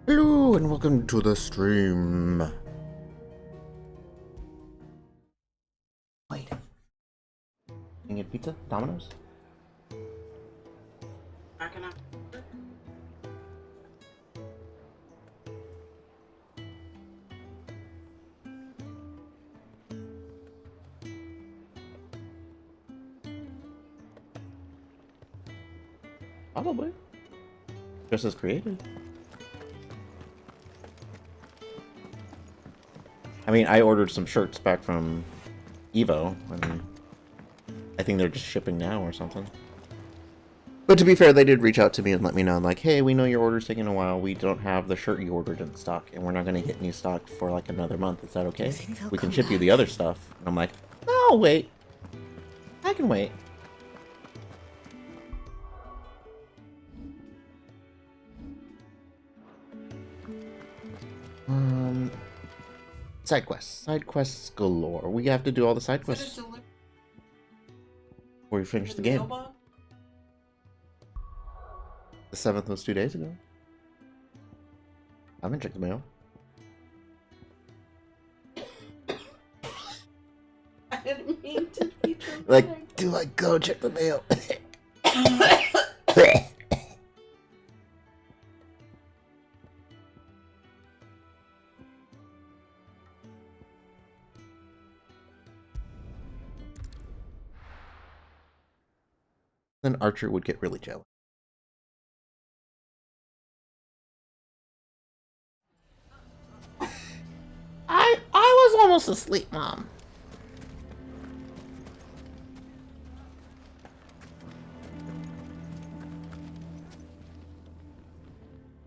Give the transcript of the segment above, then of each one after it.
Hello and welcome to the stream. Wait. Can you get pizza? Domino's? I cannot. Probably. Just as creative. I mean, I ordered some shirts back from Evo, and I think they're just shipping now or something. But to be fair, they did reach out to me and let me know, like, hey, we know your order's taking a while. We don't have the shirt you ordered in stock, and we're not going to get new stock for like another month. Is that okay? We can ship you the other stuff. And I'm like, no, wait. I can wait. Side quests. Side quests galore. We have to do all the side quests before we finish the game. The 7th was 2 days ago. I haven't checked the mail. I didn't mean to be dramatic. Like, do I go check the mail? Then Archer would get really jealous. I was almost asleep, Mom.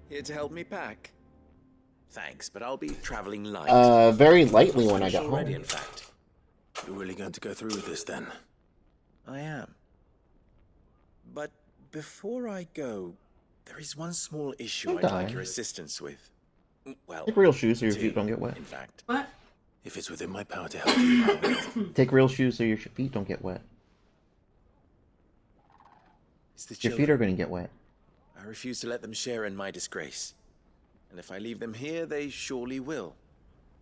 Here to help me pack? Thanks, but I'll be traveling light. Very lightly when I got home. Already, in fact. You're really going to go through with this then? I am. But before I go, there is one small issue I'd like your assistance with. Well, Take real shoes so your feet don't get wet. In fact, What? If it's within my power to help you, I will. Take real shoes so your feet don't get wet. it's the Your children. feet are going to get wet. I refuse to let them share in my disgrace. And if I leave them here, they surely will.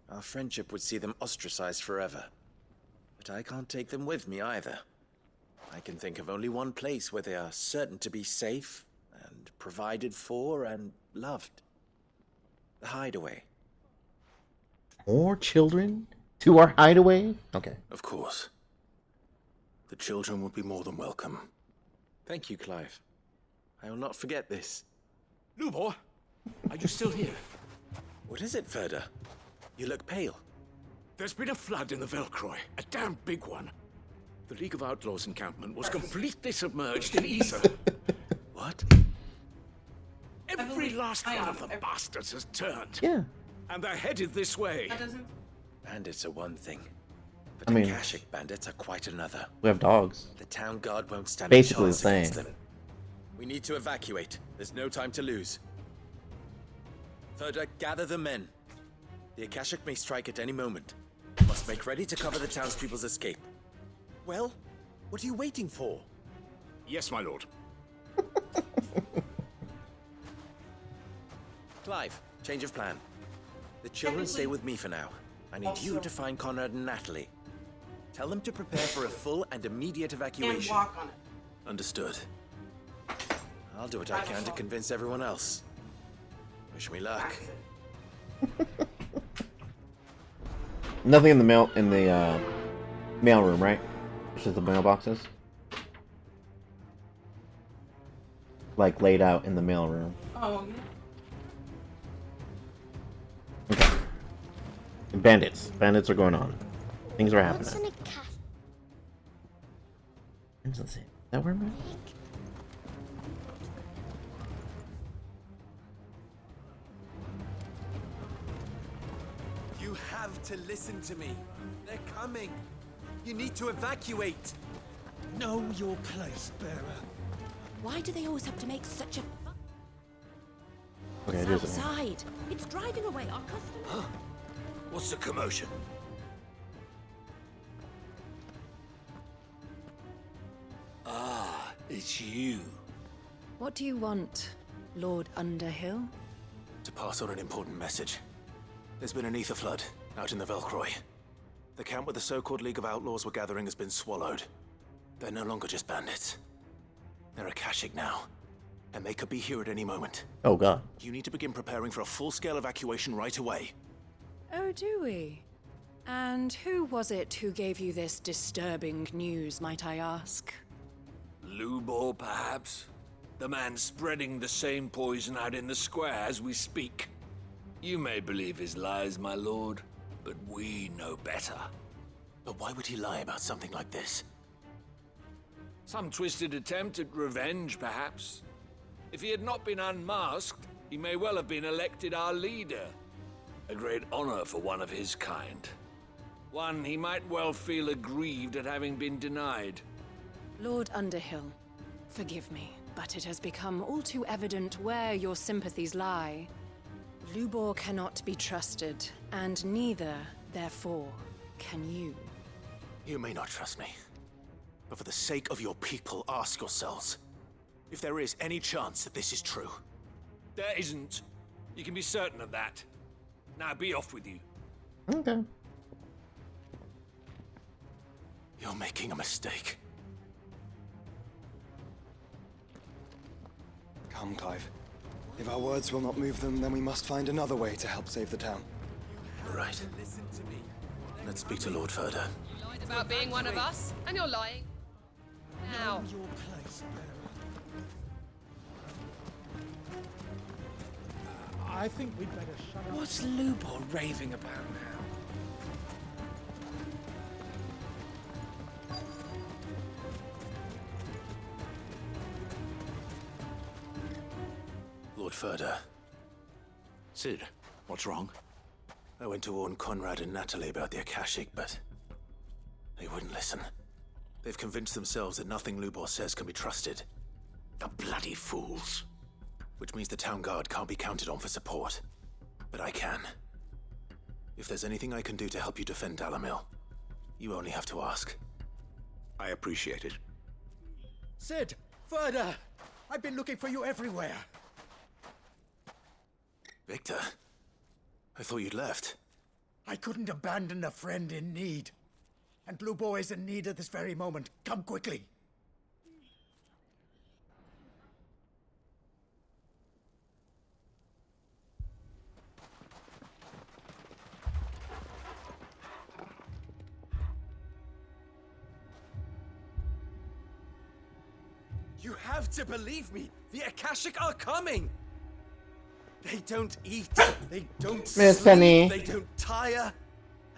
Our friendship would see them ostracized forever. But I can't take them with me either. I can think of only one place where they are certain to be safe and provided for and loved. The hideaway. More children to our hideaway? Okay. Of course. The children would be more than welcome. Thank you, Clive. I will not forget this. Lubor, are you still here? What is it, Ferda? You look pale. There's been a flood in the Velcroy, a damn big one. The League of Outlaws encampment was completely submerged in ether. What? Every last one of the bastards has turned. Yeah. And they're headed this way. That doesn't. Bandits are one thing, but I mean- Akashic bandits are quite another. We have dogs. The town guard won't stand Basically a chance the against same. them. We need to evacuate. There's no time to lose. Ferda, gather the men. The Akashic may strike at any moment. Must make ready to cover the townspeople's escape. Well, what are you waiting for? Yes, my lord. Clive, change of plan. The children stay with me for now. I need you to find Conrad and Natalie. Tell them to prepare for a full and immediate And evacuation. walk on it. Understood. I'll do what I can to convince everyone else. Wish me luck. Nothing in the mail mail room, right? It's just the mailboxes. Like laid out in the mail room. Oh, yeah. Okay. Bandits. Bandits are going on. Things are What's happening. in a cat? Let's see. Is that where I'm at? You have to listen to me. They're coming. You need to evacuate. Know your place, bearer. Why do they always have to make such a fuss Okay, it is. in here. outside? It's driving away our customers. What's the commotion? Ah, it's you. What do you want, Lord Underhill? To pass on an important message. There's been an ether flood out in the Velcroy. The camp where the so-called League of Outlaws were gathering has been swallowed. They're no longer just bandits. They're Akashic now, and they could be here at any moment. Oh god. You need to begin preparing for a full-scale evacuation right away. Oh, do we? And who was it who gave you this disturbing news, might I ask? Lubor, perhaps? The man spreading the same poison out in the square as we speak. You may believe his lies, my lord, but we know better. But why would he lie about something like this? Some twisted attempt at revenge, perhaps. If he had not been unmasked, he may well have been elected our leader. A great honor for one of his kind. One he might well feel aggrieved at having been denied. Lord Underhill, forgive me, but it has become all too evident where your sympathies lie. Lubor cannot be trusted, and neither, therefore, can you. You may not trust me, but for the sake of your people, ask yourselves if there is any chance that this is true. There isn't. You can be certain of that. Now be off with you. Okay. You're making a mistake. Come, Clive. If our words will not move them, then we must find another way to help save the town. Right. Let's speak to Lord Furder. You lied about being one of us, and you're lying. Now. Your place, bearer. I think we'd better shut up. What's Lubor raving about now? Lord Furder, Sid, what's wrong? I went to warn Conrad and Natalie about the Akashic, but they wouldn't listen. They've convinced themselves that nothing Lubor says can be trusted. The bloody fools. Which means the town guard can't be counted on for support. But I can. If there's anything I can do to help you defend Dalamil, you only have to ask. I appreciate it. Sid! Further! I've been looking for you everywhere. Victor, I thought you'd left. I couldn't abandon a friend in need. And Lubor is in need at this very moment. Come quickly. You have to believe me. The Akashic are coming. They don't eat, they don't Miss sleep, Penny. they don't tire,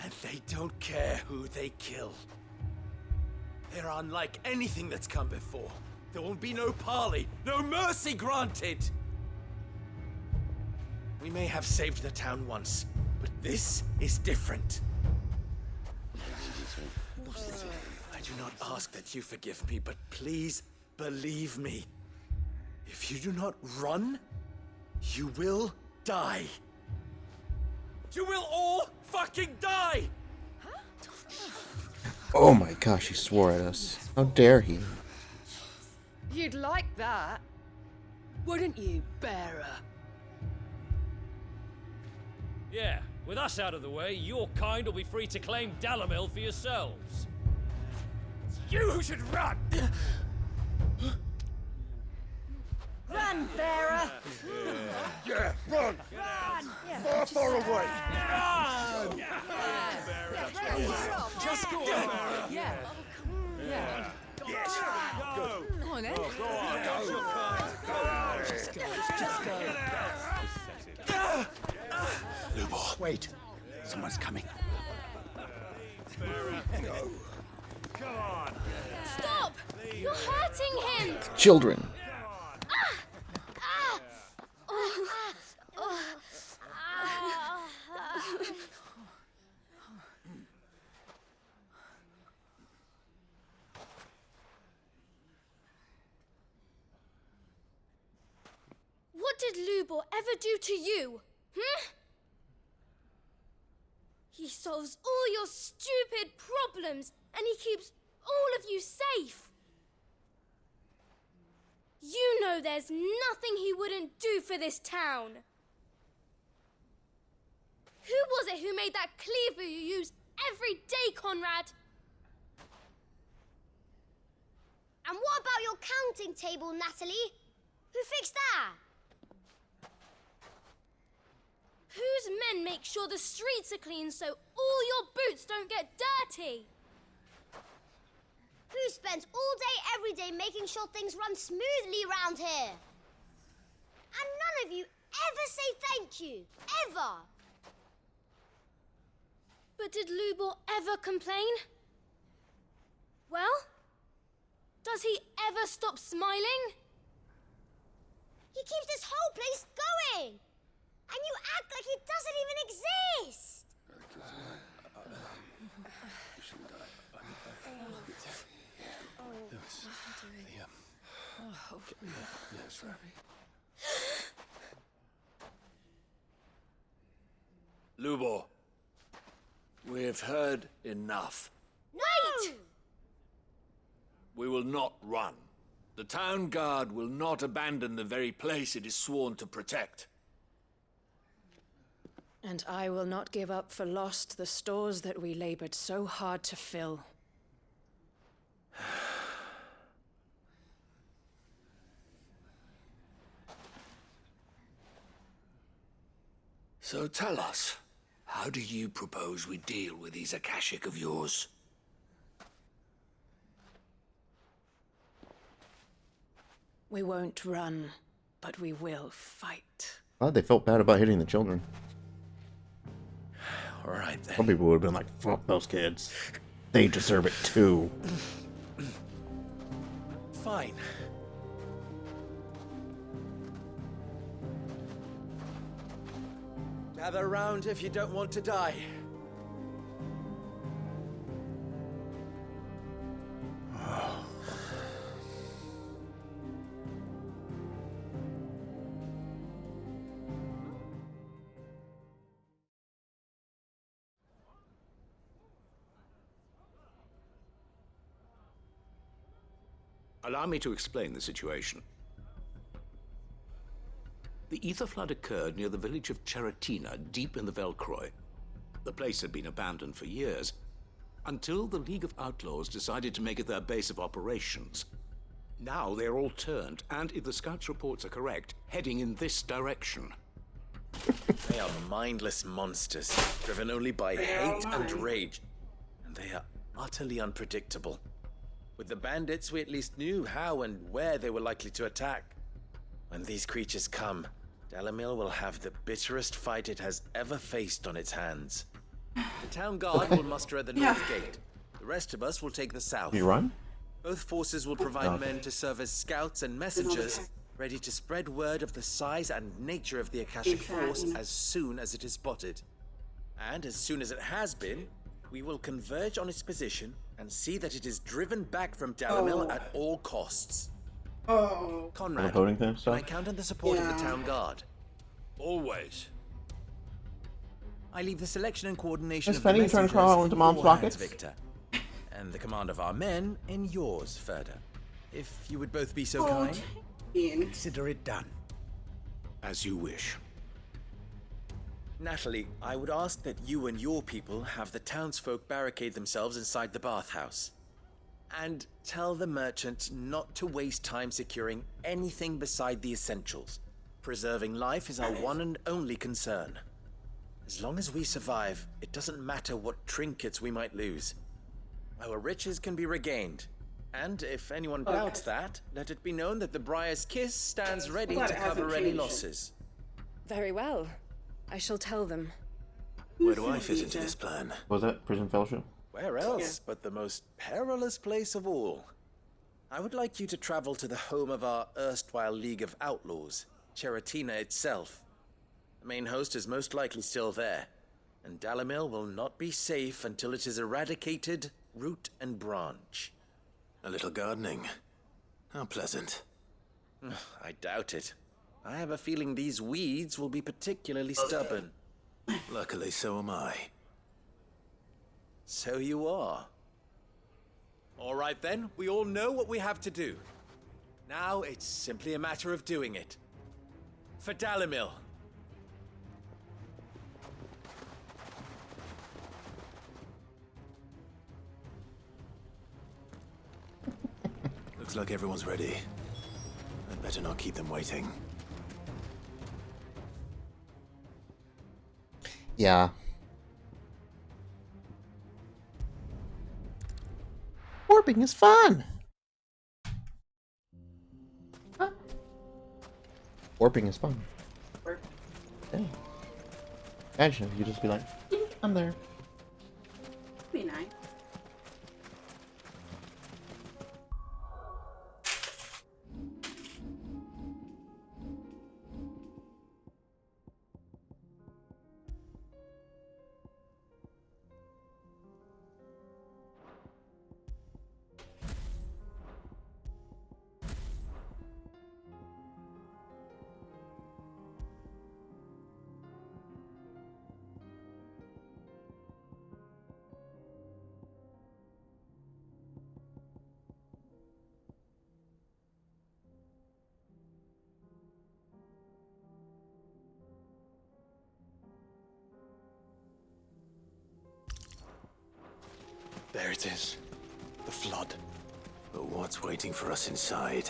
and they don't care who they kill. They're unlike anything that's come before. There won't be no parley, no mercy granted. We may have saved the town once, but this is different. I do not ask that you forgive me, but please believe me. If you do not run, you will die. You will all fucking die! Oh my gosh, he swore at us. How dare he? You'd like that, wouldn't you, bearer? Yeah, with us out of the way, your kind will be free to claim Dalamil for yourselves. You should run! Run, bearer! Yeah, run! Run! Far away! Run! Just go on, Yeah. Yeah. Yes! Go! Come on, then. Go on! Go! Just go. Lubor. Wait. Someone's coming. Go! Come on! Stop! You're hurting him! Children. What did Lubor ever do to you? He solves all your stupid problems, and he keeps all of you safe. You know there's nothing he wouldn't do for this town. Who was it who made that cleaver you use every day, Conrad? And what about your counting table, Natalie? Who fixed that? Whose men make sure the streets are clean so all your boots don't get dirty? Who spends all day, every day making sure things run smoothly round here? And none of you ever say thank you. Ever. But did Lubor ever complain? Well, does he ever stop smiling? He keeps this whole place going. And you act like it doesn't even exist. Lubor, we've heard enough. Wait! We will not run. The town guard will not abandon the very place it is sworn to protect. And I will not give up for lost the stores that we labored so hard to fill. So tell us, how do you propose we deal with these Akashic of yours? We won't run, but we will fight. Glad they felt bad about hitting the children. All right, then. Some people would have been like, fuck those kids. They deserve it too. Fine. Gather round if you don't want to die. Allow me to explain the situation. The ether flood occurred near the village of Cheratina, deep in the Velcroy. The place had been abandoned for years, until the League of Outlaws decided to make it their base of operations. Now they're all turned, and if the scouts' reports are correct, heading in this direction. They are mindless monsters, driven only by hate and rage. And they are utterly unpredictable. With the bandits, we at least knew how and where they were likely to attack. When these creatures come, Dalamil will have the bitterest fight it has ever faced on its hands. The town guard will muster at the north gate. The rest of us will take the south. You run? Both forces will provide men to serve as scouts and messengers, ready to spread word of the size and nature of the Akashic force as soon as it is spotted. And as soon as it has been, we will converge on its position and see that it is driven back from Dalamil at all costs. Conrad, can I count on the support of the town guard? Always. I leave the selection and coordination Is of the Penny trying to messengers crawl into in Mom's your pockets? hands, Victor. And the command of our men in yours, Ferda. If you would both be so kind. Consider it done. As you wish. Natalie, I would ask that you and your people have the townsfolk barricade themselves inside the bathhouse. And tell the merchant not to waste time securing anything beside the essentials. Preserving life is our one and only concern. As long as we survive, it doesn't matter what trinkets we might lose. Our riches can be regained. And if anyone doubts that, let it be known that the Briar's Kiss stands ready to cover any losses. Very well. I shall tell them. Where do I fit into this plan? Was that Prison Fellowship? Where else but the most perilous place of all? I would like you to travel to the home of our erstwhile League of Outlaws, Cheratina itself. The main host is most likely still there, and Dalamil will not be safe until it is eradicated, root and branch. A little gardening. How pleasant. I doubt it. I have a feeling these weeds will be particularly stubborn. Luckily, so am I. So you are. All right then, we all know what we have to do. Now it's simply a matter of doing it. For Dalamil. Looks like everyone's ready. I'd better not keep them waiting. Yeah. Warping is fun! Huh? Warping is fun. Yeah. Imagine if you just be like, I'm there. Be nice. There it is. The flood. But what's waiting for us inside?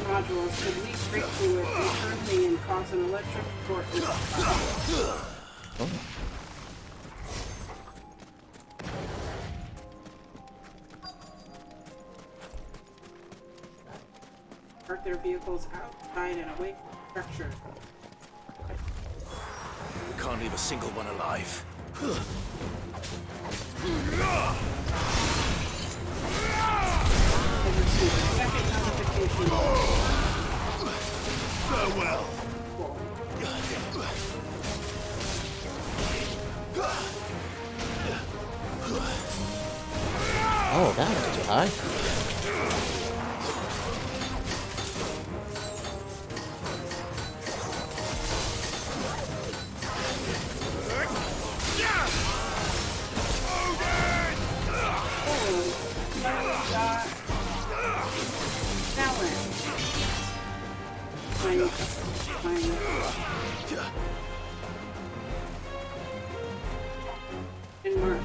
Modules could leak straight to it internally and cause an electric short. Park their vehicles outside and away from the structure. We can't leave a single one alive. Second notification. Farewell. Oh, that was too high. In March.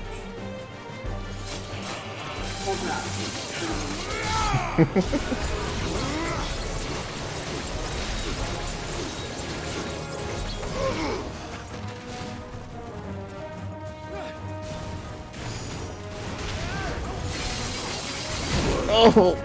Oh!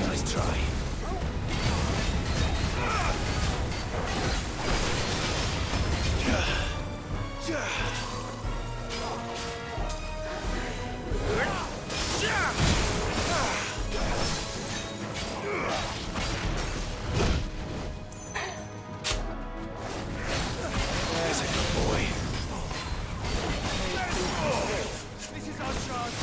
Nice try. There's a good boy. This is our charge.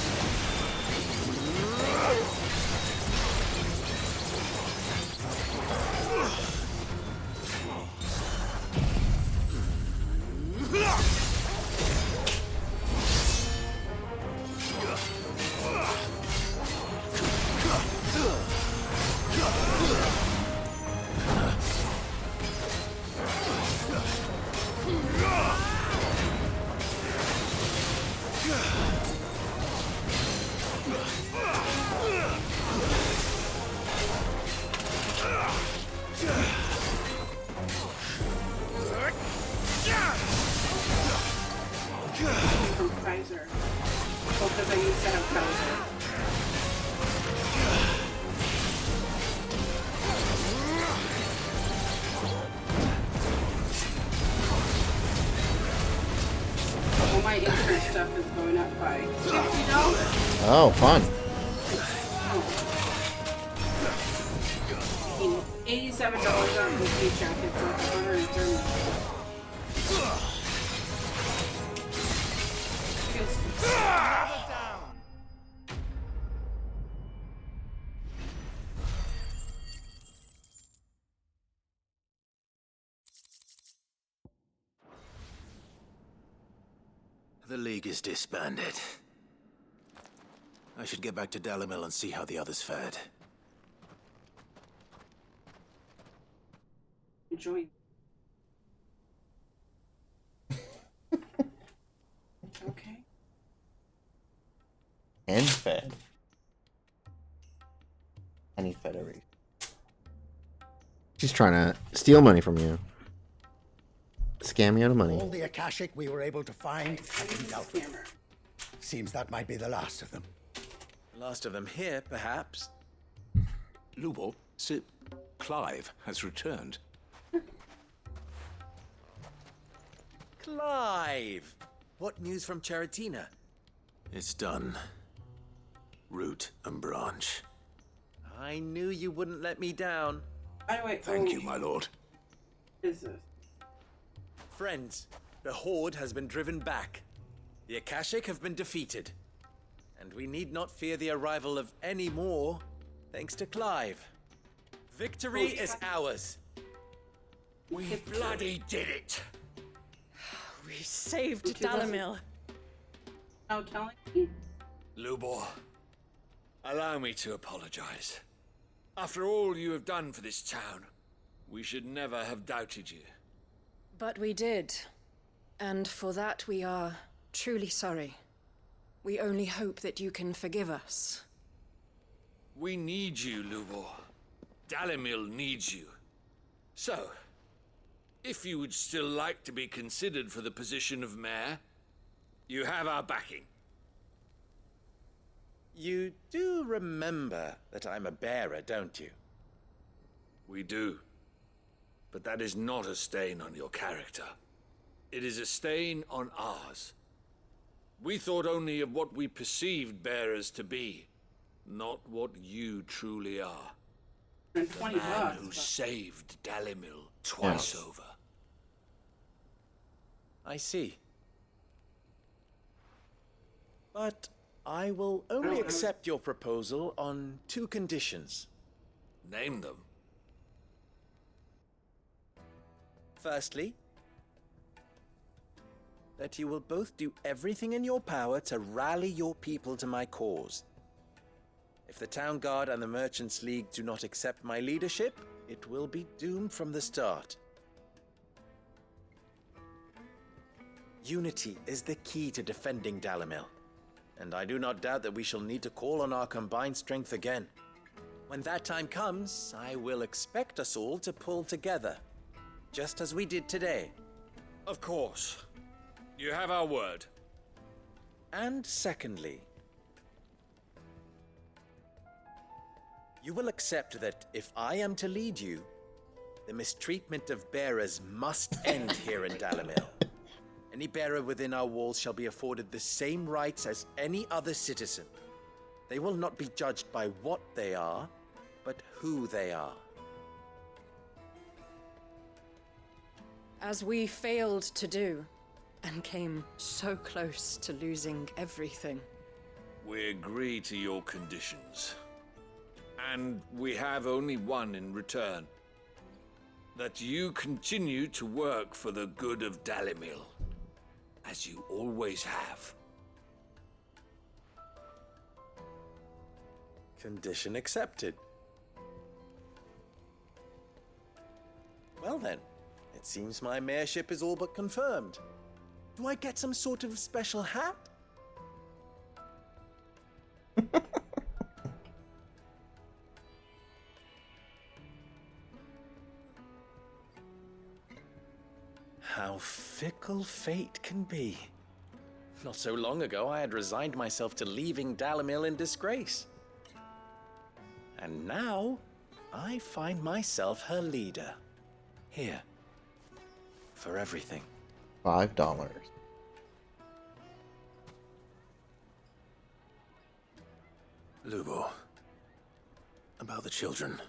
From Kaiser. Both of them used to have Kaiser. going up by $60. Oh, fun. $87 on the paycheck. It's like $130. The League is disbanded. I should get back to Dalimil and see how the others fared. Enjoy. Okay. And fed. Any federation. She's trying to steal money from you. Scam me out of money. All the Akashic we were able to find have been dealt with. Seems that might be the last of them. Last of them here, perhaps. Lubor, Sir Clive has returned. Clive! What news from Charatina? It's done. Root and branch. I knew you wouldn't let me down. Thank you, my lord. Is this? Friends, the Horde has been driven back. The Akashic have been defeated. And we need not fear the arrival of any more, thanks to Clive. Victory is ours. We bloody did it! We saved Dalimil. No telling me. Lubor, allow me to apologize. After all you have done for this town, we should never have doubted you. But we did. And for that we are truly sorry. We only hope that you can forgive us. We need you, Lubor. Dalimil needs you. So, if you would still like to be considered for the position of mayor, you have our backing. You do remember that I'm a bearer, don't you? We do. But that is not a stain on your character. It is a stain on ours. We thought only of what we perceived bearers to be, not what you truly are. The man who saved Dalimil twice over. I see. But I will only accept your proposal on 2 conditions. Name them. Firstly, that you will both do everything in your power to rally your people to my cause. If the Town Guard and the Merchants League do not accept my leadership, it will be doomed from the start. Unity is the key to defending Dalimil, and I do not doubt that we shall need to call on our combined strength again. When that time comes, I will expect us all to pull together, just as we did today. Of course. You have our word. And secondly, you will accept that if I am to lead you, the mistreatment of bearers must end here in Dalimil. Any bearer within our walls shall be afforded the same rights as any other citizen. They will not be judged by what they are, but who they are. As we failed to do, and came so close to losing everything. We agree to your conditions. And we have only one in return. That you continue to work for the good of Dalimil, as you always have. Condition accepted. Well then, it seems my mayorship is all but confirmed. Do I get some sort of special hat? How fickle fate can be. Not so long ago, I had resigned myself to leaving Dalimil in disgrace. And now, I find myself her leader. Here. For everything. $5. Lubo. About the children.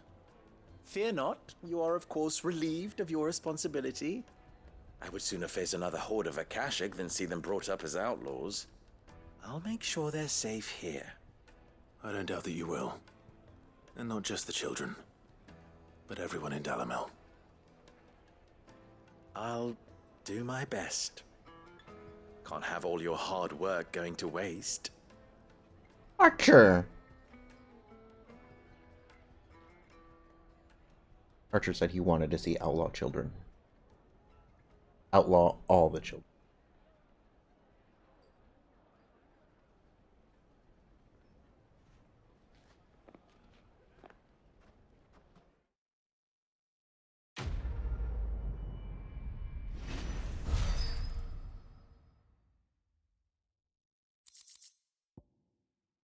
Fear not, you are of course relieved of your responsibility. I would sooner face another horde of Akashic than see them brought up as outlaws. I'll make sure they're safe here. I don't doubt that you will. And not just the children, but everyone in Dalamel. I'll do my best. Can't have all your hard work going to waste. Archer! Archer said he wanted to see outlaw children. Outlaw all the children.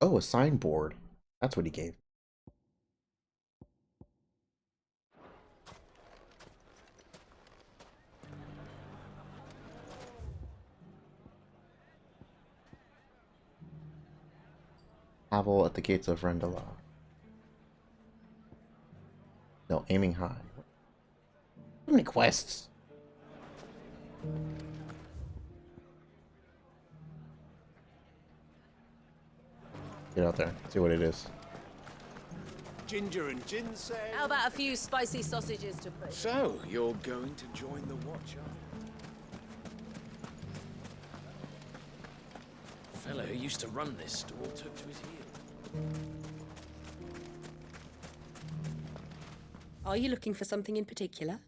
Oh, a signboard. That's what he gave. Havel at the gates of Rendela. No, aiming high. How many quests? Get out there, see what it is. Ginger and ginseng. How about a few spicy sausages to push? So, you're going to join the watch, are you? The fellow who used to run this store took to his heels. Are you looking for something in particular?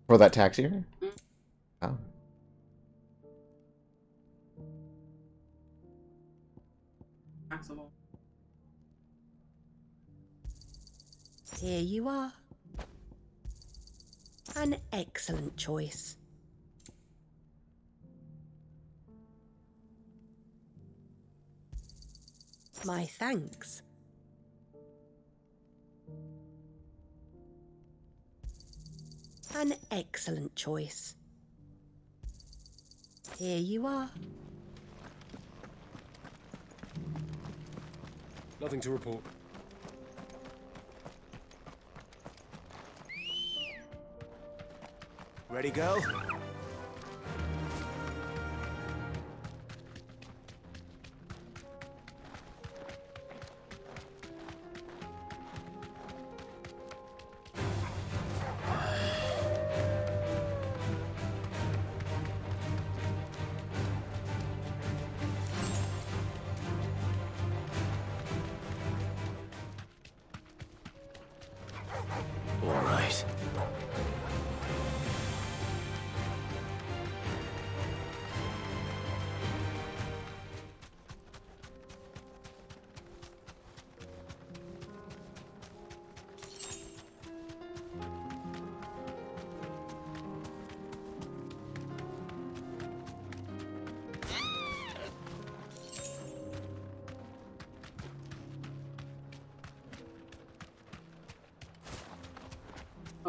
For that taxier? Oh. Possible. Here you are. An excellent choice. My thanks. An excellent choice. Here you are. Nothing to report. Ready, go? All right.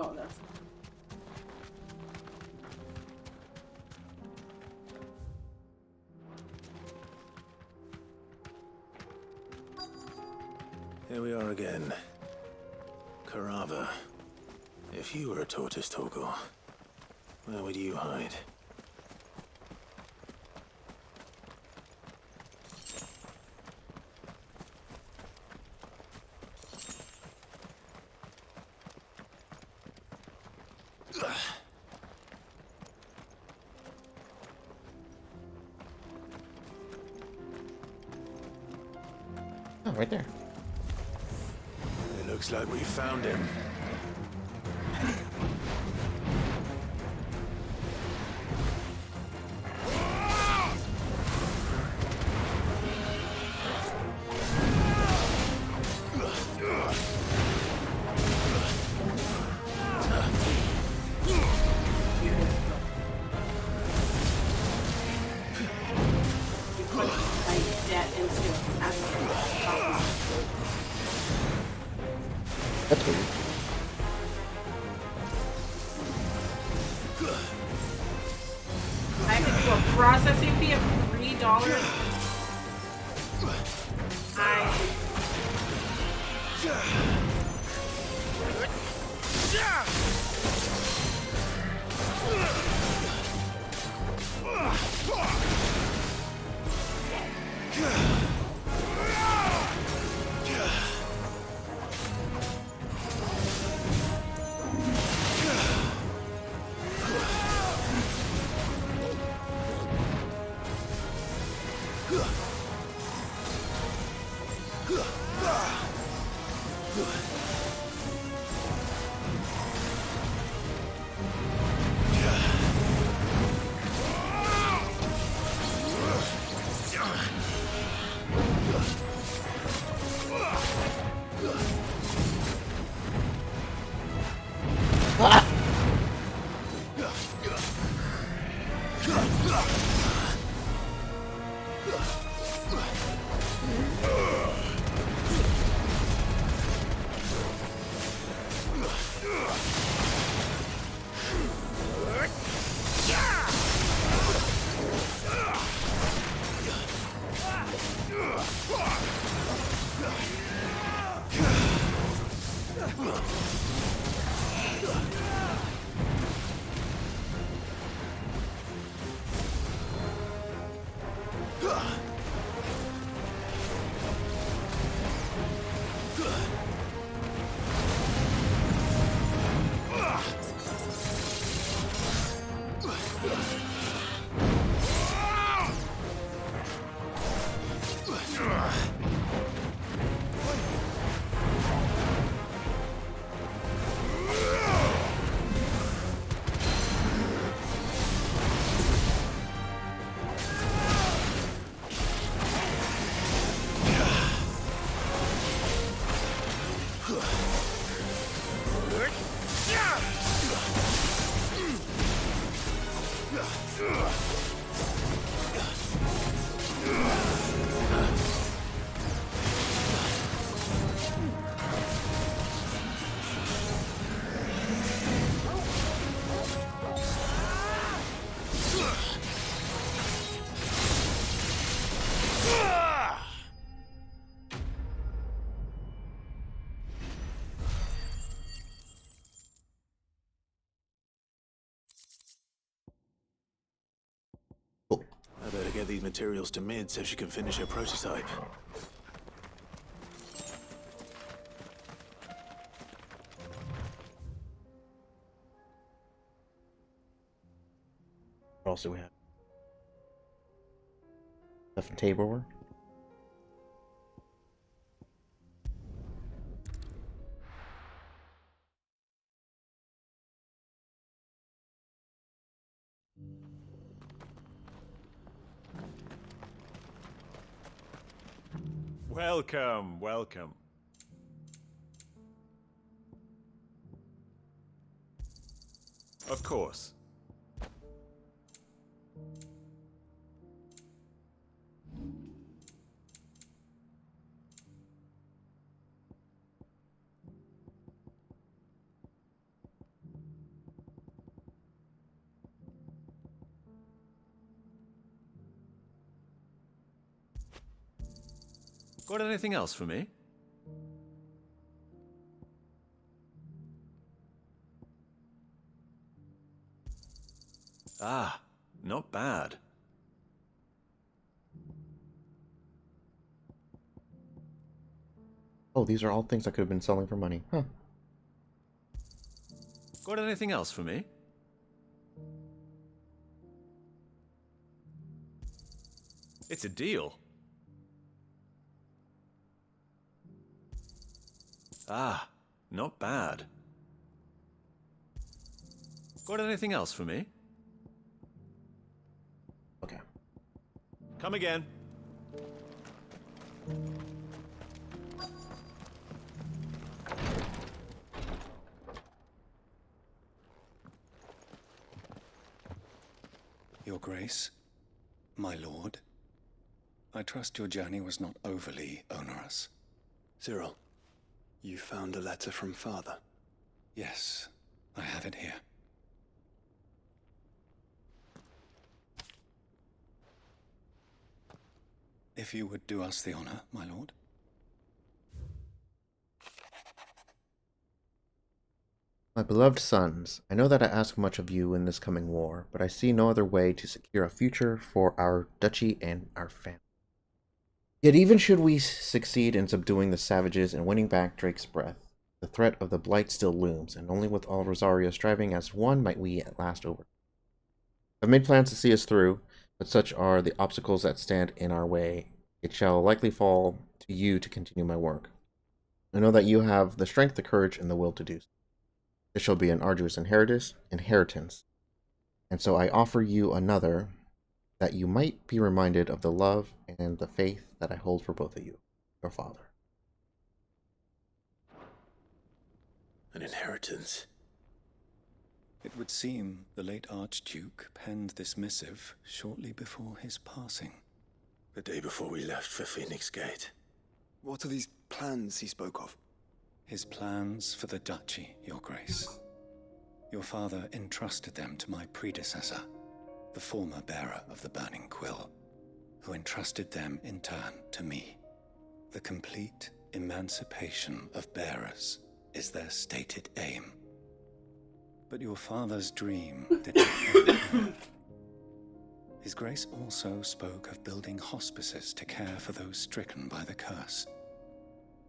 Oh, that's. Here we are again. Carava. If you were a tortoise, Torgor, where would you hide? Oh, right there. It looks like we found him. That's weird. processing fee of $3. I better get these materials to Mid so she can finish her prototype. What else do we have? Stuff from tableware. Welcome, welcome. Of course. Got anything else for me? Ah, not bad. Oh, these are all things I could have been selling for money. Huh. Got anything else for me? It's a deal. Ah, not bad. Got anything else for me? Okay. Come again. Your Grace, my lord, I trust your journey was not overly onerous. Cyril, you found a letter from Father? Yes, I have it here. If you would do us the honor, my lord. My beloved sons, I know that I ask much of you in this coming war, but I see no other way to secure a future for our duchy and our family. Yet even should we succeed in subduing the savages and winning back Drake's breath, the threat of the Blight still looms, and only with all Rosario striving as one might we at last over. I've made plans to see us through, but such are the obstacles that stand in our way. It shall likely fall to you to continue my work. I know that you have the strength, the courage, and the will to do so. This shall be an arduous inheritance, and so I offer you another, that you might be reminded of the love and the faith that I hold for both of you, your father. An inheritance? It would seem the late Archduke penned this missive shortly before his passing. The day before we left for Phoenix Gate. What are these plans he spoke of? His plans for the duchy, your grace. Your father entrusted them to my predecessor, the former bearer of the Burning Quill, who entrusted them in turn to me. The complete emancipation of bearers is their stated aim. But your father's dream did not end there. His Grace also spoke of building hospices to care for those stricken by the curse,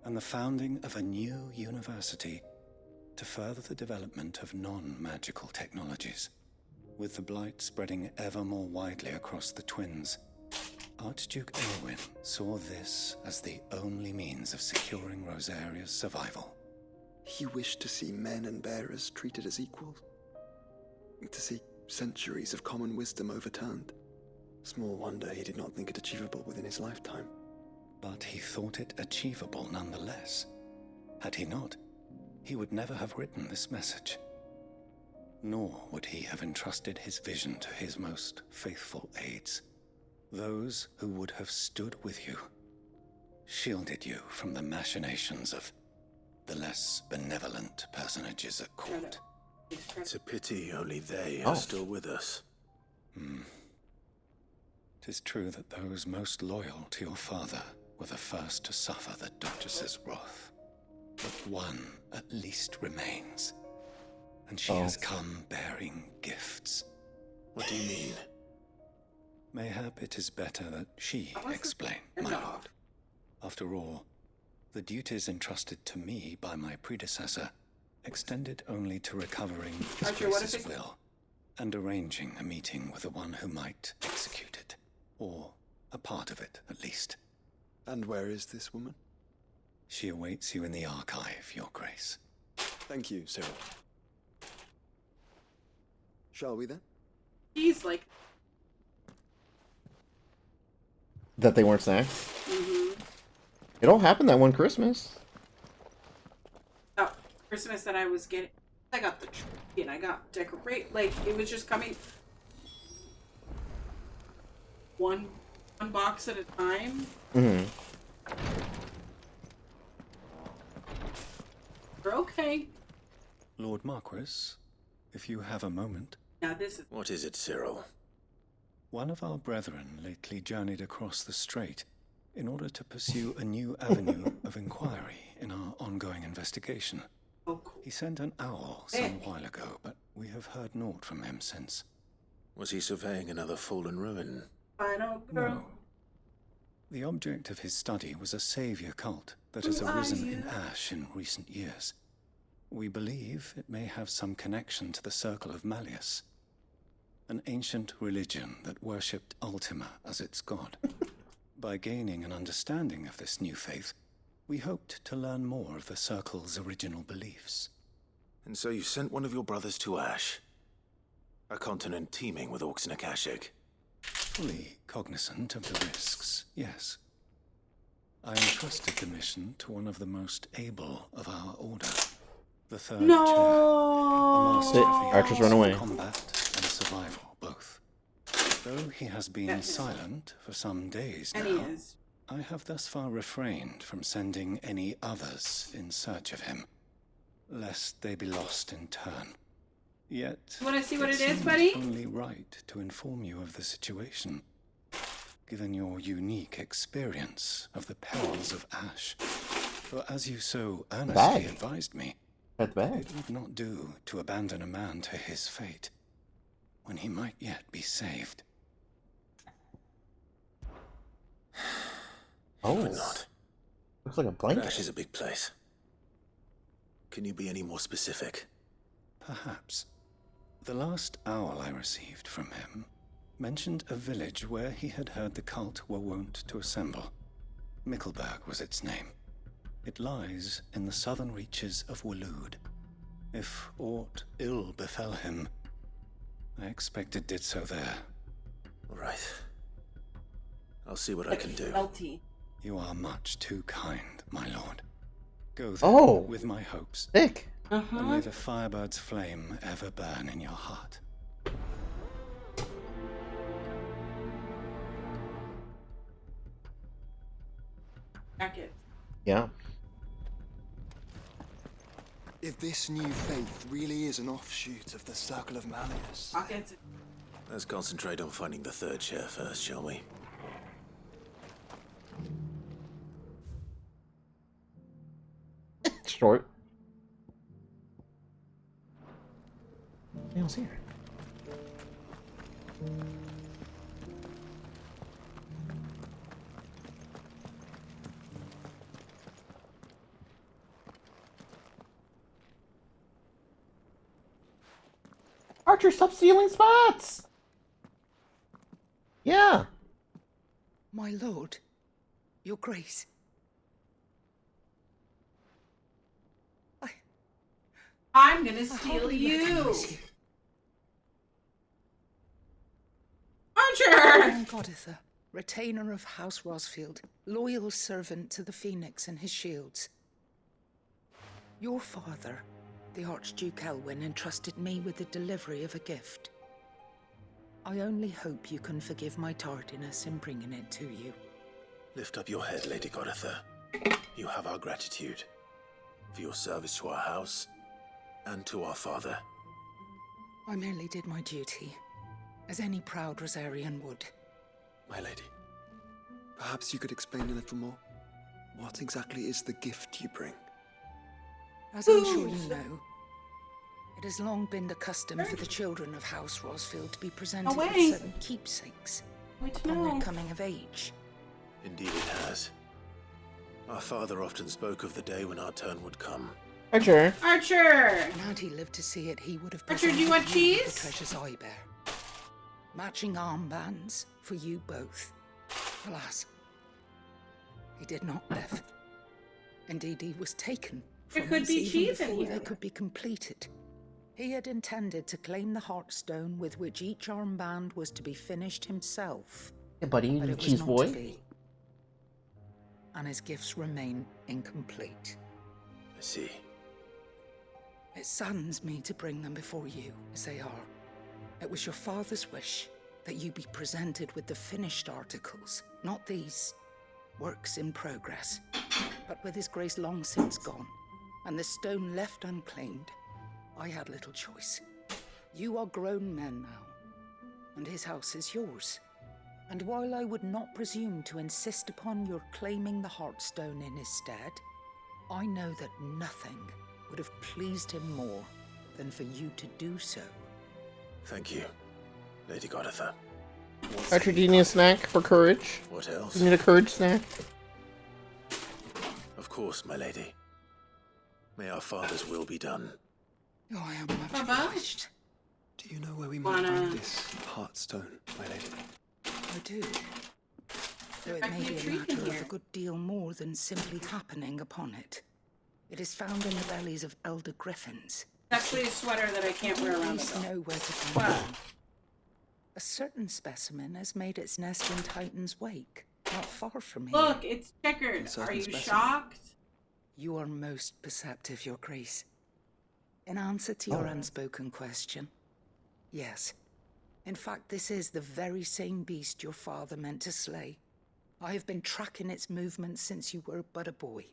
and the founding of a new university to further the development of non-magical technologies. With the Blight spreading ever more widely across the Twins, Archduke Elwyn saw this as the only means of securing Rosaria's survival. He wished to see men and bearers treated as equals. To see centuries of common wisdom overturned. Small wonder he did not think it achievable within his lifetime. But he thought it achievable nonetheless. Had he not, he would never have written this message. Nor would he have entrusted his vision to his most faithful aides, those who would have stood with you, shielded you from the machinations of the less benevolent personages at court. It's a pity only they are still with us. 'Tis true that those most loyal to your father were the first to suffer the Duchess's wrath. But one at least remains, and she has come bearing gifts. What do you mean? Mayhap it is better that she explain, my lord. After all, the duties entrusted to me by my predecessor extended only to recovering his Grace's will and arranging a meeting with the one who might execute it, or a part of it at least. And where is this woman? She awaits you in the archive, your grace. Thank you, Cyril. Shall we then? He's like... That they weren't snacks? It all happened that one Christmas. Oh, Christmas that I was getting... I got the tree and I got decorate. Like, it was just coming... One box at a time. We're okay. Lord Marquis, if you have a moment. Now this is... What is it, Cyril? One of our brethren lately journeyed across the strait in order to pursue a new avenue of inquiry in our ongoing investigation. Oh, cool. He sent an owl some while ago, but we have heard naught from him since. Was he surveying another fallen ruin? Final girl. No. The object of his study was a savior cult that has arisen in Ash in recent years. We believe it may have some connection to the Circle of Malleus, an ancient religion that worshipped Ultima as its god. By gaining an understanding of this new faith, we hoped to learn more of the Circle's original beliefs. And so you sent one of your brothers to Ash? A continent teeming with orcs and Akashic? Fully cognizant of the risks, yes. I entrusted the mission to one of the most able of our order, the third chair, a master of the Archers run away. combat and survival both. Though he has been silent for some days now, I have thus far refrained from sending any others in search of him, lest they be lost in turn. Yet, You want to see what it is, seemed buddy? only right to inform you of the situation. given your unique experience of the perils of Ash. For as you so earnestly advised me, it would not do to abandon a man to his fate, when he might yet be saved. Oh. Would not. Looks like a blanket. Ash is a big place. Can you be any more specific? Perhaps. The last owl I received from him mentioned a village where he had heard the cult were wont to assemble. Mickleburg was its name. It lies in the southern reaches of Waloed. If aught ill befell him, I expect it did so there. All right. I'll see what I can do. You are much too kind, my lord. Go then with my hopes. Thick. And may the firebird's flame ever burn in your heart. Jacket. Yeah. If this new faith really is an offshoot of the Circle of Malleus... Let's concentrate on finding the third chair first, shall we? Short. Nails here. Archer, stop stealing spots! Yeah. My lord, your grace. I'm gonna steal you! Archer! I am Goditha, retainer of House Rosfield, loyal servant to the Phoenix and his shields. Your father, the Archduke Elwyn, entrusted me with the delivery of a gift. I only hope you can forgive my tardiness in bringing it to you. Lift up your head, Lady Goditha. You have our gratitude for your service to our house and to our father. I merely did my duty, as any proud Rosarian would. My lady, perhaps you could explain a little more? What exactly is the gift you bring? As I'm sure you know, it has long been the custom for the children of House Rosfield to be presented with certain keepsakes upon their coming of age. Indeed it has. Our father often spoke of the day when our turn would come. Archer. Archer! And had he lived to see it, he would have Archer, do presented you want you cheese? with the treasures I bear. Matching armbands for you both. Alas, he did not live. Indeed, he was taken There from could us be even cheese in before here. they could be completed. He had intended to claim the Heartstone with which each armband was to be finished himself. Yeah, buddy, But you it was cheese not boy. to be. And his gifts remain incomplete. I see. It saddens me to bring them before you, as they are. It was your father's wish that you be presented with the finished articles, not these works in progress. But with his grace long since gone, and the stone left unclaimed, I had little choice. You are grown men now, and his house is yours. And while I would not presume to insist upon your claiming the Heartstone in his stead, I know that nothing would have pleased him more than for you to do so. Thank you, Lady Goditha. Archer, do you need a snack for courage? What else? You need a courage snack? Of course, my lady. May our father's will be done. Oh, I am much obliged. Do you know where we might find this Heartstone, my lady? I do. Though it may be a matter of a good deal more than simply happening upon it. It is found in the bellies of elder griffins. It's actually a sweater that I can't wear around Police it. know where to find them. A certain specimen has made its nest in Titan's Wake, not far from here. Look, it's checkered. Are you shocked? You are most perceptive, Your Grace. In answer to your unspoken question, yes. In fact, this is the very same beast your father meant to slay. I have been tracking its movements since you were but a boy.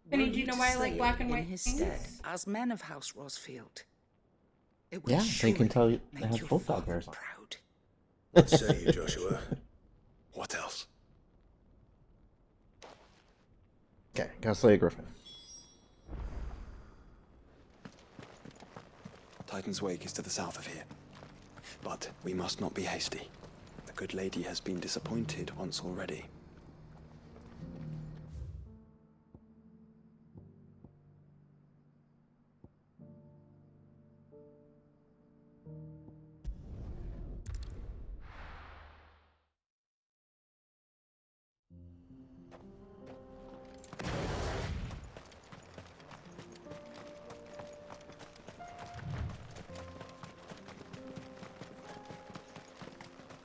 Penny, Were do you know to why I like slay black it and in white his things? stead, as men of House Rosfield, it would Yeah, they can surely tell you they make have your both dog father hairs. proud. What say you, Joshua? What else? Okay, gotta slay a griffin. Titan's Wake is to the south of here. But we must not be hasty. The good lady has been disappointed once already.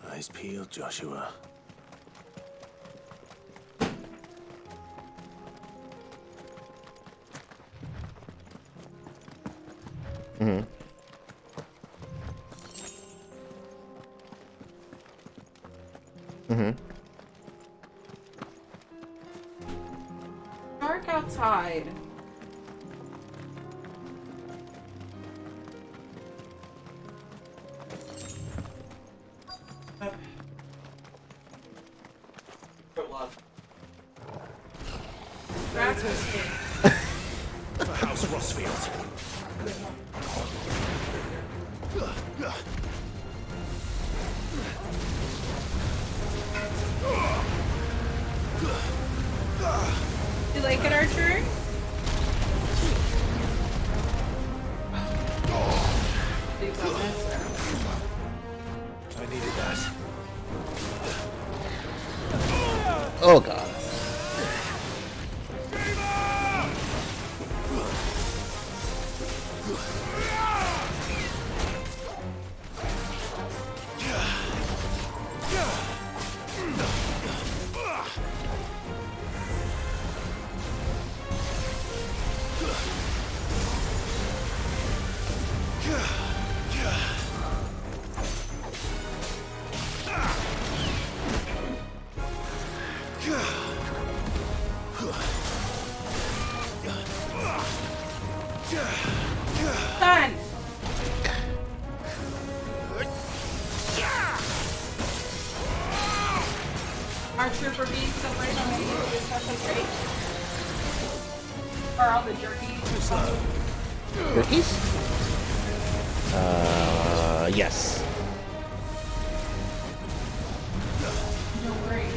Eyes peeled, Joshua. Mm-hmm. Mm-hmm. Dark outside. That's For House Rossfield. You like it, Archer? I needed that. Oh god. Done. Archer for being so brave on me, especially great. Or all the jerky. Turkeys? Yes. No worries.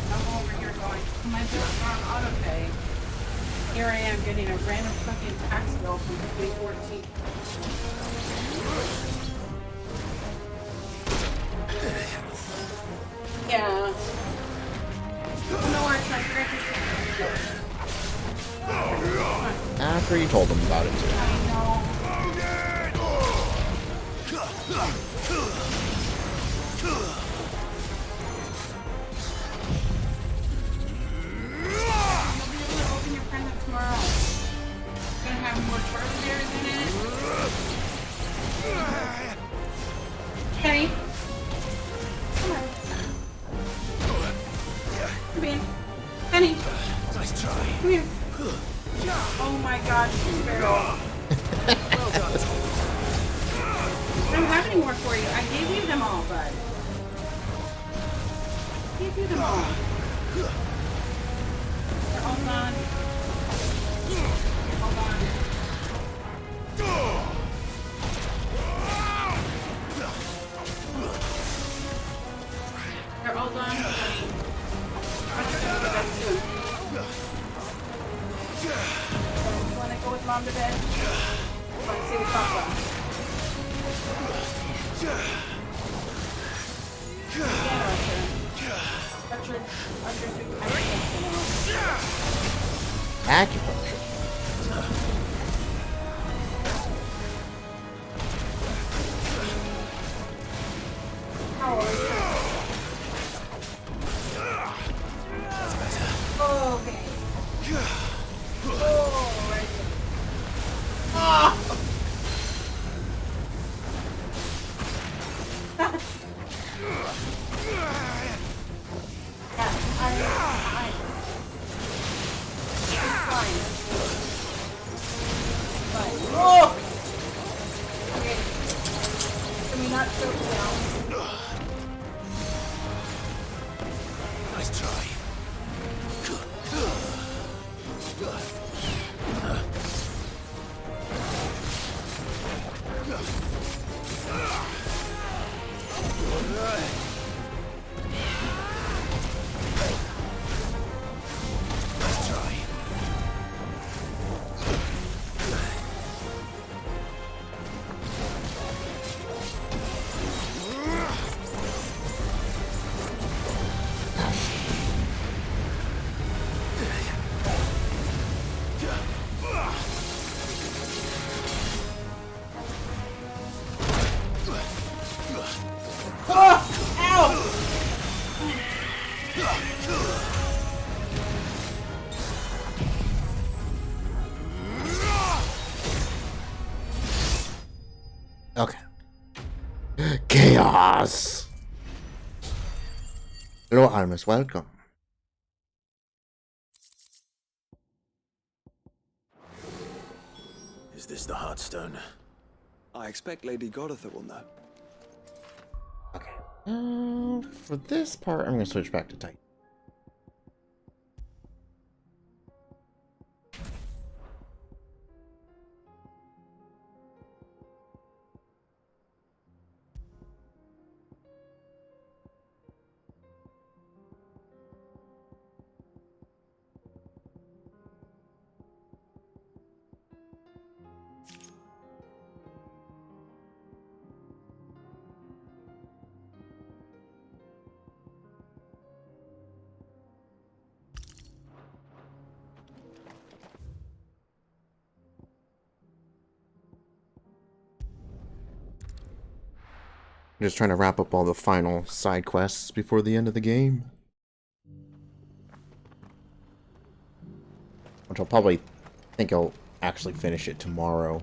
I'm over here going, my bill's on autopay. Here I am getting a random fucking tax bill from 2014. Yeah. No, Archer, I'm After you told them about it too. I know. You'll be able to open your present tomorrow. It's gonna have more burgers in it. Kenny. Come on. Come in. Kenny. Nice try. Come here. Oh my god, Sparrow. Well done. I don't have any more for you. I gave you them all, bud. I gave you them all. Hold on. Hold on. They're all done, honey. I'm just gonna go to bed soon. You wanna go with Mom to bed? You wanna stay with Papa? Acupuncture. Oh, right. Ah! Oh! Okay. Can we not choke down? Nice try. Nice try. Okay. Chaos! Hello, Armus, welcome. Is this the Heartstone? I expect Lady Goditha will know. For this part, I'm going to switch back to Titan. I'm just trying to wrap up all the final side quests before the end of the game. Which I'll probably think I'll actually finish it tomorrow.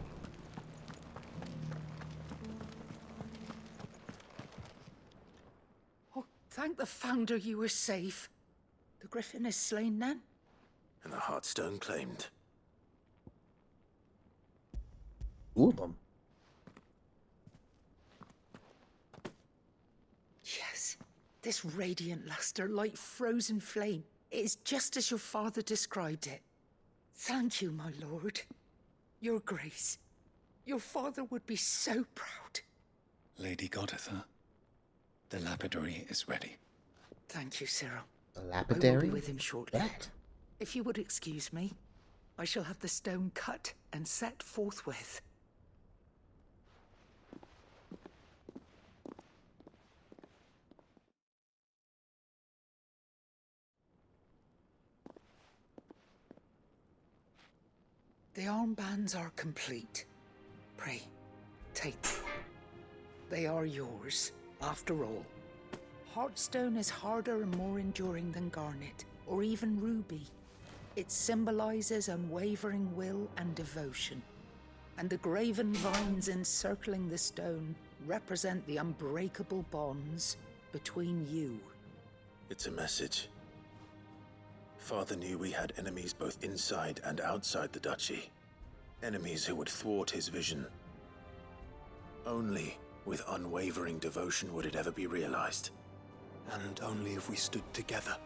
Oh, thank the Founder you were safe. The Griffin is slain then? And the Heartstone claimed. Them. Yes. This radiant luster like frozen flame. It is just as your father described it. Thank you, my lord. Your grace. Your father would be so proud. Lady Goditha, the lapidary is ready. Thank you, Cyril. The I will lapidary? be with him shortly. What? If you would excuse me, I shall have the stone cut and set forthwith. The armbands are complete. Pray, take them. They are yours, after all. Heartstone is harder and more enduring than garnet, or even ruby. It symbolizes unwavering will and devotion. And the graven vines encircling the stone represent the unbreakable bonds between you. It's a message. Father knew we had enemies both inside and outside the duchy. Enemies who would thwart his vision. Only with unwavering devotion would it ever be realized. And only if we stood together,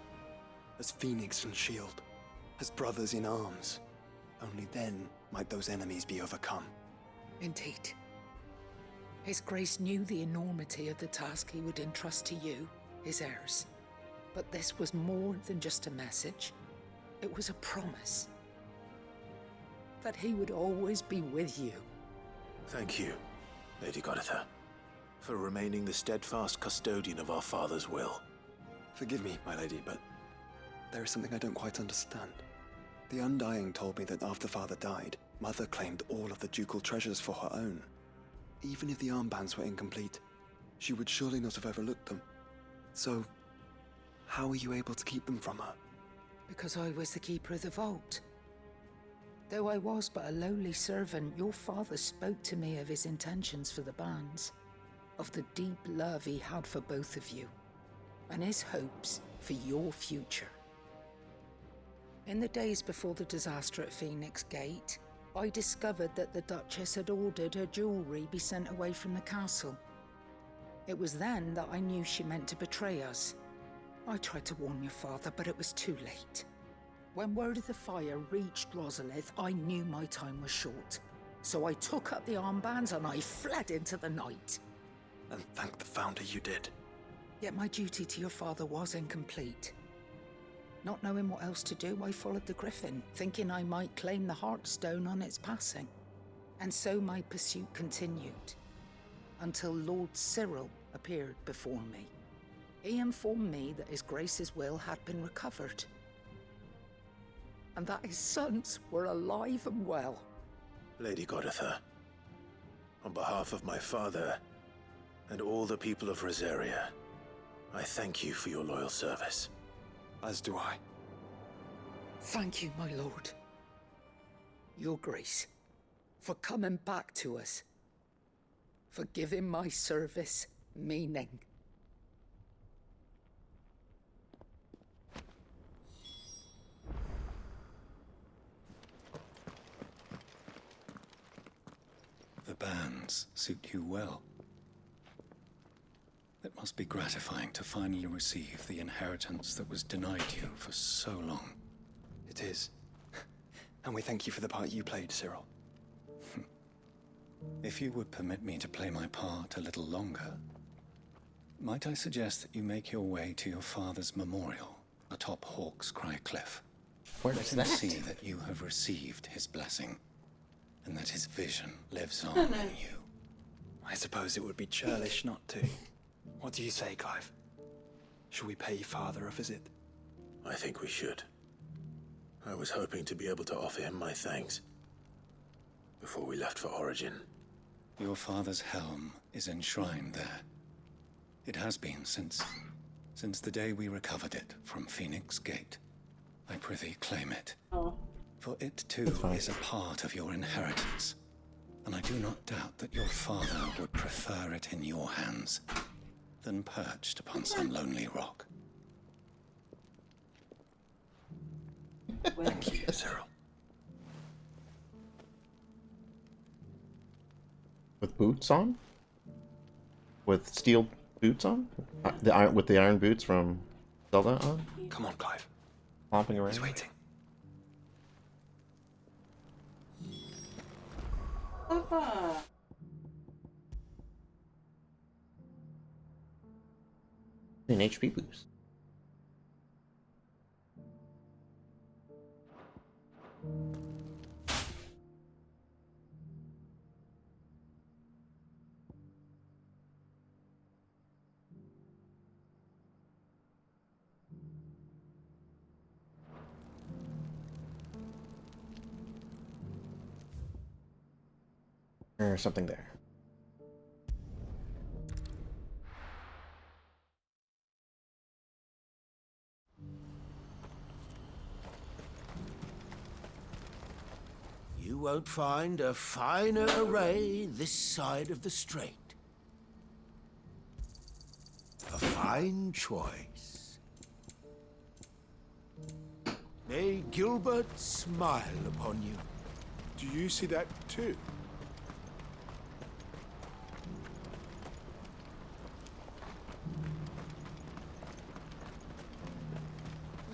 as Phoenix and Shield, as brothers in arms, only then might those enemies be overcome. Indeed. His Grace knew the enormity of the task he would entrust to you, his heirs. But this was more than just a message. It was a promise. That he would always be with you. Thank you, Lady Goditha, for remaining the steadfast custodian of our father's will. Forgive me, my lady, but there is something I don't quite understand. The Undying told me that after Father died, Mother claimed all of the ducal treasures for her own. Even if the armbands were incomplete, she would surely not have overlooked them. So, how were you able to keep them from her? because I was the keeper of the vault. Though I was but a lowly servant, your father spoke to me of his intentions for the bands, of the deep love he had for both of you, and his hopes for your future. In the days before the disaster at Phoenix Gate, I discovered that the Duchess had ordered her jewelry be sent away from the castle. It was then that I knew she meant to betray us. I tried to warn your father, but it was too late. When word of the fire reached Rosalith, I knew my time was short. So I took up the armbands and I fled into the night. And thank the Founder you did. Yet my duty to your father was incomplete. Not knowing what else to do, I followed the Griffin, thinking I might claim the Heartstone on its passing. And so my pursuit continued, until Lord Cyril appeared before me. He informed me that His Grace's will had been recovered, and that his sons were alive and well. Lady Goditha, on behalf of my father and all the people of Rosaria, I thank you for your loyal service. As do I. Thank you, my lord. Your Grace, for coming back to us, for giving my service meaning. The bands suit you well. It must be gratifying to finally receive the inheritance that was denied you for so long. It is. And we thank you for the part you played, Cyril. If you would permit me to play my part a little longer, might I suggest that you make your way to your father's memorial atop Hawk's Cry Cliff? Where's Let him that? see that you have received his blessing, and that his vision lives on in you. I suppose it would be churlish not to. What do you say, Clive? Should we pay Father a visit? I think we should. I was hoping to be able to offer him my thanks before we left for Origin. Your father's helm is enshrined there. It has been since the day we recovered it from Phoenix Gate. I prithee claim it. For it too is a part of your inheritance, and I do not doubt that your father would prefer it in your hands than perched upon some lonely rock. Thank you, Cyril. With boots on? With steel boots on? With the iron boots from Zelda on? Come on, Clive. Flopping around? He's waiting. Papa. An HP boost. Or something there. You won't find a finer array this side of the strait. A fine choice. May Gilbert smile upon you. Do you see that too?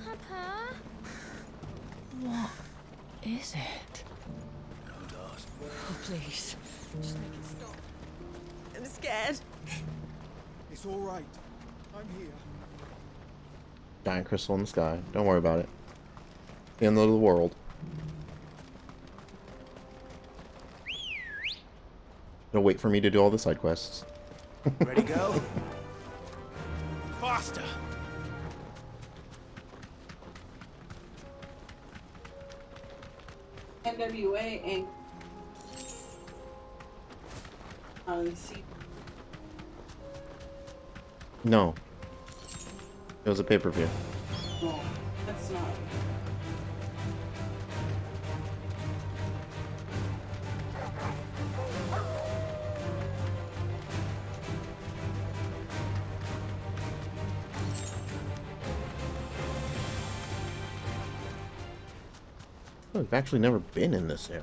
Papa? What is it? Don't ask. Oh, please. Just make it stop. I'm scared. It's all right. I'm here. Giant crystal in the sky. Don't worry about it. The end of the world. It'll wait for me to do all the side quests. Ready, go? Faster! NWA and see. No. It was a pay-per-view. Oh. That's not. Oh, I've actually never been in this area.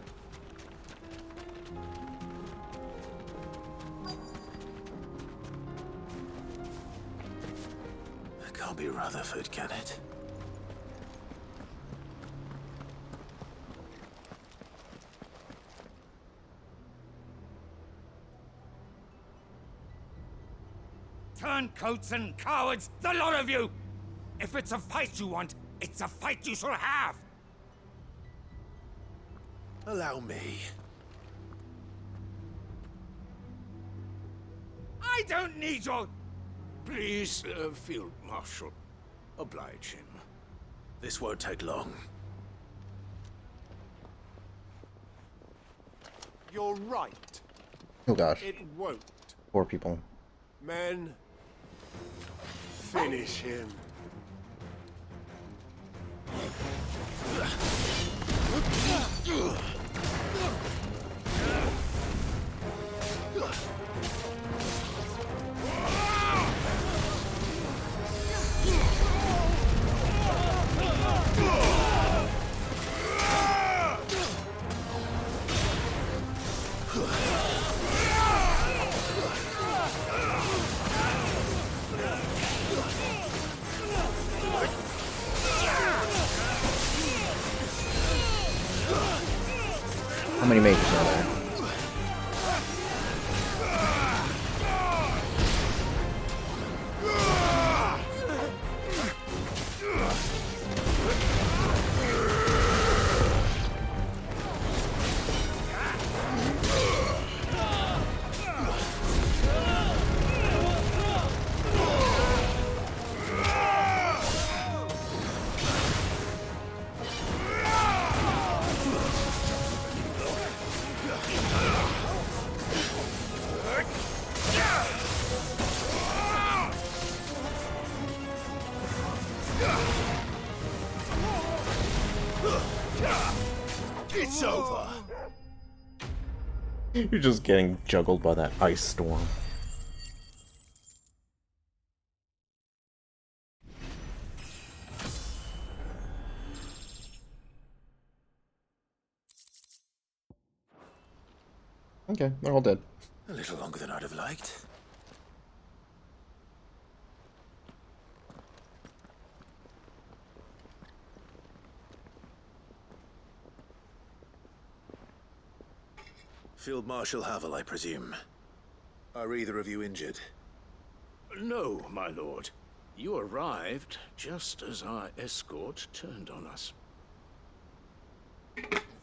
It can't be Rutherford, can it? Turncoats and cowards, the lot of you! If it's a fight you want, it's a fight you shall have! Allow me. I don't need your... Please, Field Marshal, oblige him. This won't take long. You're right. Oh gosh. It won't. Poor people. Men, finish him. How many mages are there? It's over. You're just getting juggled by that ice storm. Okay, they're all dead. A little longer than I'd have liked. Field Marshal Havel, I presume. Are either of you injured? No, my lord. You arrived just as our escort turned on us.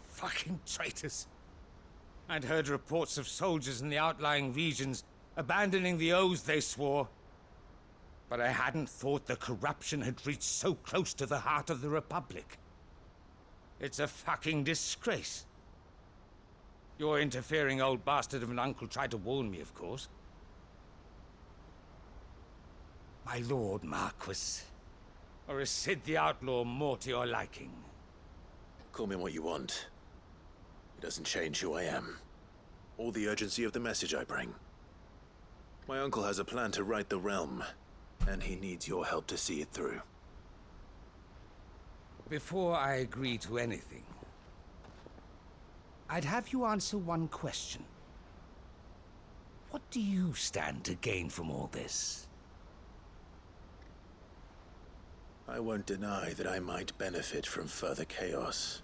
Fucking traitors. I'd heard reports of soldiers in the outlying regions abandoning the oaths they swore. But I hadn't thought the corruption had reached so close to the heart of the Republic. It's a fucking disgrace. Your interfering old bastard of an uncle tried to warn me, of course. My lord Marquis. Or is Sid the Outlaw more to your liking? Call me what you want. It doesn't change who I am, or the urgency of the message I bring. My uncle has a plan to right the realm, and he needs your help to see it through. Before I agree to anything, I'd have you answer one question. What do you stand to gain from all this? I won't deny that I might benefit from further chaos.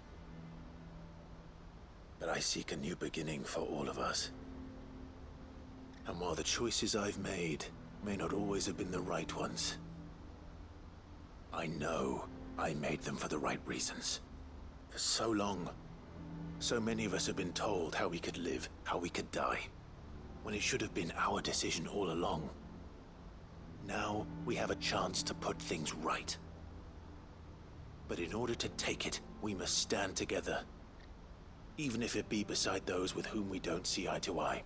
But I seek a new beginning for all of us. And while the choices I've made may not always have been the right ones, I know I made them for the right reasons. For so long, so many of us have been told how we could live, how we could die, when it should have been our decision all along. Now we have a chance to put things right. But in order to take it, we must stand together, even if it be beside those with whom we don't see eye to eye.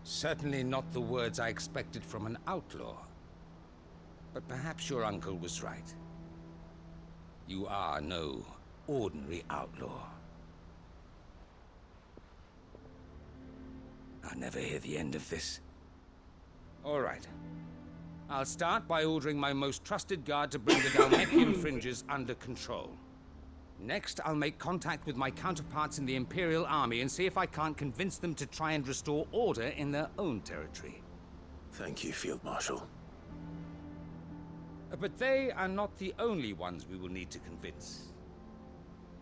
Certainly not the words I expected from an outlaw. But perhaps your uncle was right. You are no ordinary outlaw. I'll never hear the end of this. All right. I'll start by ordering my most trusted guard to bring the Dalmatian fringes under control. Next, I'll make contact with my counterparts in the Imperial Army and see if I can't convince them to try and restore order in their own territory. Thank you, Field Marshal. But they are not the only ones we will need to convince.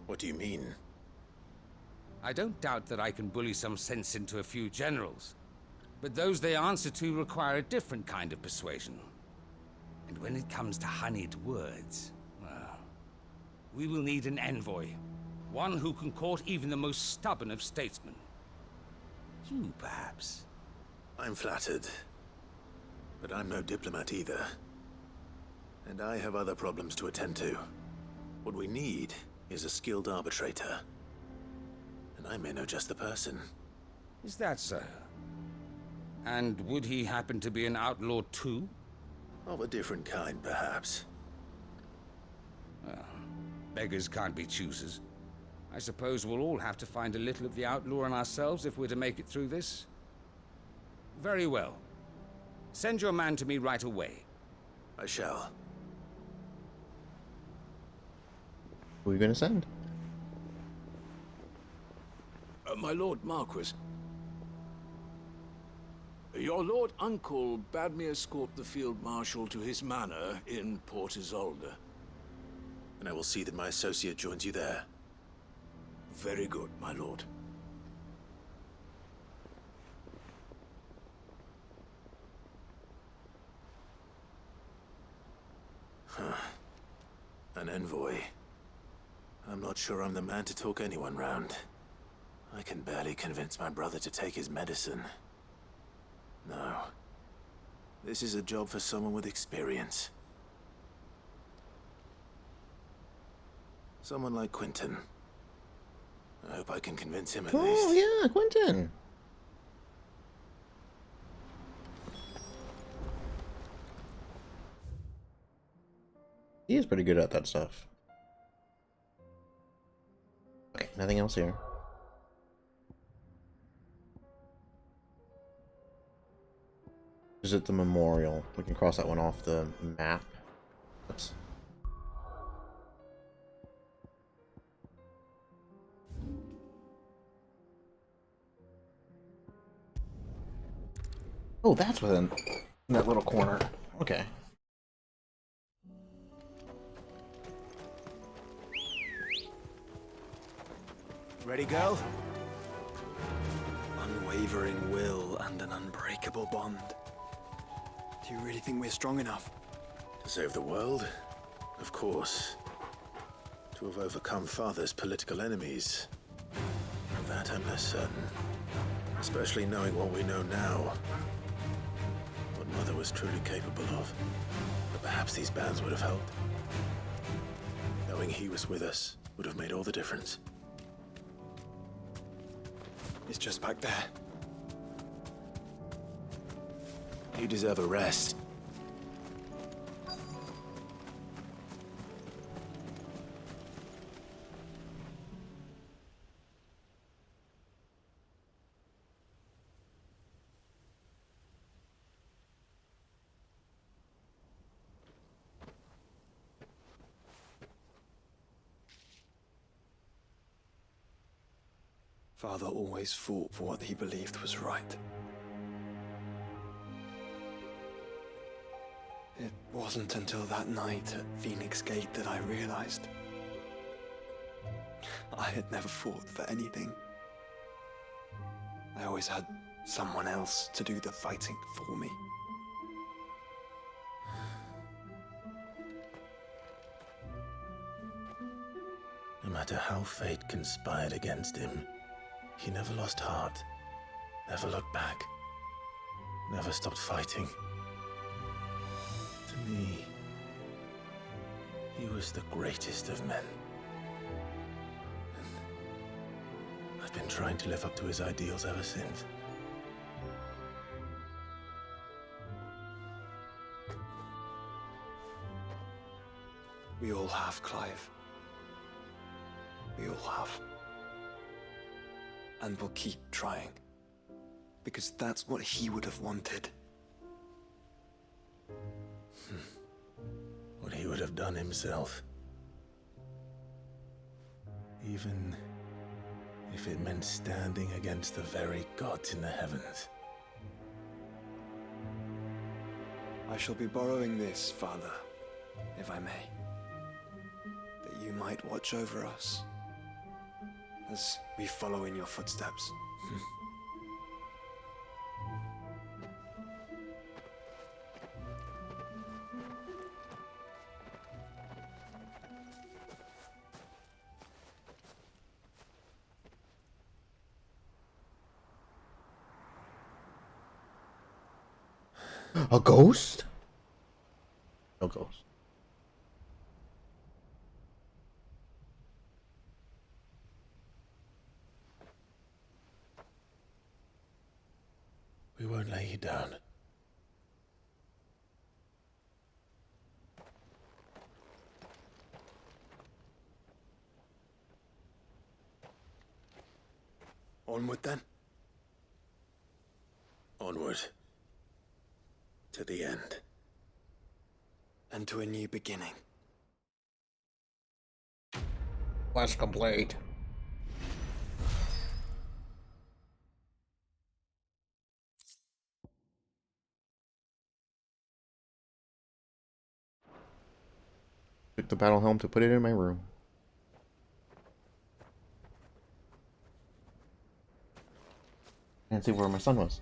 What do you mean? I don't doubt that I can bully some sense into a few generals, but those they answer to require a different kind of persuasion. And when it comes to honeyed words, well, we will need an envoy. One who can court even the most stubborn of statesmen. You, perhaps. I'm flattered. But I'm no diplomat either. And I have other problems to attend to. What we need is a skilled arbitrator. And I may know just the person. Is that so? And would he happen to be an outlaw too? Of a different kind, perhaps. Well, beggars can't be choosers. I suppose we'll all have to find a little of the outlaw in ourselves if we're to make it through this. Very well. Send your man to me right away. I shall. Who are you gonna send? My Lord Marquis. Your Lord Uncle bade me escort the Field Marshal to his manor in Port Isolde. And I will see that my associate joins you there. Very good, my lord. An envoy. I'm not sure I'm the man to talk anyone round. I can barely convince my brother to take his medicine. No. This is a job for someone with experience. Someone like Quentin. I hope I can convince him at least. Oh, yeah, Quentin. He is pretty good at that stuff. Okay, nothing else here. Visit the memorial. We can cross that one off the map. Oops. Oh, that's within that little corner. Okay. Ready, girl? Unwavering will and an unbreakable bond. Do you really think we're strong enough? To save the world? Of course. To have overcome Father's political enemies? Of that I'm less certain. Especially knowing what we know now. What Mother was truly capable of. But perhaps these bands would have helped. Knowing he was with us would have made all the difference. It's just back there. You deserve a rest. Father always fought for what he believed was right. It wasn't until that night at Phoenix Gate that I realized I had never fought for anything. I always had someone else to do the fighting for me. No matter how fate conspired against him, he never lost heart, never looked back, never stopped fighting. To me, he was the greatest of men. And I've been trying to live up to his ideals ever since. We all have, Clive. We all have. And we'll keep trying. Because that's what he would have wanted. What he would have done himself. Even if it meant standing against the very gods in the heavens. I shall be borrowing this, Father, if I may. That you might watch over us as we follow in your footsteps. A ghost? No ghost. We won't lay you down. Onward then. Onward. To the end. And to a new beginning. Quest complete. Took the battle helm to put it in my room. And see where my son was.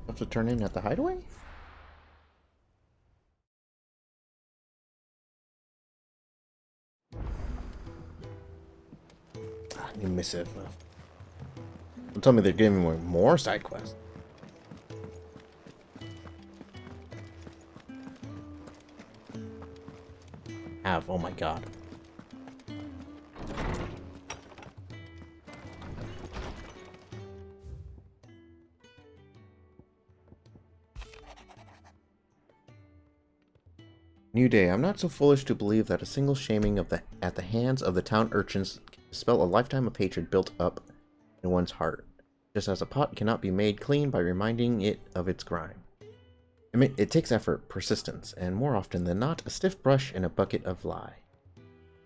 Have to turn in at the hideaway? New missive. Don't tell me they're giving me more side quests. Oh my god. New day. I'm not so foolish to believe that a single shaming at the hands of the town urchins can dispel a lifetime of hatred built up in one's heart, just as a pot cannot be made clean by reminding it of its grime. It takes effort, persistence, and more often than not, a stiff brush and a bucket of lye.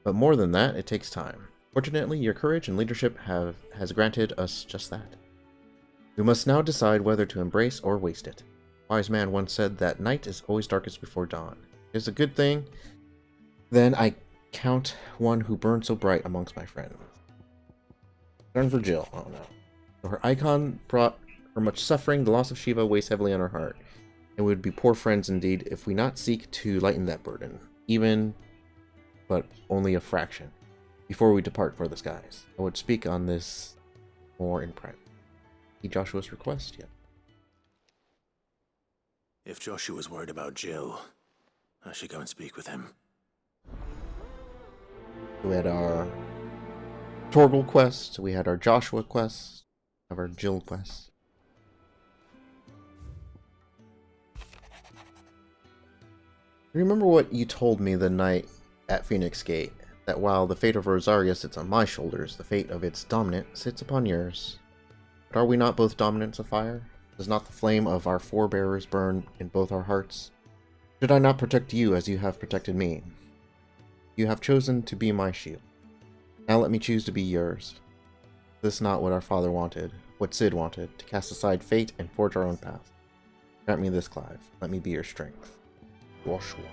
But more than that, it takes time. Fortunately, your courage and leadership has granted us just that. We must now decide whether to embrace or waste it. A wise man once said that night is always darkest before dawn. It's a good thing. Then I count one who burned so bright amongst my friends. Turn for Jill. Oh no. So her icon brought her much suffering. The loss of Shiva weighs heavily on her heart. And we would be poor friends indeed if we not seek to lighten that burden, even, but only a fraction, before we depart for the skies. I would speak on this more in private. See Joshua's request yet? If Joshua's worried about Jill, I should go and speak with him. We had our Torgal quest, we had our Joshua quest, we have our Jill quest. Remember what you told me the night at Phoenix Gate, that while the fate of Rosaria sits on my shoulders, the fate of its dominant sits upon yours. But are we not both dominants of fire? Does not the flame of our forebearers burn in both our hearts? Should I not protect you as you have protected me? You have chosen to be my shield. Now let me choose to be yours. Is this not what our father wanted, what Sid wanted, to cast aside fate and forge our own path? Grant me this, Clive. Let me be your strength. Joshua.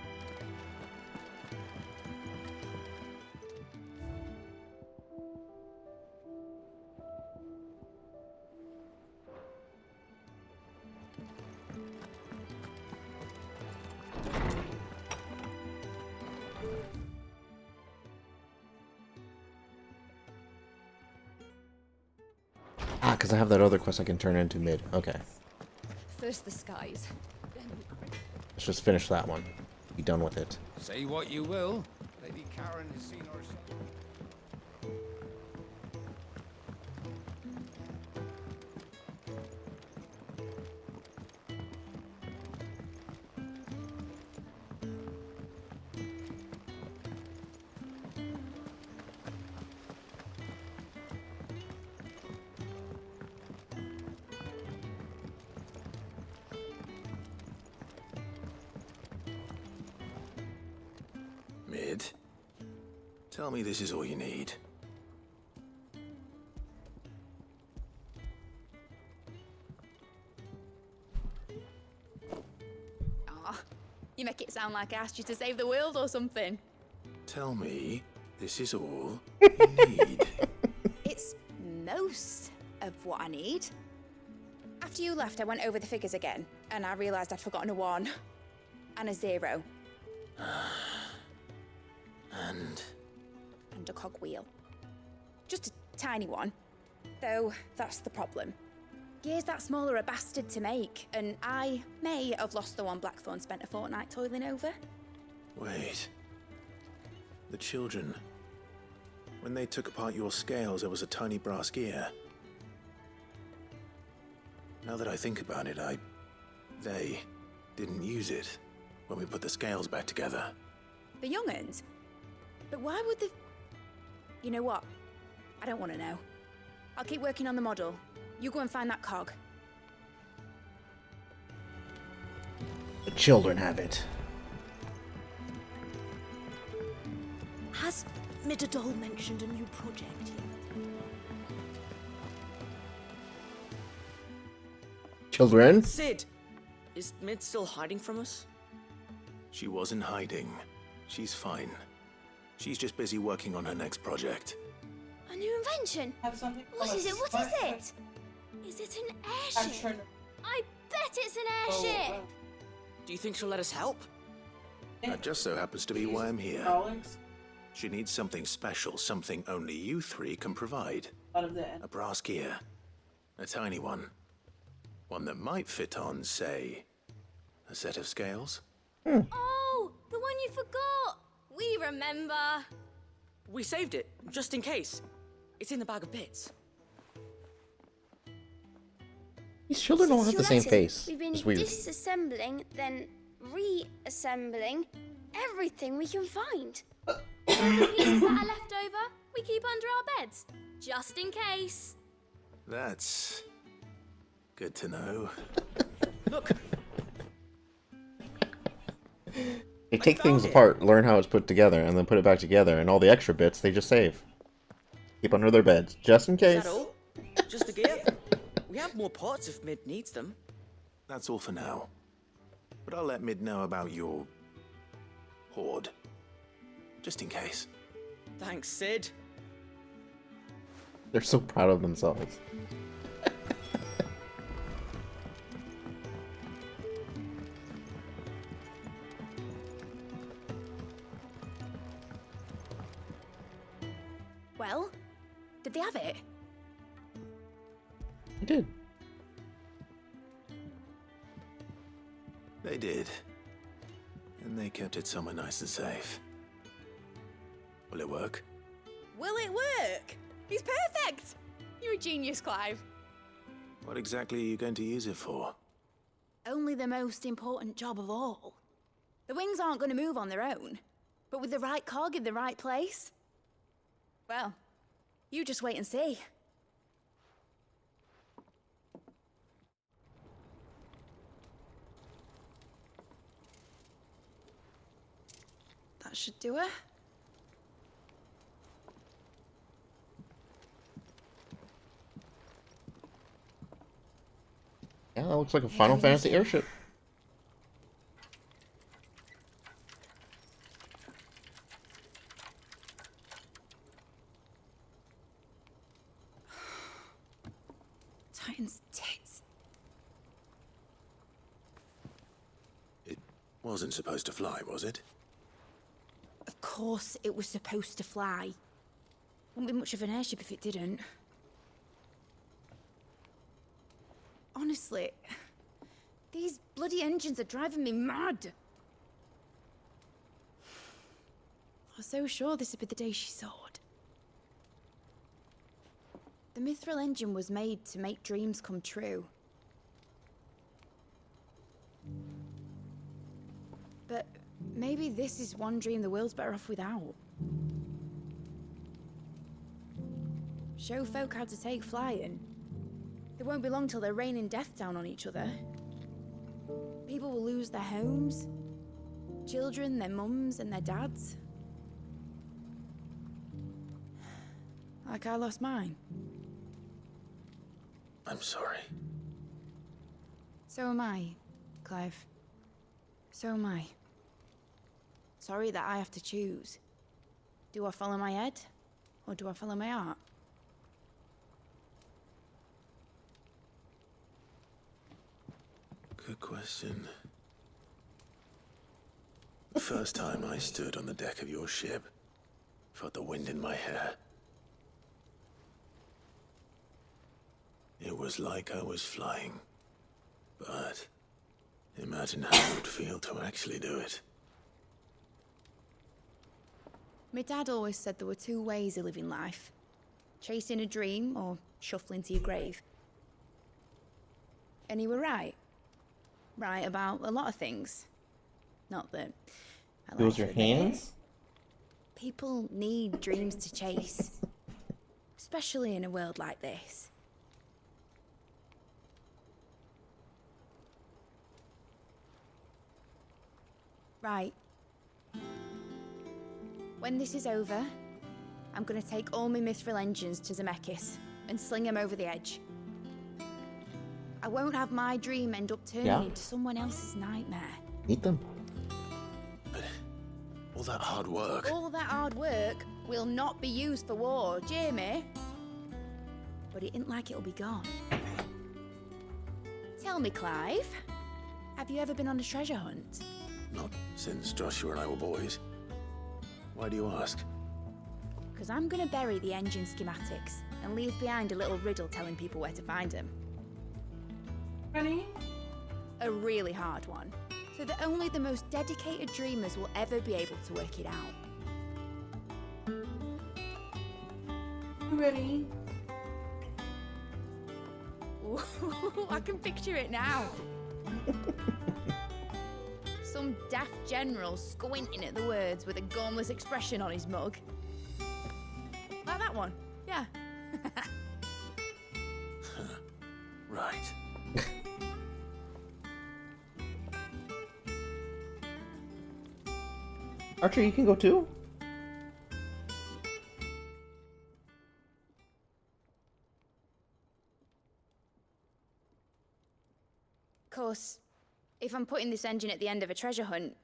because I have that other quest I can turn into mid. Okay. First the skies. Let's just finish that one. Be done with it. Say what you will, Lady Karen has seen herself. Mid, tell me this is all you need. Aw, you make it sound like I asked you to save the world or something. Tell me this is all you need. It's most of what I need. After you left, I went over the figures again, and I realised I'd forgotten a 1 and a 0. And a cogwheel. Just a tiny one. Though, that's the problem. Gears that small are a bastard to make, and I may have lost the one Blackthorn spent a fortnight toiling over. Wait. The children. When they took apart your scales, there was a tiny brass gear. Now that I think about it, they didn't use it when we put the scales back together. The young'uns? But why would they... You know what? I don't want to know. I'll keep working on the model. You go and find that cog. The children have it. Has Midadol mentioned a new project yet? Children? Sid! Is Mid still hiding from us? She wasn't hiding. She's fine. She's just busy working on her next project. A new invention? What is it? What is it? Is it an airship? I bet it's an airship! Do you think she'll let us help? That just so happens to be why I'm here. She needs something special, something only you three can provide. A brass gear. A tiny one. One that might fit on, say, a set of scales. Oh, the one you forgot! We remember. We saved it, just in case. It's in the bag of bits. These children don't have Since the your same lesson, face. We've been It's weird. disassembling, then reassembling everything we can find. All the pieces that are left over, we keep under our beds, just in case. That's good to know. Look. They take things apart, learn how it's put together, and then put it back together, and all the extra bits they just save. Keep under their beds, just in Is case. that all? Just the gear? We have more parts if Mid needs them. That's all for now. But I'll let Mid know about your hoard. Just in case. Thanks, Sid. They're so proud of themselves. Well, did they have it? I did. They did. And they kept it somewhere nice and safe. Will it work? Will it work? He's perfect! You're a genius, Clive. What exactly are you going to use it for? Only the most important job of all. The wings aren't going to move on their own, but with the right cog in the right place. Well, you just wait and see. That should do it. Yeah, that looks like a Final Fantasy airship. Titan's tits. It wasn't supposed to fly, was it? Of course it was supposed to fly. Wouldn't be much of an airship if it didn't. honestly, these bloody engines are driving me mad. I was so sure this would be the day she soared. The Mithril engine was made to make dreams come true. But maybe this is one dream the world's better off without. Show folk how to take flying. It won't be long till they're raining death down on each other. People will lose their homes. Children, their mums and their dads. Like I lost mine. I'm sorry. So am I, Clive. So am I. Sorry that I have to choose. Do I follow my head, or do I follow my heart? Good question. The first time I stood on the deck of your ship, felt the wind in my hair. It was like I was flying. But imagine how it would feel to actually do it. My dad always said there were two ways of living life. Chasing a dream or shuffling to your grave. And he were right. Right about a lot of things. Not that I Those like your to admit it. hands? People need dreams to chase. Especially in a world like this. Right. When this is over, I'm gonna take all my Mithril engines to Zemeckis and sling them over the edge. I won't have my dream end up turning into someone else's nightmare. Eat them. All that hard work. All that hard work will not be used for war, Jamie. But it isn't like it'll be gone. Tell me, Clive, have you ever been on a treasure hunt? Not since Joshua and I were boys. Why do you ask? Because I'm gonna bury the engine schematics and leave behind a little riddle telling people where to find them. Honey? A really hard one, so that only the most dedicated dreamers will ever be able to work it out. Ready? Ooh, I can picture it now. Some daft general squinting at the words with a gormless expression on his mug. Like that one, yeah. Right. Archer, you can go too? Of course, if I'm putting this engine at the end of a treasure hunt,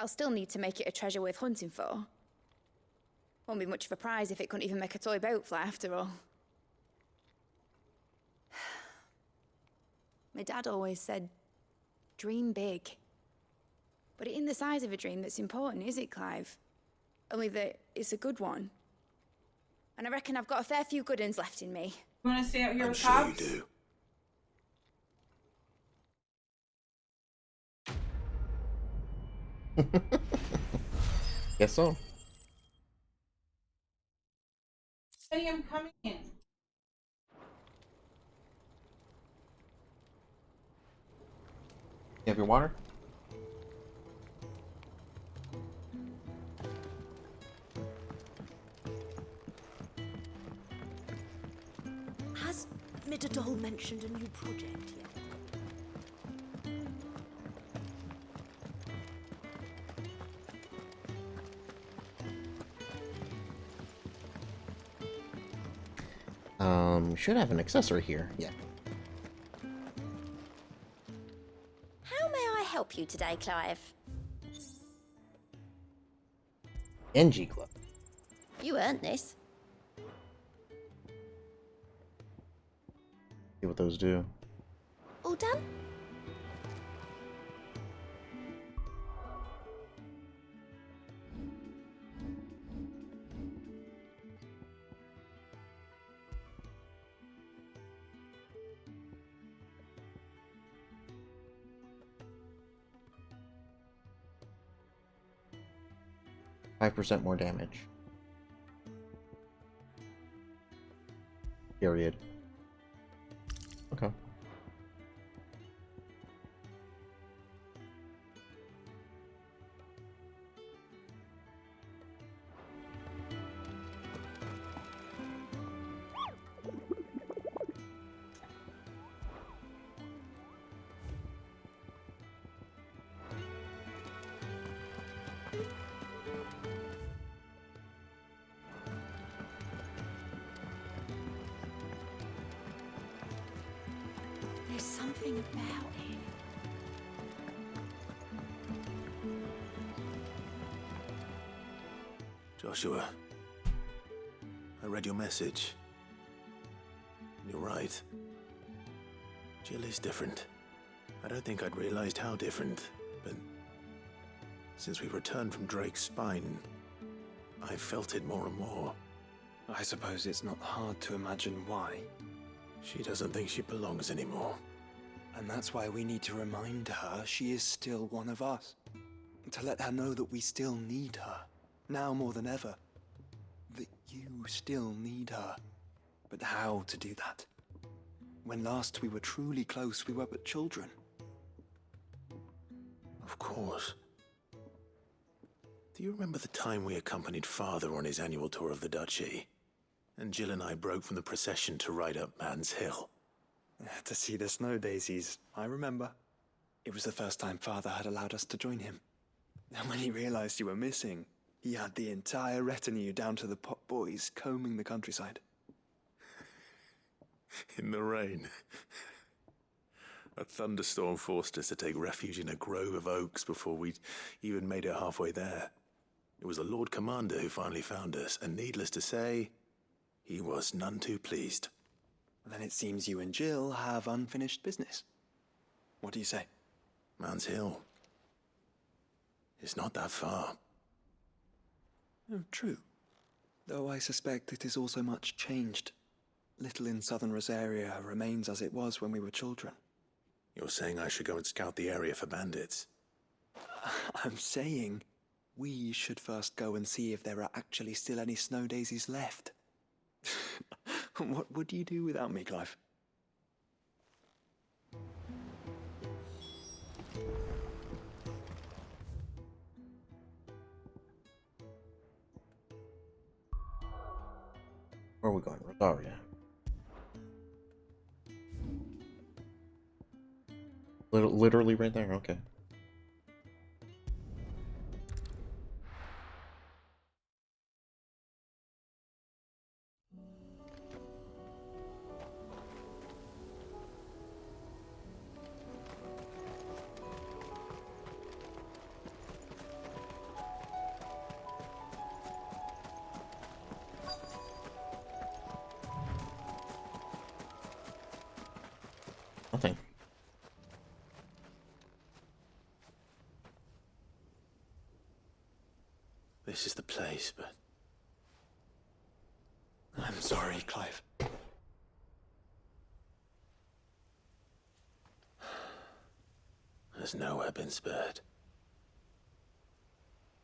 I'll still need to make it a treasure worth hunting for. Won't be much of a prize if it couldn't even make a toy boat fly after all. My dad always said, dream big. But it ain't the size of a dream that's important, is it, Clive? Only that it's a good one. And I reckon I've got a fair few good uns left in me. You want to stay out here I'm with sure you Cobbs? do. Guess so. Hey, I'm coming in. You have your water? Has Midadol mentioned a new project yet? Should have an accessory here. Yeah. How may I help you today, Clive? NG Club. You earned this. See what those do. All done? 5% more damage. Period. Okay. There's something about him. Joshua, I read your message. You're right. Jill is different. I don't think I'd realized how different, but since we returned from Drake's spine, I felt it more and more. I suppose it's not hard to imagine why. She doesn't think she belongs anymore. And that's why we need to remind her she is still one of us. To let her know that we still need her, now more than ever. That you still need her. But how to do that? When last we were truly close, we were but children. Of course. Do you remember the time we accompanied Father on his annual tour of the Duchy? And Jill and I broke from the procession to ride up Man's Hill. To see the snow daisies, I remember. It was the first time Father had allowed us to join him. And when he realized you were missing, he had the entire retinue down to the pot boys combing the countryside. In the rain. A thunderstorm forced us to take refuge in a grove of oaks before we'd even made it halfway there. It was the Lord Commander who finally found us, and needless to say, he was none too pleased. Then it seems you and Jill have unfinished business. What do you say? Man's Hill. It's not that far. Oh, true. Though I suspect it is also much changed. Little in southern Rosaria remains as it was when we were children. You're saying I should go and scout the area for bandits? I'm saying we should first go and see if there are actually still any snow daisies left. What would you do without me, Clive? Where are we going? Rosaria. Literally right there, okay. Nothing. This is the place, but... I'm sorry, Clive. There's nowhere been spared.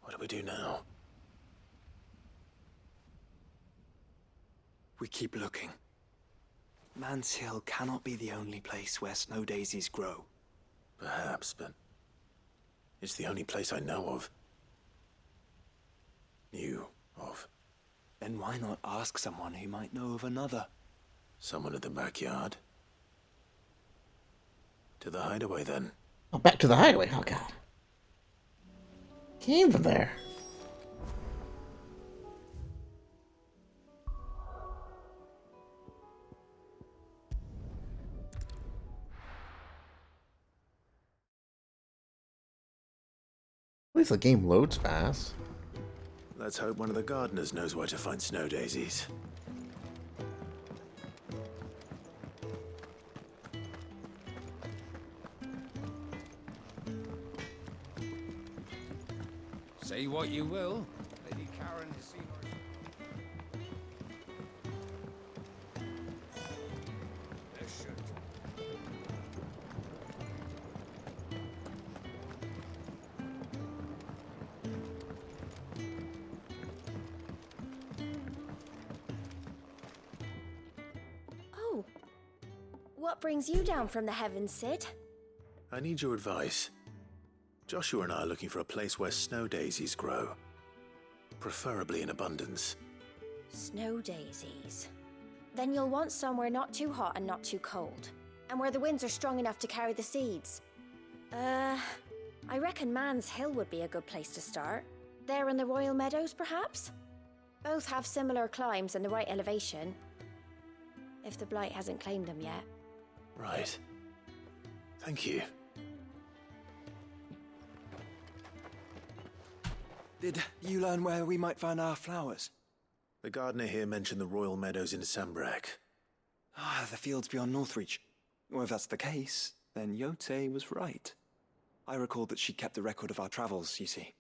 What do we do now? We keep looking. Man's Hill cannot be the only place where snow daisies grow. Perhaps, but it's the only place I know of. Knew of. Then why not ask someone who might know of another? Someone in the backyard? To the hideaway, then. Oh, back to the hideaway. Oh, God. Came from there. At least the game loads fast. Let's hope one of the gardeners knows where to find snow daisies. Say what you will, Lady Karen has seen There should. What brings you down from the heavens, Sid? I need your advice. Joshua and I are looking for a place where snow daisies grow. Preferably in abundance. Snow daisies. Then you'll want somewhere not too hot and not too cold. And where the winds are strong enough to carry the seeds. I reckon Man's Hill would be a good place to start. There in the Royal Meadows, perhaps? Both have similar climbs and the right elevation. If the Blight hasn't claimed them yet. Right. Thank you. Did you learn where we might find our flowers? The gardener here mentioned the Royal Meadows in Sambrak. Ah, the fields beyond Northreach. Well, if that's the case, then Yote was right. I recalled that she kept the record of our travels, you see.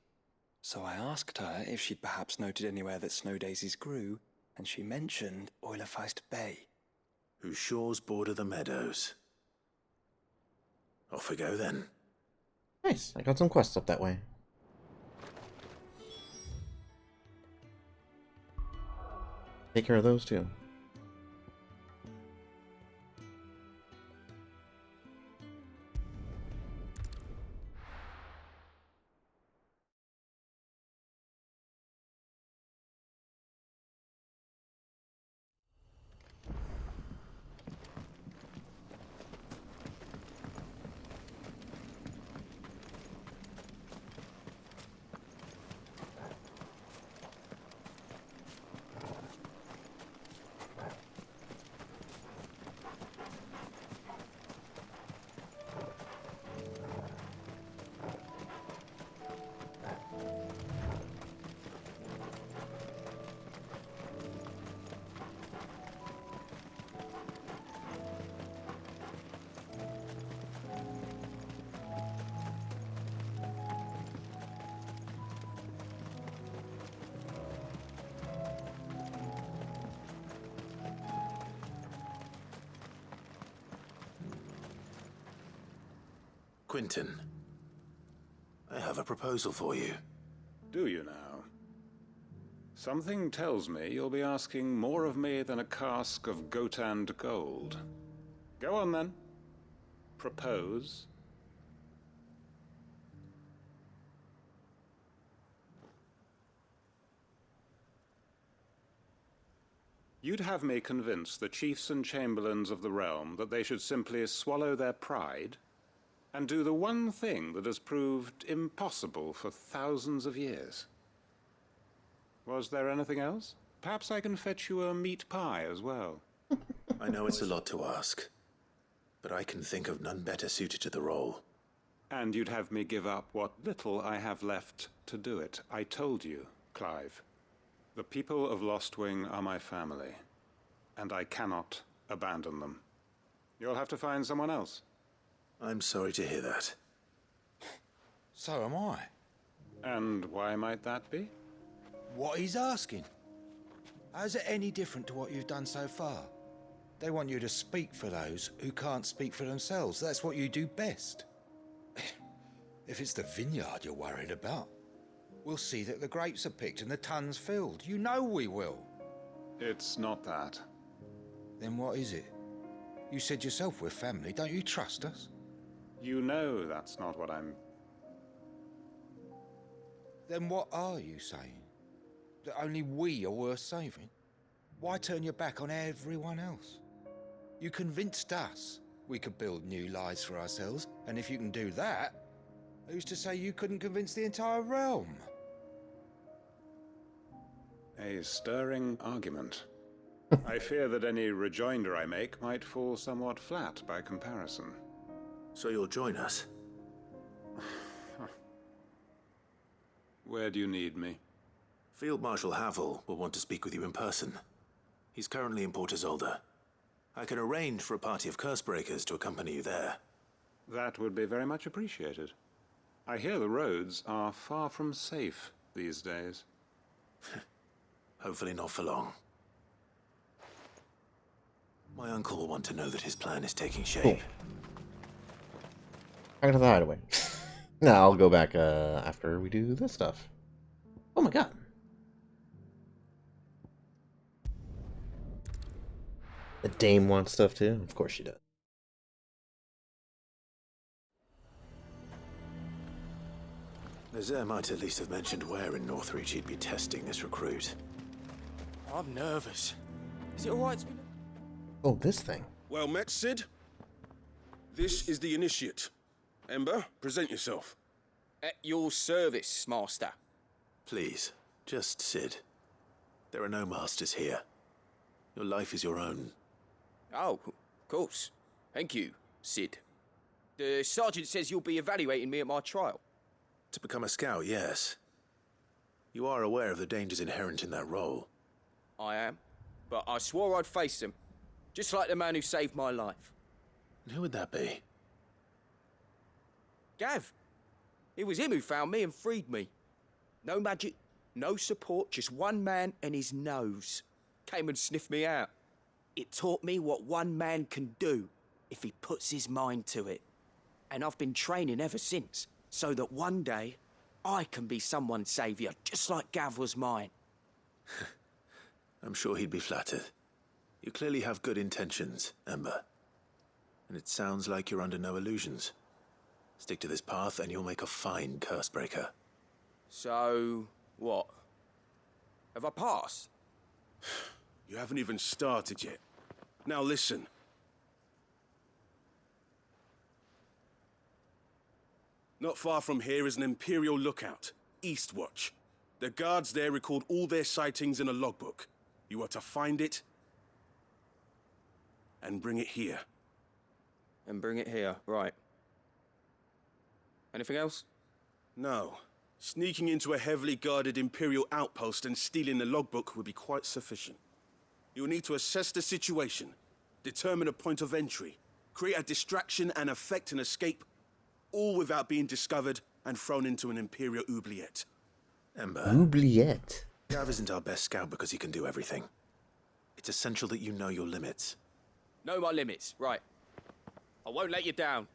So I asked her if she'd perhaps noted anywhere that snow daisies grew, and she mentioned Oilerfeist Bay. Whose shores border the meadows. Off we go then. Nice, I got some quests up that way. Take care of those too. Quentin, I have a proposal for you. Do you now? Something tells me you'll be asking more of me than a cask of Gotand gold. Go on then. Propose. You'd have me convince the chiefs and chamberlains of the realm that they should simply swallow their pride and do the one thing that has proved impossible for thousands of years. Was there anything else? Perhaps I can fetch you a meat pie as well. I know it's a lot to ask, but I can think of none better suited to the role. And you'd have me give up what little I have left to do it. I told you, Clive. The people of Lostwing are my family, and I cannot abandon them. You'll have to find someone else. I'm sorry to hear that. So am I. And why might that be? What he's asking. How's it any different to what you've done so far? They want you to speak for those who can't speak for themselves. That's what you do best. If it's the vineyard you're worried about, we'll see that the grapes are picked and the tons filled. You know we will. It's not that. Then what is it? You said yourself we're family. Don't you trust us? You know that's not what I'm... Then what are you saying? That only we are worth saving? Why turn your back on everyone else? You convinced us we could build new lives for ourselves, and if you can do that, who's to say you couldn't convince the entire realm? A stirring argument. I fear that any rejoinder I make might fall somewhat flat by comparison. So you'll join us? Where do you need me? Field Marshal Havel will want to speak with you in person. He's currently in Port Isolde. I can arrange for a party of Cursebreakers to accompany you there. That would be very much appreciated. I hear the roads are far from safe these days. Hopefully not for long. My uncle will want to know that his plan is taking shape. Cool. Back to the hideaway. Now I'll go back after we do this stuff. Oh my god. The dame wants stuff too? Of course she does. Valesthea might at least have mentioned where in Northreach he'd be testing this recruit. I'm nervous. Is it alright to be... Oh, this thing. Well met, Sid. This is the initiate. Ember, present yourself. At your service, Master. Please, just Sid. There are no masters here. Your life is your own. Oh, of course. Thank you, Sid. The sergeant says you'll be evaluating me at my trial. To become a scout, yes. You are aware of the dangers inherent in that role. I am. But I swore I'd face them. Just like the man who saved my life. And who would that be? Gav. It was him who found me and freed me. No magic, no support, just one man and his nose. Came and sniffed me out. It taught me what one man can do if he puts his mind to it. And I've been training ever since, so that one day I can be someone's saviour, just like Gav was mine. I'm sure he'd be flattered. You clearly have good intentions, Ember. And it sounds like you're under no illusions. Stick to this path and you'll make a fine cursebreaker. So, what? Have I passed? You haven't even started yet. Now listen. Not far from here is an Imperial lookout, Eastwatch. The guards there record all their sightings in a logbook. You are to find it and bring it here. And bring it here, right. Anything else? No. Sneaking into a heavily guarded Imperial outpost and stealing the logbook would be quite sufficient. You will need to assess the situation, determine a point of entry, create a distraction and effect an escape, all without being discovered and thrown into an Imperial oubliette. Ember. Oubliette. Gav isn't our best scout because he can do everything. It's essential that you know your limits. Know my limits, right. I won't let you down.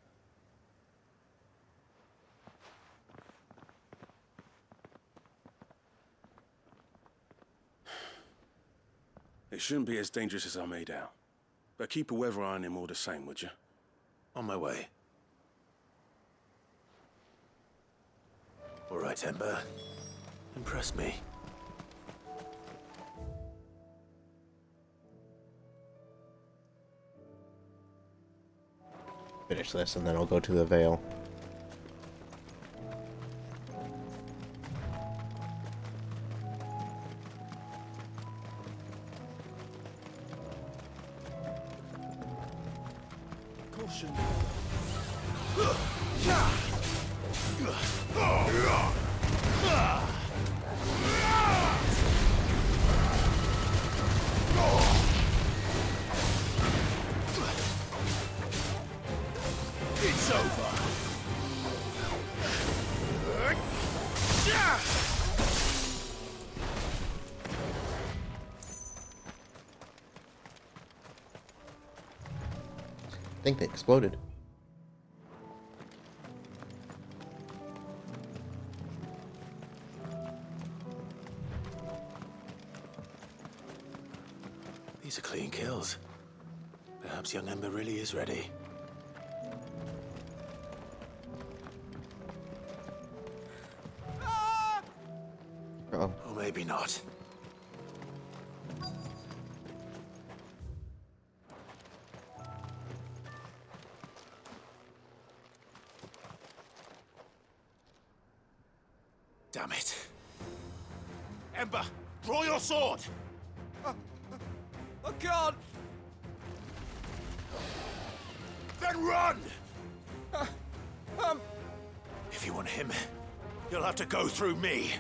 It shouldn't be as dangerous as I made out. But keep a weather eye on him all the same, would you? On my way. All right, Ember. Impress me. Finish this and then I'll go to the Vale. Caution. It's over. I think they exploded. These are clean kills. Perhaps young Ember really is ready. Uh-oh. Or maybe not. Damn it. Ember, draw your sword! I can't! Then run! If you want him, You'll have to go through me.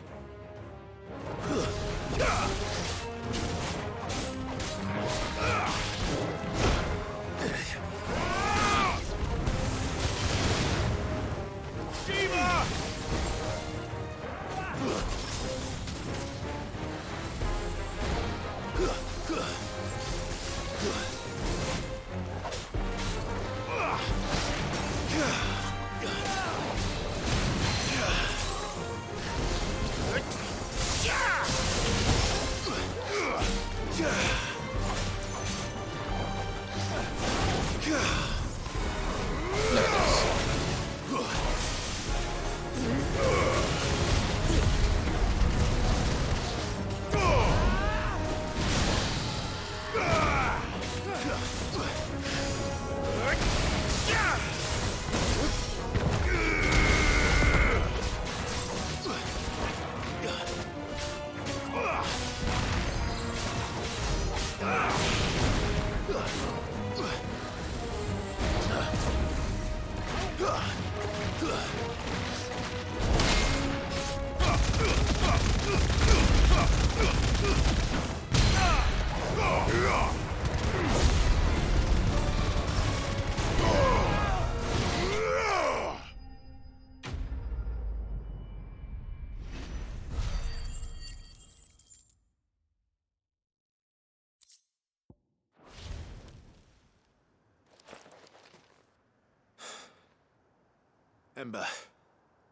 Ember,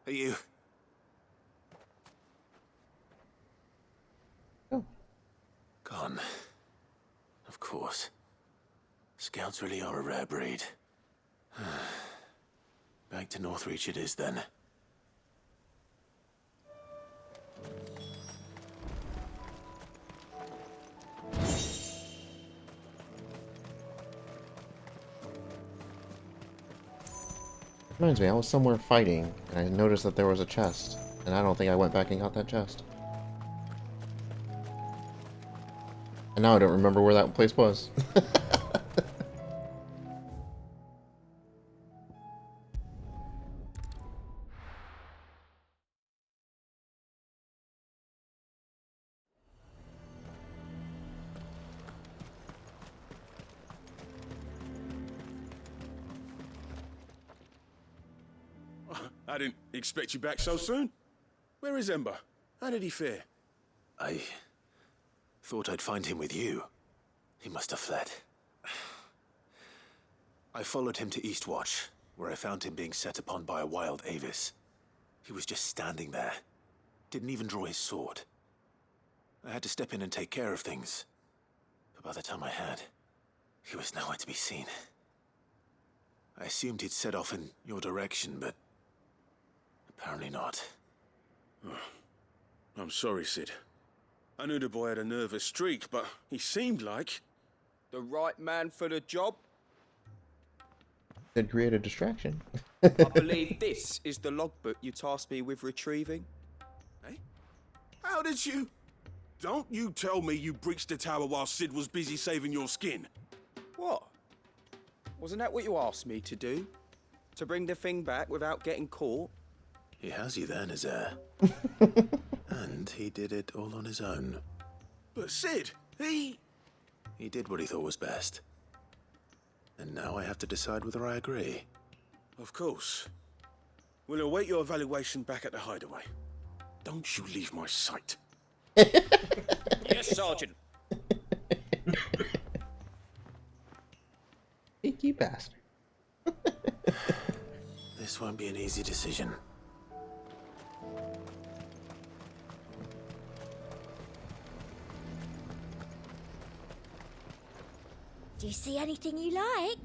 are you... Oh. Gone. Of course. Scouts really are a rare breed. Back to Northreach it is, then. Reminds me, I was somewhere fighting, and I noticed that there was a chest, and I don't think I went back and got that chest. And now I don't remember where that place was. I didn't expect you back so soon. Where is Ember? How did he fare? I thought I'd find him with you. He must have fled. I followed him to Eastwatch, where I found him being set upon by a wild Avis. He was just standing there. Didn't even draw his sword. I had to step in and take care of things. But by the time I had, he was nowhere to be seen. I assumed he'd set off in your direction, but apparently not. Oh, I'm sorry, Sid. I knew the boy had a nervous streak, but he seemed like... The right man for the job? Could create a distraction. I believe this is the logbook you tasked me with retrieving. Eh? How did you... Don't you tell me you breached the tower while Sid was busy saving your skin. What? Wasn't that what you asked me to do? To bring the thing back without getting caught? He has you there, Nazaire. And he did it all on his own. But Sid, He did what he thought was best. And now I have to decide whether I agree. Of course. We'll await your evaluation back at the hideaway. Don't you leave my sight. Yes, Sergeant. Cheeky bastard. This won't be an easy decision. Do you see anything you like?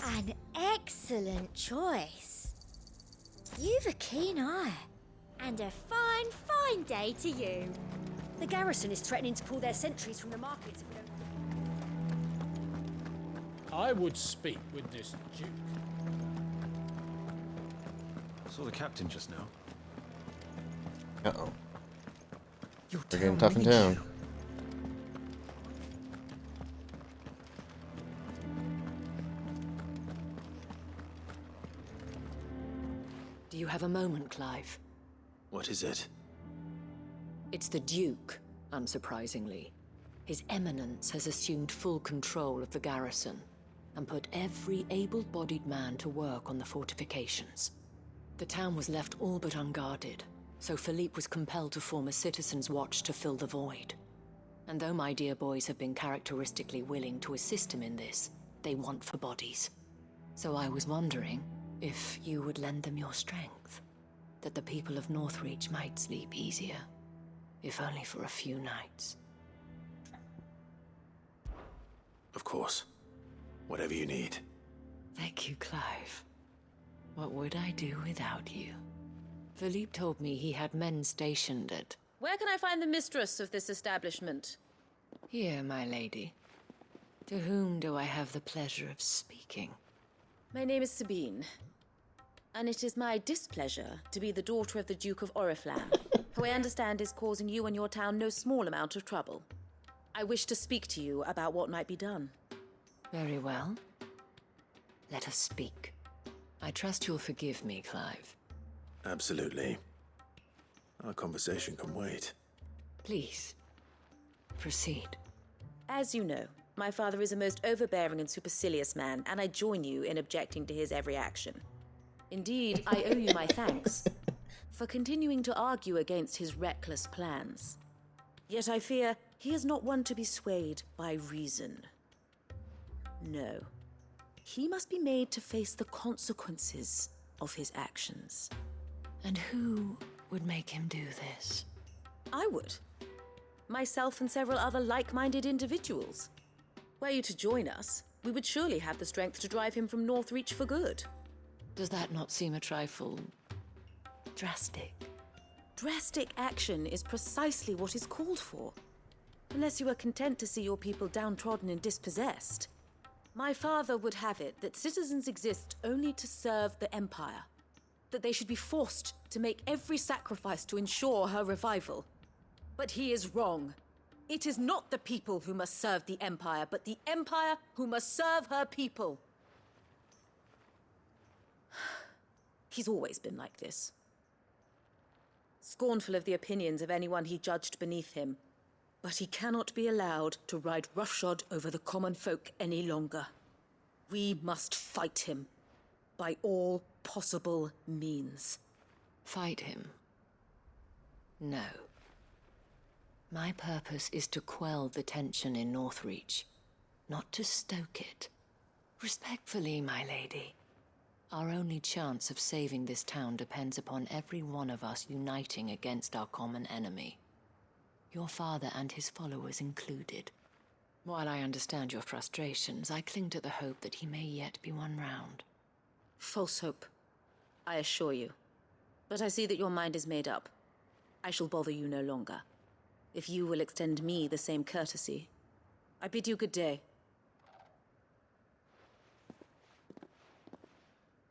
An excellent choice. You've a keen eye. And a fine, fine day to you. The garrison is threatening to pull their sentries from the markets if we don't... I would speak with this Duke. Saw the captain just now. Uh-oh. We're getting tough in town. Do you have a moment, Clive? What is it? It's the Duke, unsurprisingly. His Eminence has assumed full control of the garrison and put every able-bodied man to work on the fortifications. The town was left all but unguarded, so Philippe was compelled to form a citizens' watch to fill the void. And though my dear boys have been characteristically willing to assist him in this, they want for bodies. So I was wondering if you would lend them your strength, that the people of Northreach might sleep easier, if only for a few nights. Of course. Whatever you need. Thank you, Clive. What would I do without you? Philippe told me he had men stationed at... Where can I find the mistress of this establishment? Here, my lady. To whom do I have the pleasure of speaking? My name is Sabine, and it is my displeasure to be the daughter of the Duke of Oriflamme, who I understand is causing you and your town no small amount of trouble. I wish to speak to you about what might be done. Very well. Let us speak. I trust you'll forgive me, Clive. Absolutely. Our conversation can wait. Please, proceed. As you know, my father is a most overbearing and supercilious man, and I join you in objecting to his every action. Indeed, I owe you my thanks for continuing to argue against his reckless plans. Yet I fear he is not one to be swayed by reason. No. He must be made to face the consequences of his actions. And who would make him do this? I would. Myself and several other like-minded individuals. Were you to join us, we would surely have the strength to drive him from Northreach for good. Does that not seem a trifle drastic? Drastic action is precisely what is called for. Unless you are content to see your people downtrodden and dispossessed. My father would have it that citizens exist only to serve the Empire. That they should be forced to make every sacrifice to ensure her revival. But he is wrong. It is not the people who must serve the Empire, but the Empire who must serve her people. He's always been like this. Scornful of the opinions of anyone he judged beneath him. But he cannot be allowed to ride roughshod over the common folk any longer. We must fight him by all possible means. Fight him? No. My purpose is to quell the tension in Northreach, not to stoke it. Respectfully, my lady. Our only chance of saving this town depends upon every one of us uniting against our common enemy. Your father and his followers included. While I understand your frustrations, I cling to the hope that he may yet be won round. False hope, I assure you. But I see that your mind is made up. I shall bother you no longer. If you will extend me the same courtesy, I bid you good day.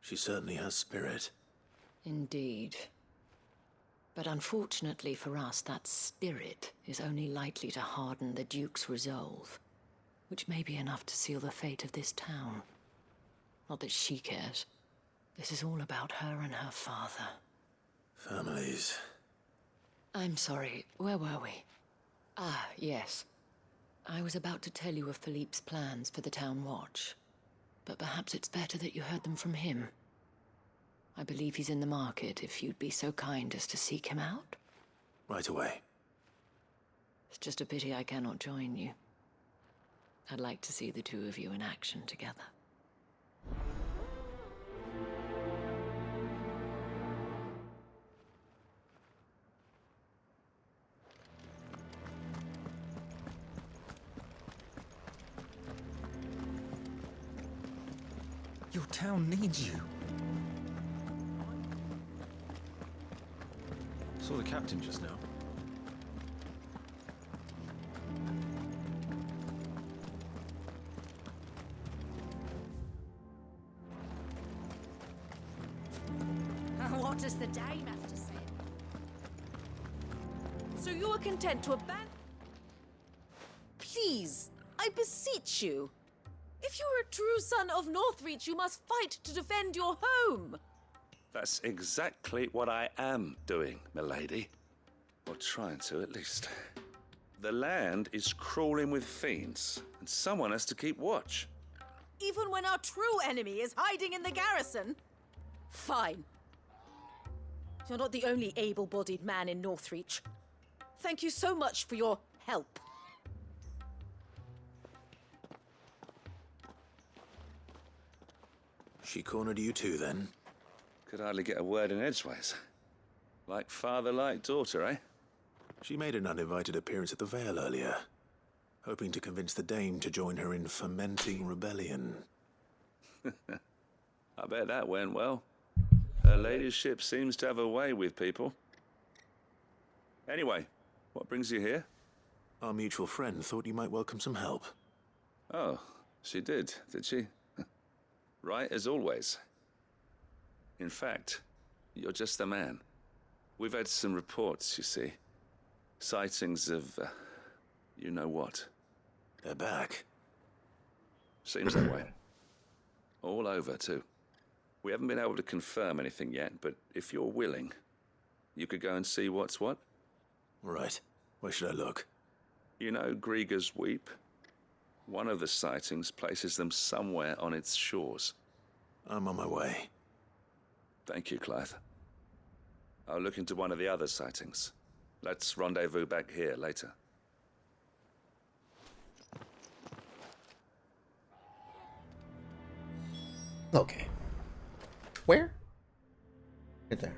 She certainly has spirit. Indeed. But unfortunately for us, that spirit is only likely to harden the Duke's resolve, which may be enough to seal the fate of this town. Not that she cares. This is all about her and her father. Families. I'm sorry, where were we? Ah, yes. I was about to tell you of Philippe's plans for the town watch. But perhaps it's better that you heard them from him. I believe he's in the market, if you'd be so kind as to seek him out. Right away. It's just a pity I cannot join you. I'd like to see the two of you in action together. Your town needs you. Saw the captain just now. What does the dame have to say? So you are content to abandon... Please, I beseech you. If you are a true son of Northreach, you must fight to defend your home. That's exactly what I am doing, milady. Or trying to, at least. The land is crawling with fiends, and someone has to keep watch. Even when our true enemy is hiding in the garrison? Fine. You're not the only able-bodied man in Northreach. Thank you so much for your help. She cornered you too, then? Could hardly get a word in edgeways. Like father, like daughter, eh? She made an uninvited appearance at the Vale earlier, hoping to convince the Dame to join her in fomenting rebellion. I bet that went well. Her ladyship seems to have a way with people. Anyway, what brings you here? Our mutual friend thought you might welcome some help. Oh, she did she? Right as always. In fact, you're just the man. We've had some reports, you see. Sightings of, you know what. They're back. Seems that way. All over, too. We haven't been able to confirm anything yet, but if you're willing, you could go and see what's what. Right. Where should I look? You know Grieger's Weep? One of the sightings places them somewhere on its shores. I'm on my way. Thank you, Clive. I'll look into one of the other sightings. Let's rendezvous back here later. Okay. Where? Right there.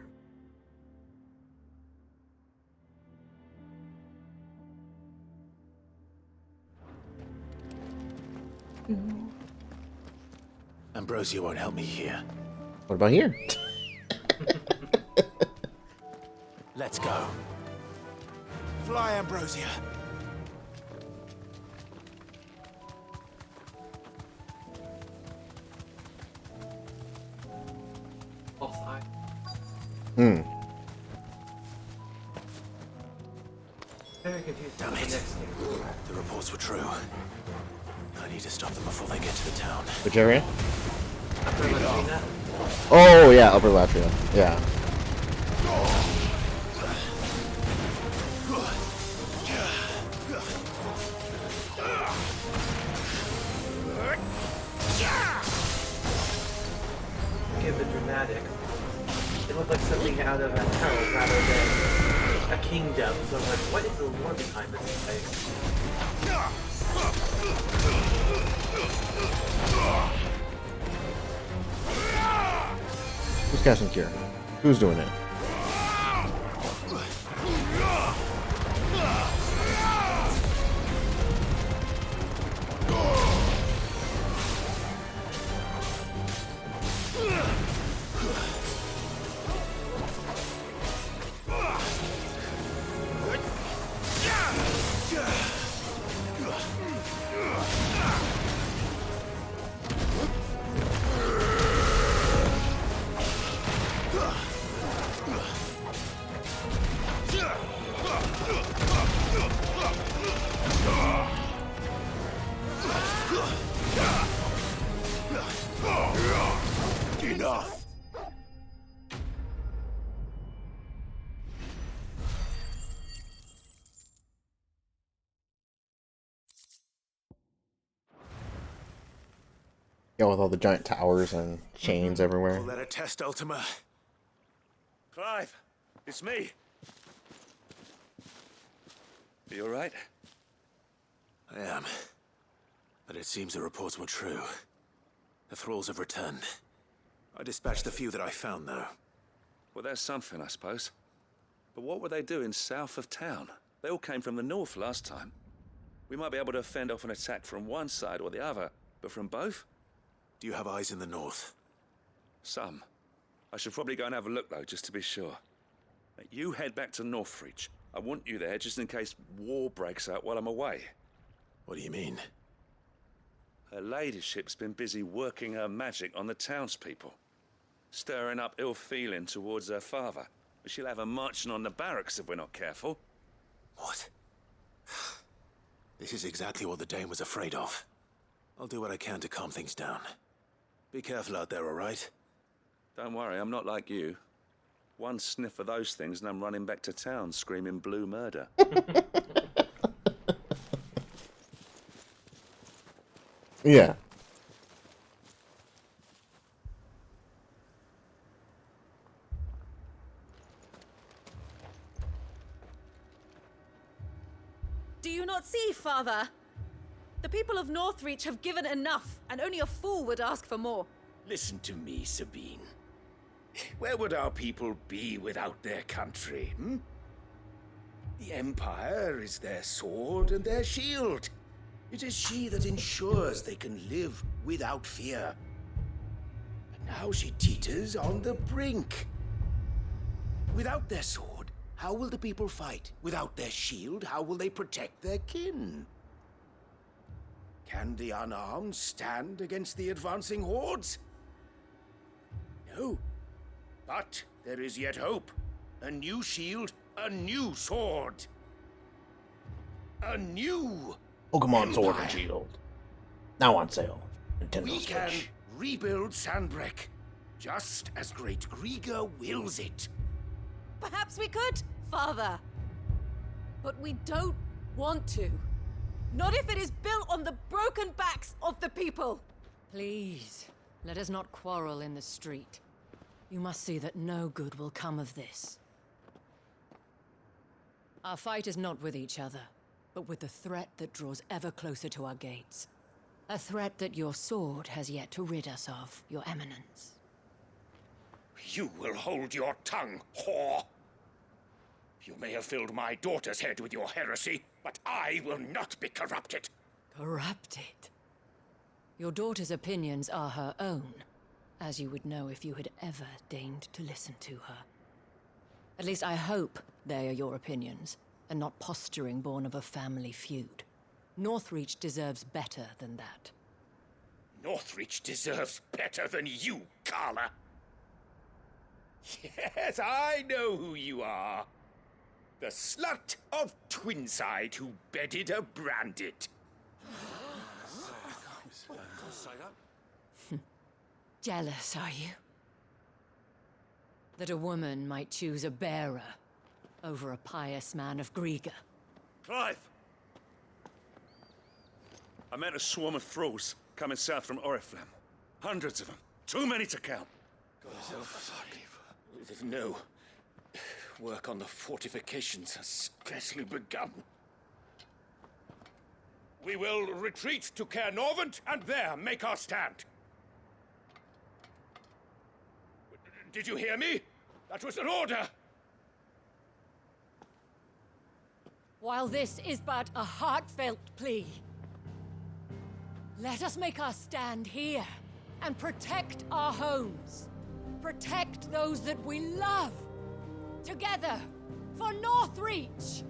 Ambrosia won't help me here. What about here? Let's go. Fly, Ambrosia. Hmm. Damn it. The reports were true. I need to stop them before they get to the town. Which area? Oh, yeah, Upper Latvia. Yeah. Give it dramatic. It looked like something out of a hell rather than a kingdom. So I'm like, what is the lore behind this place? Who's casting Cure? Who's doing it? Enough. Yeah, with all the giant towers and chains everywhere. Call that a test, Ultima? Clive, it's me. You all right? I am. But it seems the reports were true. The thralls have returned. I dispatched the few that I found, though. Well, there's something, I suppose. But what were they doing south of town? They all came from the north last time. We might be able to fend off an attack from one side or the other, but from both? Do you have eyes in the north? Some. I should probably go and have a look, though, just to be sure. You head back to Northreach. I want you there just in case war breaks out while I'm away. What do you mean? Her ladyship's been busy working her magic on the townspeople, stirring up ill feeling towards her father. She'll have her marching on the barracks if we're not careful. What? This is exactly what the Dane was afraid of. I'll do what I can to calm things down. Be careful out there, all right? Don't worry, I'm not like you. One sniff of those things and I'm running back to town screaming blue murder. Yeah. Do you not see, Father? The people of Northreach have given enough, and only a fool would ask for more. Listen to me, Sabine. Where would our people be without their country, hmm? The Empire is their sword and their shield. It is she that ensures they can live without fear. But now she teeters on the brink. Without their sword, how will the people fight? Without their shield, how will they protect their kin? Can the unarmed stand against the advancing hordes? No. But there is yet hope. A new shield, a new sword. A new Pokemon Sword and Empire. Shield. Now on sale. Nintendo We Switch. can rebuild Sandbreck, just as Great Grieger wills it. Perhaps we could, Father. But we don't want to. Not if it is built on the broken backs of the people! Please, let us not quarrel in the street. You must see that no good will come of this. Our fight is not with each other, but with the threat that draws ever closer to our gates. A threat that your sword has yet to rid us of, Your Eminence. You will hold your tongue, whore! You may have filled my daughter's head with your heresy, but I will not be corrupted. Corrupted? Your daughter's opinions are her own, as you would know if you had ever deigned to listen to her. At least I hope they are your opinions, and not posturing born of a family feud. Northreach deserves better than that. Northreach deserves better than you, Carla. Yes, I know who you are. The slut of Twinside who bedded a Branded. Jealous, are you? That a woman might choose a bearer over a pious man of Griega. Clive! I met a swarm of thralls coming south from Oriflamme. Hundreds of them. Too many to count. No. Work on the fortifications has scarcely begun. We will retreat to Caernarvon and there make our stand. Did you hear me? That was an order! While this is but a heartfelt plea, let us make our stand here and protect our homes. Protect those that we love. Together, for Northreach!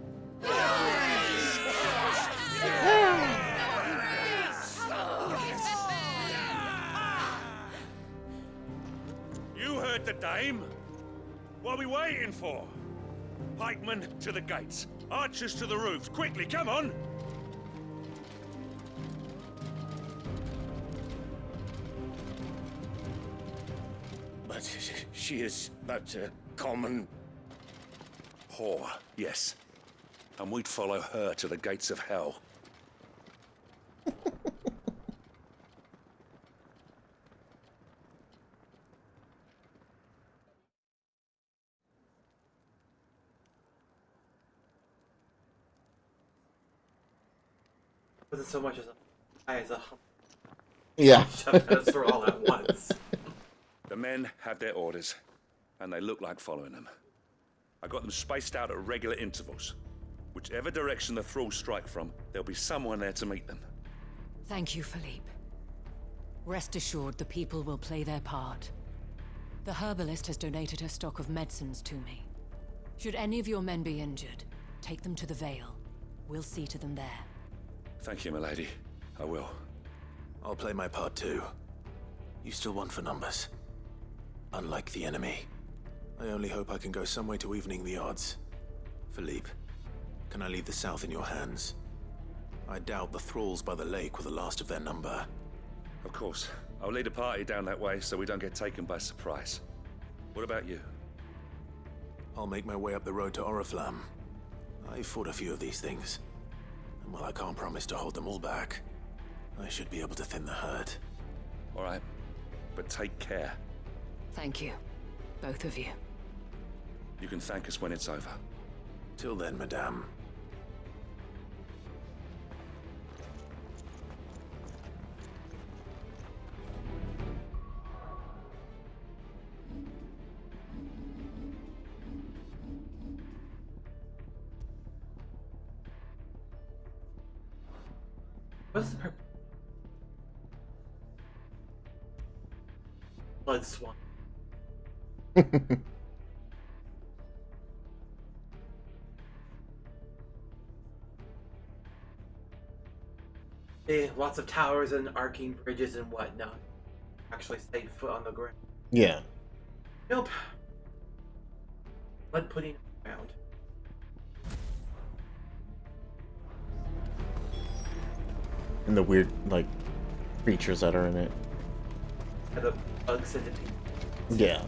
You heard the dame. What are we waiting for? Pikemen to the gates. Archers to the roofs. Quickly, come on! But she is but a common... whore, yes. And we'd follow her to the gates of hell. Wasn't so much as a Yeah. shoved us for all at once. The men have their orders, and they look like following them. I got them spaced out at regular intervals. Whichever direction the thralls strike from, there'll be someone there to meet them. Thank you, Philippe. Rest assured the people will play their part. The herbalist has donated her stock of medicines to me. Should any of your men be injured, take them to the Vale. We'll see to them there. Thank you, milady. I will. I'll play my part too. You still won for numbers. Unlike the enemy. I only hope I can go some way to evening the odds. Philippe, can I leave the south in your hands? I doubt the thralls by the lake were the last of their number. Of course. I'll lead a party down that way so we don't get taken by surprise. What about you? I'll make my way up the road to Oriflamme. I've fought a few of these things. And while I can't promise to hold them all back, I should be able to thin the herd. All right. But take care. Thank you. Both of you. You can thank us when it's over. Till then, madame. What's the purpose? Blood swan. Lots of towers and arcing bridges and whatnot. Actually stayed foot on the ground. Yeah. Nope. Blood pudding around. And the weird, like, creatures that are in it. Yeah, the bug centipede. Yeah.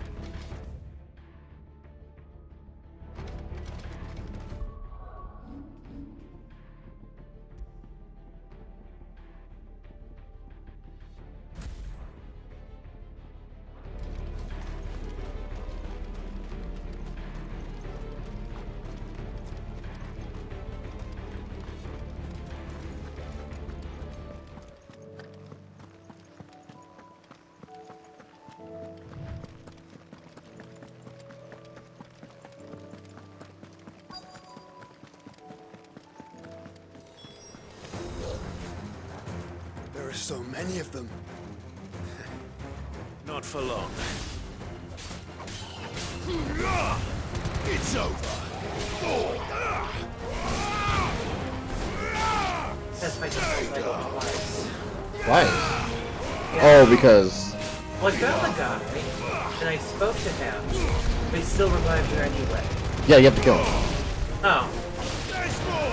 So many of them. Not for long. It's over. That's my default twice. Why? Oh, because... Well, I found the guy, and I spoke to him, but he still revived her anyway. Yeah, you have to kill him. Oh.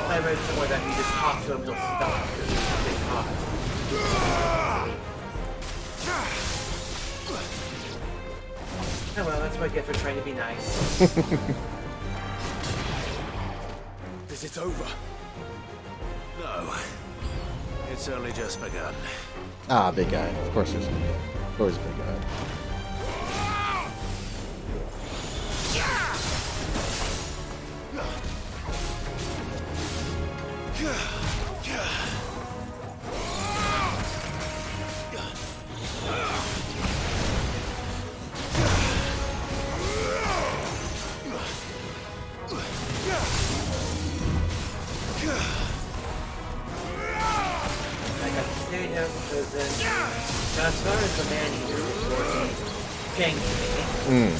I read somewhere that you just talk to him, he'll stop. Because he's something hot. Oh well, that's what I get for trying to be nice. Is it over? No. It's only just begun. Ah, big guy. Of course there's always a big guy. I got to stay down because then, as far as the man-eater is working, ping me.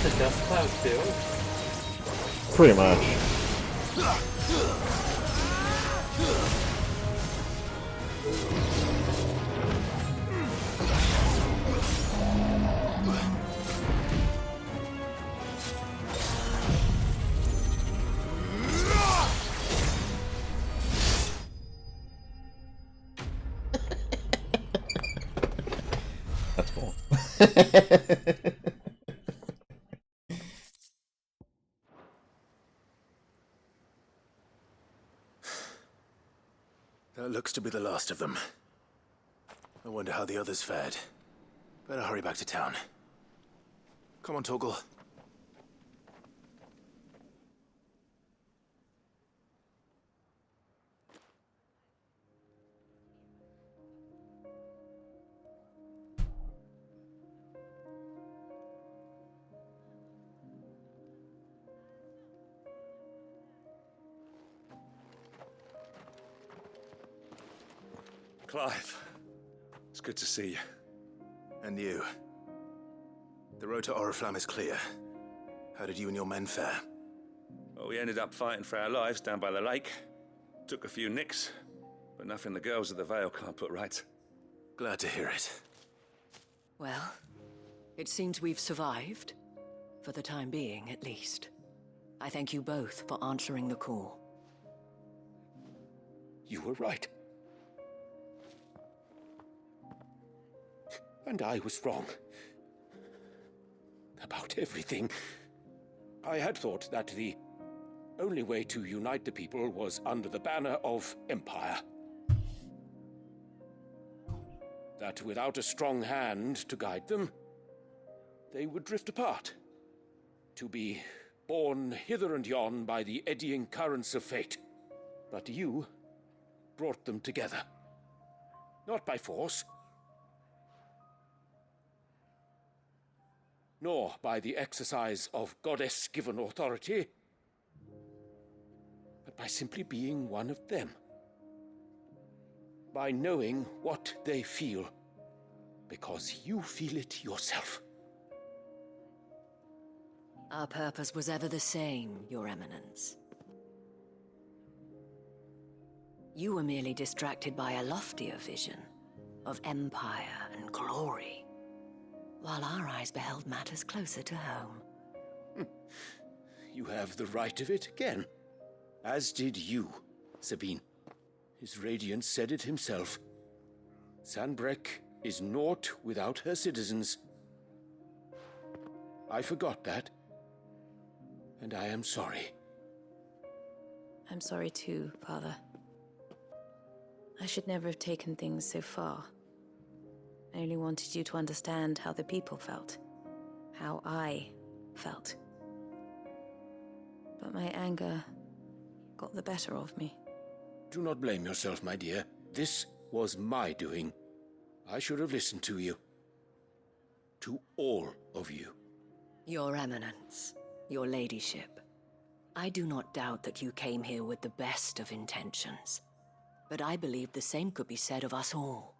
The dust cloud too? Pretty much. That's cool. That looks to be the last of them. I wonder how the others fared. Better hurry back to town. Come on, Torgal. Clive, it's good to see you. And you. The road to Oriflamme is clear. How did you and your men fare? Well, we ended up fighting for our lives down by the lake. Took a few nicks, but nothing the girls of the Vale can't put right. Glad to hear it. Well, it seems we've survived. For the time being, at least. I thank you both for answering the call. You were right. And I was wrong. About everything. I had thought that the only way to unite the people was under the banner of Empire. That without a strong hand to guide them, they would drift apart. To be borne hither and yon by the eddying currents of fate. But you brought them together. Not by force, nor by the exercise of goddess-given authority, but by simply being one of them. By knowing what they feel, because you feel it yourself. Our purpose was ever the same, Your Eminence. You were merely distracted by a loftier vision of empire and glory, while our eyes beheld matters closer to home. You have the right of it again, as did you, Sabine. His radiance said it himself. Sanbreque is naught without her citizens. I forgot that, and I am sorry. I'm sorry too, Father. I should never have taken things so far. I only wanted you to understand how the people felt. How I felt. But my anger got the better of me. Do not blame yourself, my dear. This was my doing. I should have listened to you. To all of you. Your Eminence, your ladyship, I do not doubt that you came here with the best of intentions. But I believe the same could be said of us all.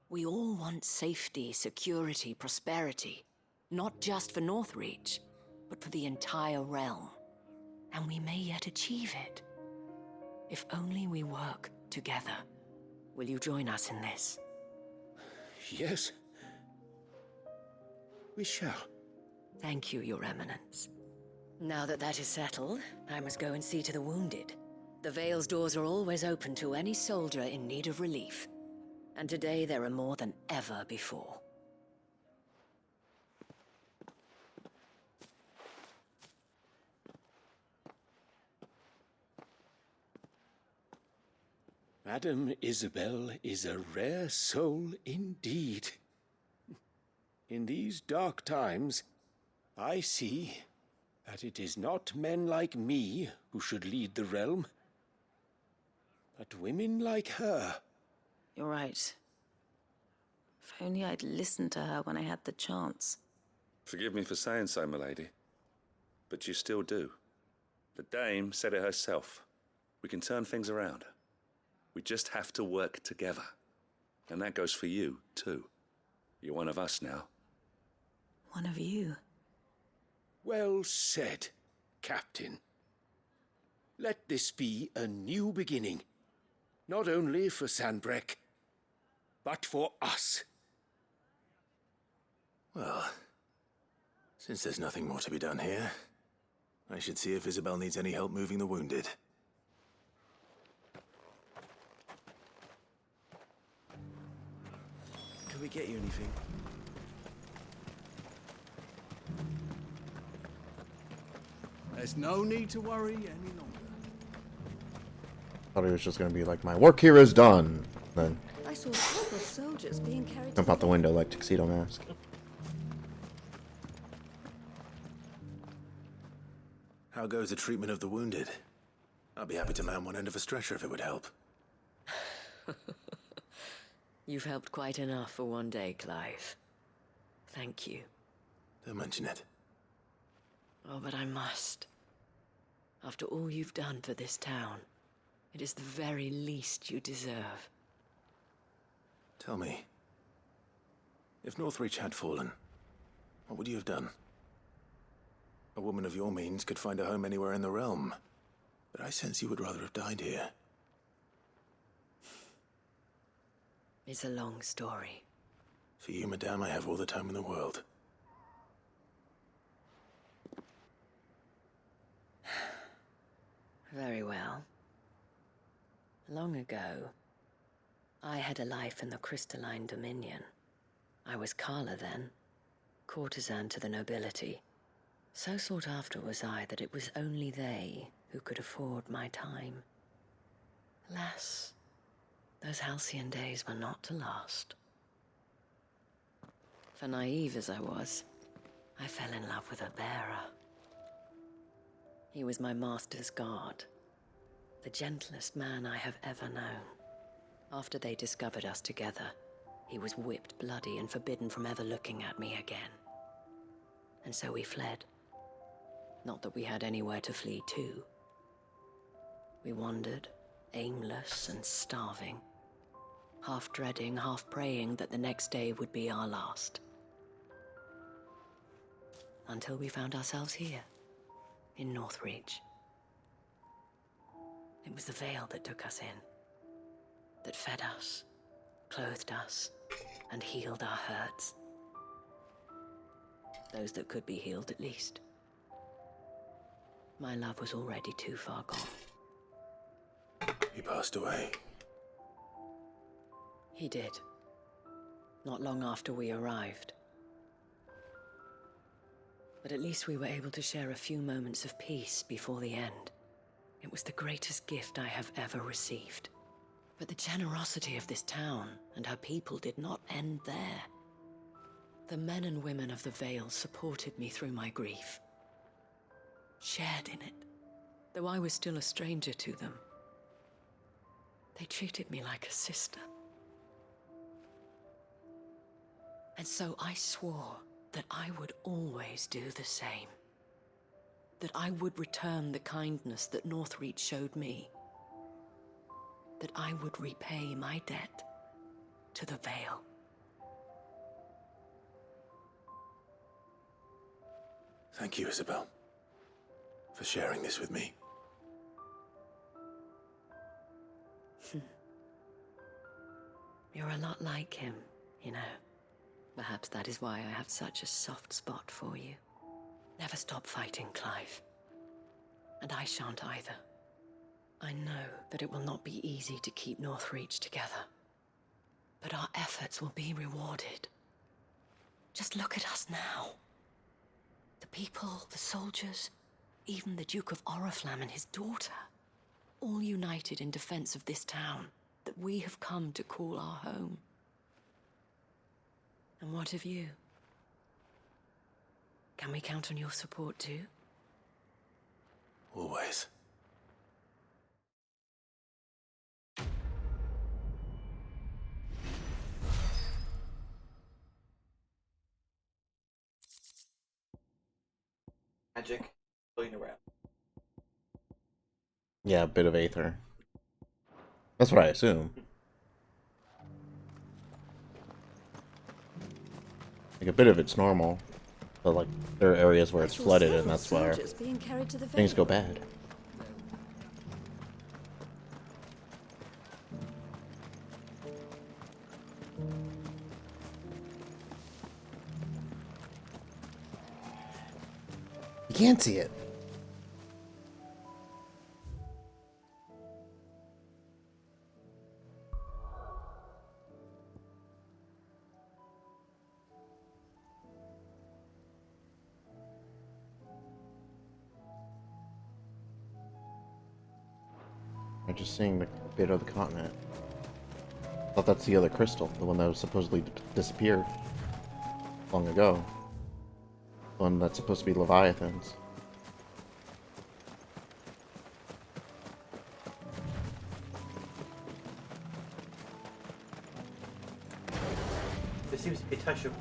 We all want safety, security, prosperity. Not just for Northreach, but for the entire realm. And we may yet achieve it. If only we work together. Will you join us in this? Yes. We shall. Thank you, Your Eminence. Now that that is settled, I must go and see to the wounded. The Vale's doors are always open to any soldier in need of relief. And today there are more than ever before. Madame Isabel is a rare soul indeed. In these dark times, I see that it is not men like me who should lead the realm, but women like her. You're right. If only I'd listened to her when I had the chance. Forgive me for saying so, milady, but you still do. The dame said it herself. We can turn things around. We just have to work together. And that goes for you, too. You're one of us now. One of you? Well said, Captain. Let this be a new beginning. Not only for Sanbreque, but for us. Well, since there's nothing more to be done here, I should see if Isabel needs any help moving the wounded. Can we get you anything? There's no need to worry any longer. Thought it was just gonna be like, my work here is done. Then I saw several soldiers being carried jump out the window like Tuxedo Mask. How goes the treatment of the wounded? I'll be happy to man one end of a stretcher if it would help. You've helped quite enough for one day, Clive. Thank you. Don't mention it. Oh, but I must. After all you've done for this town, it is the very least you deserve. Tell me, if Northreach had fallen, what would you have done? A woman of your means could find a home anywhere in the realm, but I sense you would rather have died here. It's a long story. For you, madame, I have all the time in the world. Very well. Long ago, I had a life in the Crystalline Dominion. I was Carla then, courtesan to the nobility. So sought after was I that it was only they who could afford my time. Alas, those halcyon days were not to last. For naive as I was, I fell in love with a bearer. He was my master's guard, the gentlest man I have ever known. After they discovered us together, he was whipped bloody and forbidden from ever looking at me again. And so we fled. Not that we had anywhere to flee to. We wandered, aimless and starving, half dreading, half praying that the next day would be our last. Until we found ourselves here, in Northreach. It was the Vale that took us in, that fed us, clothed us, and healed our hurts. Those that could be healed, at least. My love was already too far gone. He passed away. He did. Not long after we arrived. But at least we were able to share a few moments of peace before the end. It was the greatest gift I have ever received. But the generosity of this town and her people did not end there. The men and women of the Vale supported me through my grief. Shared in it, though I was still a stranger to them. They treated me like a sister. And so I swore that I would always do the same. That I would return the kindness that Northreach showed me. That I would repay my debt to the Vale. Thank you, Isabel, for sharing this with me. You're a lot like him, you know. Perhaps that is why I have such a soft spot for you. Never stop fighting, Clive. And I shan't either. I know that it will not be easy to keep Northreach together. But our efforts will be rewarded. Just look at us now. The people, the soldiers, even the Duke of Oriflamme and his daughter, all united in defense of this town that we have come to call our home. And what of you? Can we count on your support too? Always. Magic floating around. Yeah, a bit of aether. That's what I assume. Like, a bit of it's normal. But, like, there are areas where it's flooded, and that's where things go bad. You can't see it. I'm just seeing the bit of the continent. I thought that's the other crystal, the one that was supposedly disappeared long ago. The one that's supposed to be Leviathans. There seems to be a touch of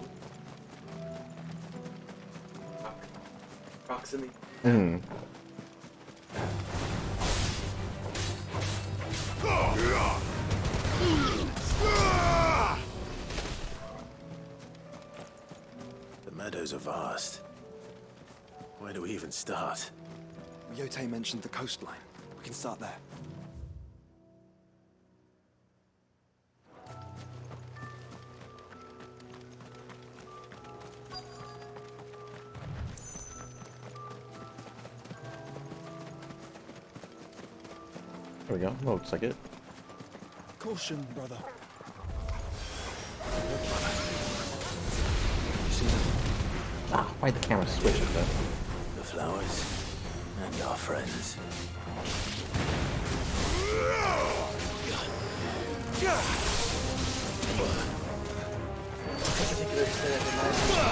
proximity. Hmm. The meadows are vast. Where do we even start? Yote mentioned the coastline. We can start there. There we go. Looks like it. Caution, brother. Ah, why'd the camera switch it though? The flowers and our friends. This particular set reminds me of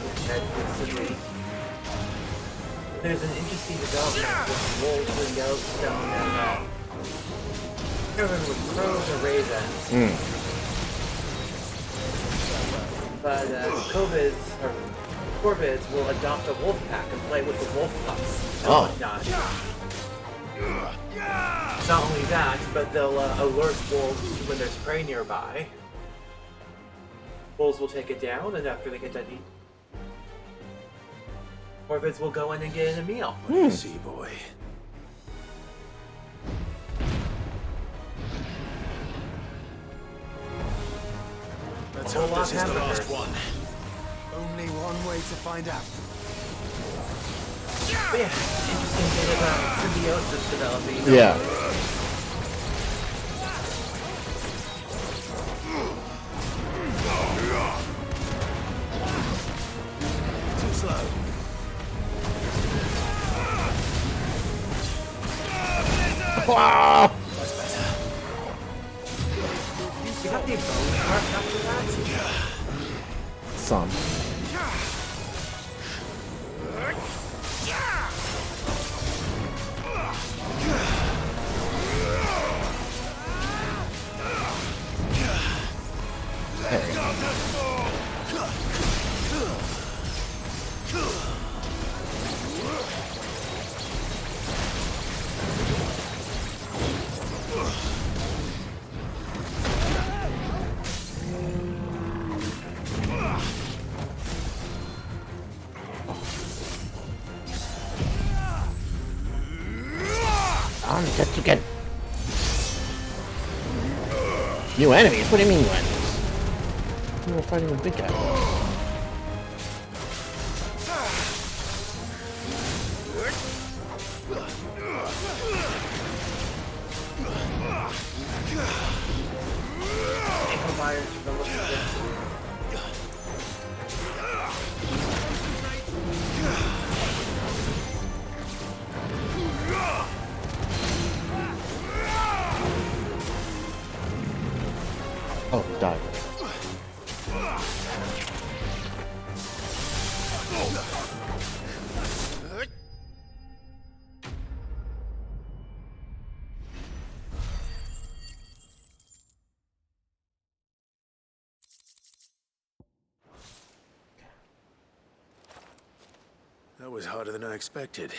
being shed with Sydney. There's an interesting development with wolves and Yellowstone and I can't remember with crows or ravens. But corvids will adopt a wolf pack and play with the wolf pups and whatnot. Not only that, but they'll alert wolves when there's prey nearby. Wolves will take it down, and after they get done eating, corvids will go in and get in a meal. What do you see, boy? Let's hope this is the last one. Only one way to find out. But yeah, interesting bit about symbiosis developing. Yeah. Too slow. Wow. That's better. You got the bone mark after that? Some. Get you get new enemies? What do you mean new enemies? We're fighting the big guy. Oh, he died. That was harder than I expected.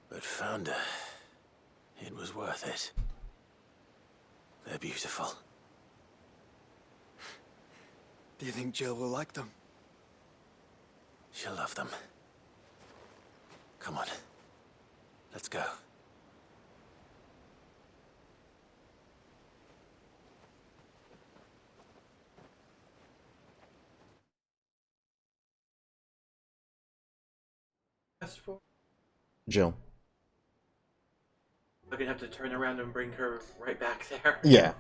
But Founder, it was worth it. They're beautiful. Do you think Jill will like them? She'll love them. Come on. Let's go. Jill. I'm gonna have to turn around and bring her right back there. Yeah.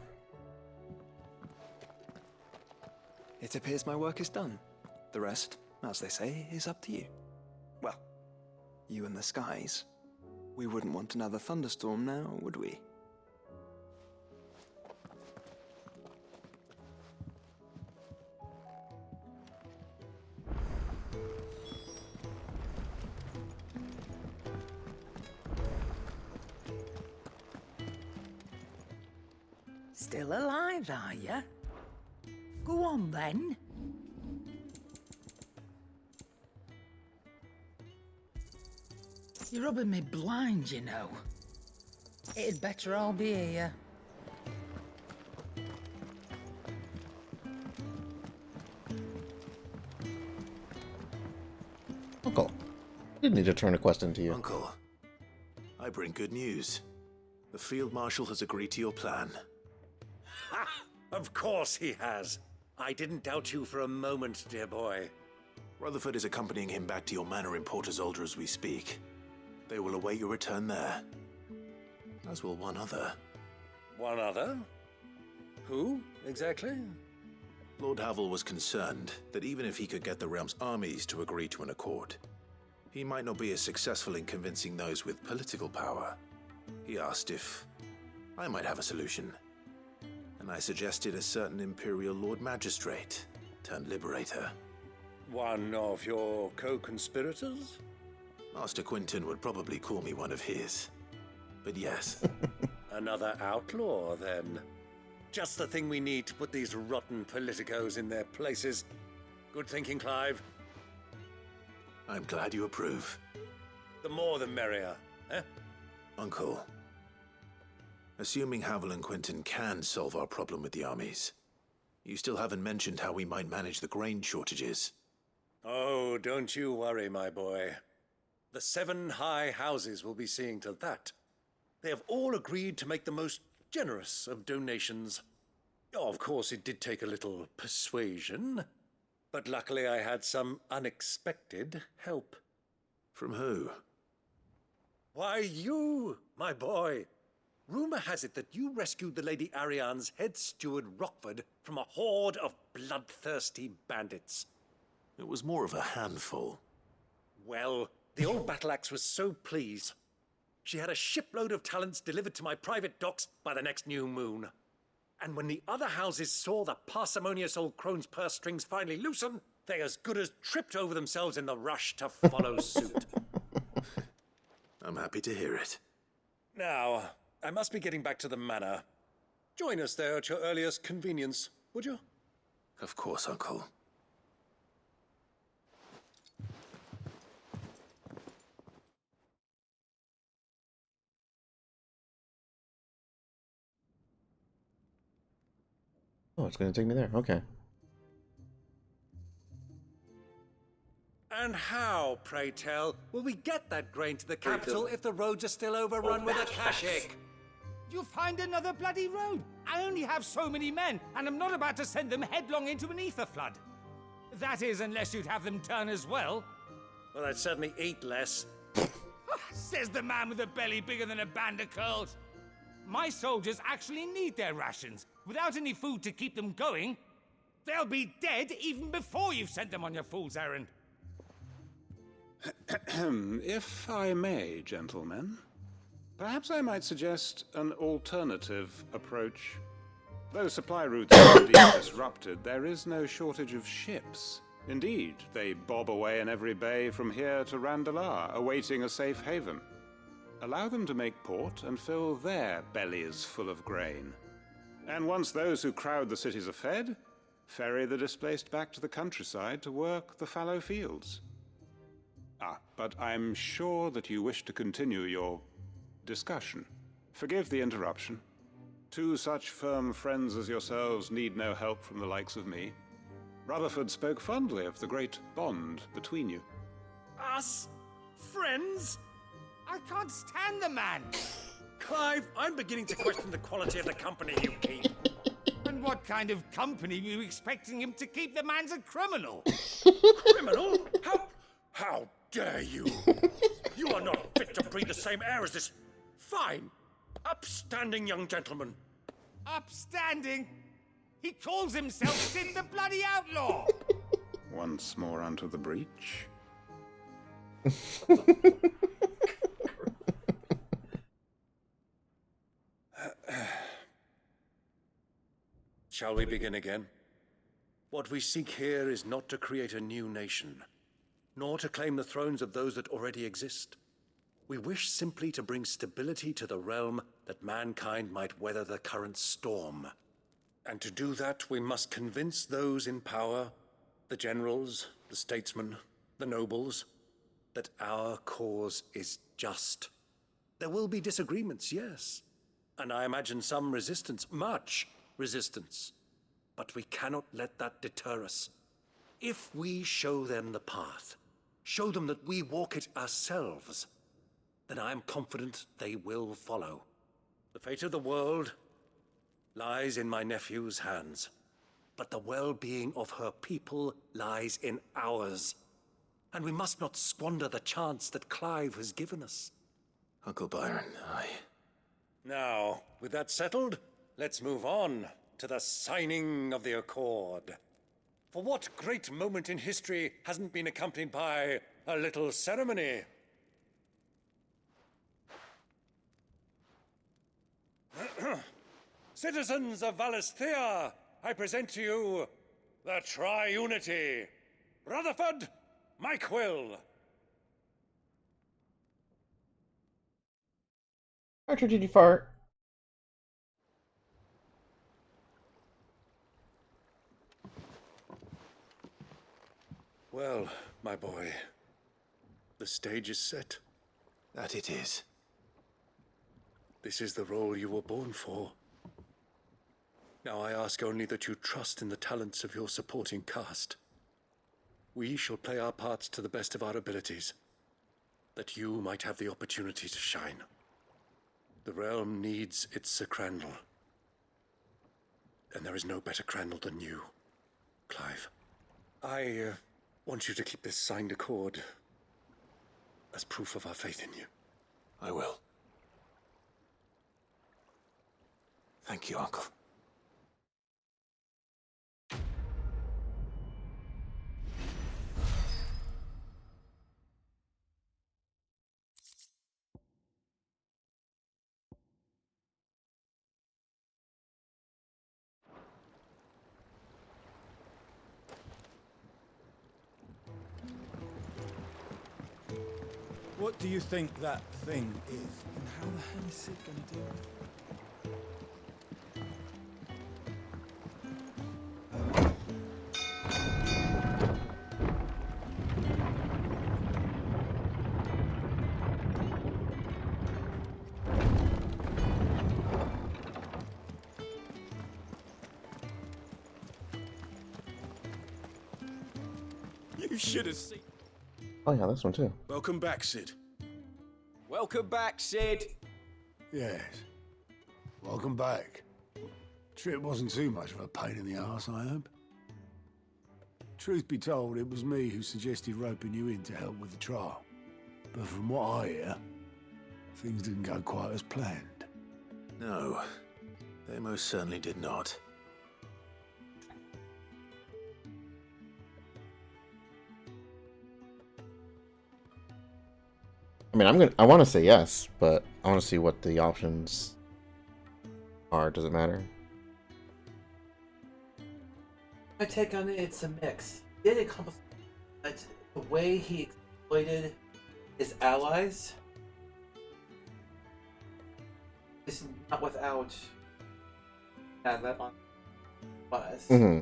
It appears my work is done. The rest, as they say, is up to you. Well, you and the skies. We wouldn't want another thunderstorm now, would we? Still alive, are you? Go on, then. You're rubbing me blind, you know. It'd better all be here. Uncle. Didn't need to turn a quest into you. Uncle, I bring good news. The Field Marshal has agreed to your plan. Ha! Of course he has. I didn't doubt you for a moment, dear boy. Rutherford is accompanying him back to your manor in Porter's Alder as we speak. They will await your return there. As will one other. One other? Who, exactly? Lord Havel was concerned that even if he could get the realm's armies to agree to an accord, he might not be as successful in convincing those with political power. He asked if I might have a solution. And I suggested a certain Imperial Lord Magistrate turned Liberator. One of your co-conspirators? Master Quinton would probably call me one of his. But yes. Another outlaw, then. Just the thing we need to put these rotten politicos in their places. Good thinking, Clive. I'm glad you approve. The more the merrier, eh? Uncle, assuming Havel and Quinton can solve our problem with the armies, you still haven't mentioned how we might manage the grain shortages. Oh, don't you worry, my boy. The 7 high houses will be seeing to that. They have all agreed to make the most generous of donations. Oh, of course, it did take a little persuasion, but luckily I had some unexpected help. From who? Why, you, my boy. Rumor has it that you rescued the Lady Ariane's head steward Rockford from a horde of bloodthirsty bandits. It was more of a handful. Well, the old battle axe was so pleased. She had a shipload of talents delivered to my private docks by the next new moon. And when the other houses saw the parsimonious old crone's purse strings finally loosen, they as good as tripped over themselves in the rush to follow suit. I'm happy to hear it. Now, I must be getting back to the manor. Join us there at your earliest convenience, would you? Of course, Uncle. Oh, it's going to take me there. Okay. And how, pray tell, will we get that grain to the capital if the roads are still overrun with Akashic? You'll find another bloody road. I only have so many men, and I'm not about to send them headlong into an ether flood. That is, unless you'd have them turn as well. Well, I'd certainly eat less. Says the man with a belly bigger than a band of curls. My soldiers actually need their rations. Without any food to keep them going, they'll be dead even before you've sent them on your fool's errand. If I may, gentlemen, perhaps I might suggest an alternative approach. Though supply routes are indeed disrupted, there is no shortage of ships. Indeed, they bob away in every bay from here to Randalar, awaiting a safe haven. Allow them to make port and fill their bellies full of grain. And once those who crowd the cities are fed, ferry the displaced back to the countryside to work the fallow fields. But I'm sure that you wish to continue your discussion. Forgive the interruption. 2 such firm friends as yourselves need no help from the likes of me. Rutherford spoke fondly of the great bond between you. Us? Friends? I can't stand the man! Clive, I'm beginning to question the quality of the company you keep. And what kind of company were you expecting him to keep? The man's a criminal! Criminal? How dare you? You are not fit to breathe the same air as this fine, upstanding young gentleman. Upstanding? He calls himself Sid the Bloody Outlaw! Once more onto the breach. Shall we begin again? What we seek here is not to create a new nation, nor to claim the thrones of those that already exist. We wish simply to bring stability to the realm that mankind might weather the current storm. And to do that, we must convince those in power, the generals, the statesmen, the nobles, that our cause is just. There will be disagreements, yes, and I imagine some resistance, much resistance. But we cannot let that deter us. If we show them the path, show them that we walk it ourselves, then I am confident they will follow. The fate of the world lies in my nephew's hands, but the well-being of her people lies in ours. And we must not squander the chance that Clive has given us. Uncle Byron, Now, with that settled, let's move on to the signing of the Accord. For what great moment in history hasn't been accompanied by a little ceremony? Citizens of Valesthea, I present to you the Tri-Unity. Rutherford, Mike Will. Archer, did you fart? Well, my boy, the stage is set. That it is. This is the role you were born for. Now I ask only that you trust in the talents of your supporting cast. We shall play our parts to the best of our abilities, that you might have the opportunity to shine. The realm needs its Sir Crandall. And there is no better Crandall than you, Clive. I want you to keep this signed accord as proof of our faith in you. I will. Thank you, Uncle. What do you think that thing is? And how the hell is Sid gonna deal with it? You should have seen. Oh yeah, this one too. Welcome back, Sid. Welcome back, Sid. Yes. Welcome back. Trip wasn't too much of a pain in the arse, I hope. Truth be told, it was me who suggested roping you in to help with the trial. But from what I hear, things didn't go quite as planned. No, they most certainly did not. I mean, I want to say yes, but I want to see what the options are. Does it matter? My take on it, it's a mix. Did it come, but the way he exploited his allies is not without that on us. Mm-hmm.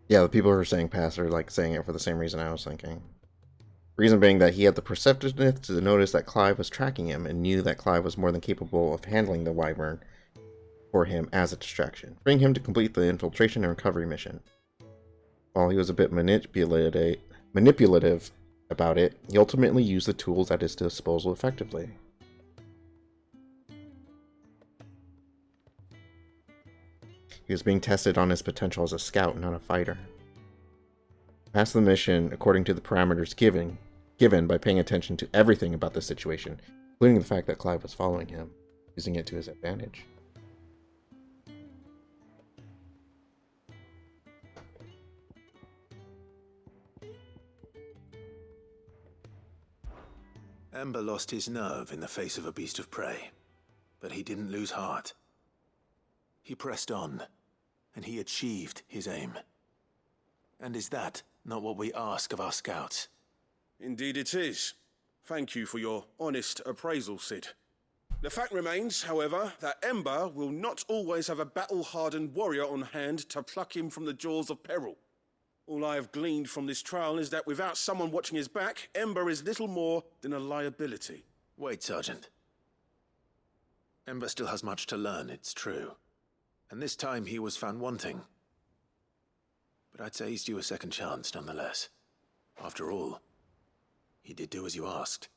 Yeah, the people who are saying pass are like saying it for the same reason I was thinking. Reason being that he had the perceptiveness to notice that Clive was tracking him and knew that Clive was more than capable of handling the Wyvern for him as a distraction, freeing him to complete the infiltration and recovery mission. While he was a bit manipulative about it, he ultimately used the tools at his disposal effectively. He was being tested on his potential as a scout, not a fighter. Passed the mission according to the parameters given by paying attention to everything about the situation, including the fact that Clive was following him, using it to his advantage. Amber lost his nerve in the face of a beast of prey, but he didn't lose heart. He pressed on, and he achieved his aim. And is that not what we ask of our scouts? Indeed it is. Thank you for your honest appraisal, Sid. The fact remains, however, that Ember will not always have a battle-hardened warrior on hand to pluck him from the jaws of peril. All I have gleaned from this trial is that without someone watching his back, Ember is little more than a liability. Wait, Sergeant. Ember still has much to learn, it's true. And this time he was found wanting. But I'd say he's due a second chance, nonetheless. After all, he did do as you asked.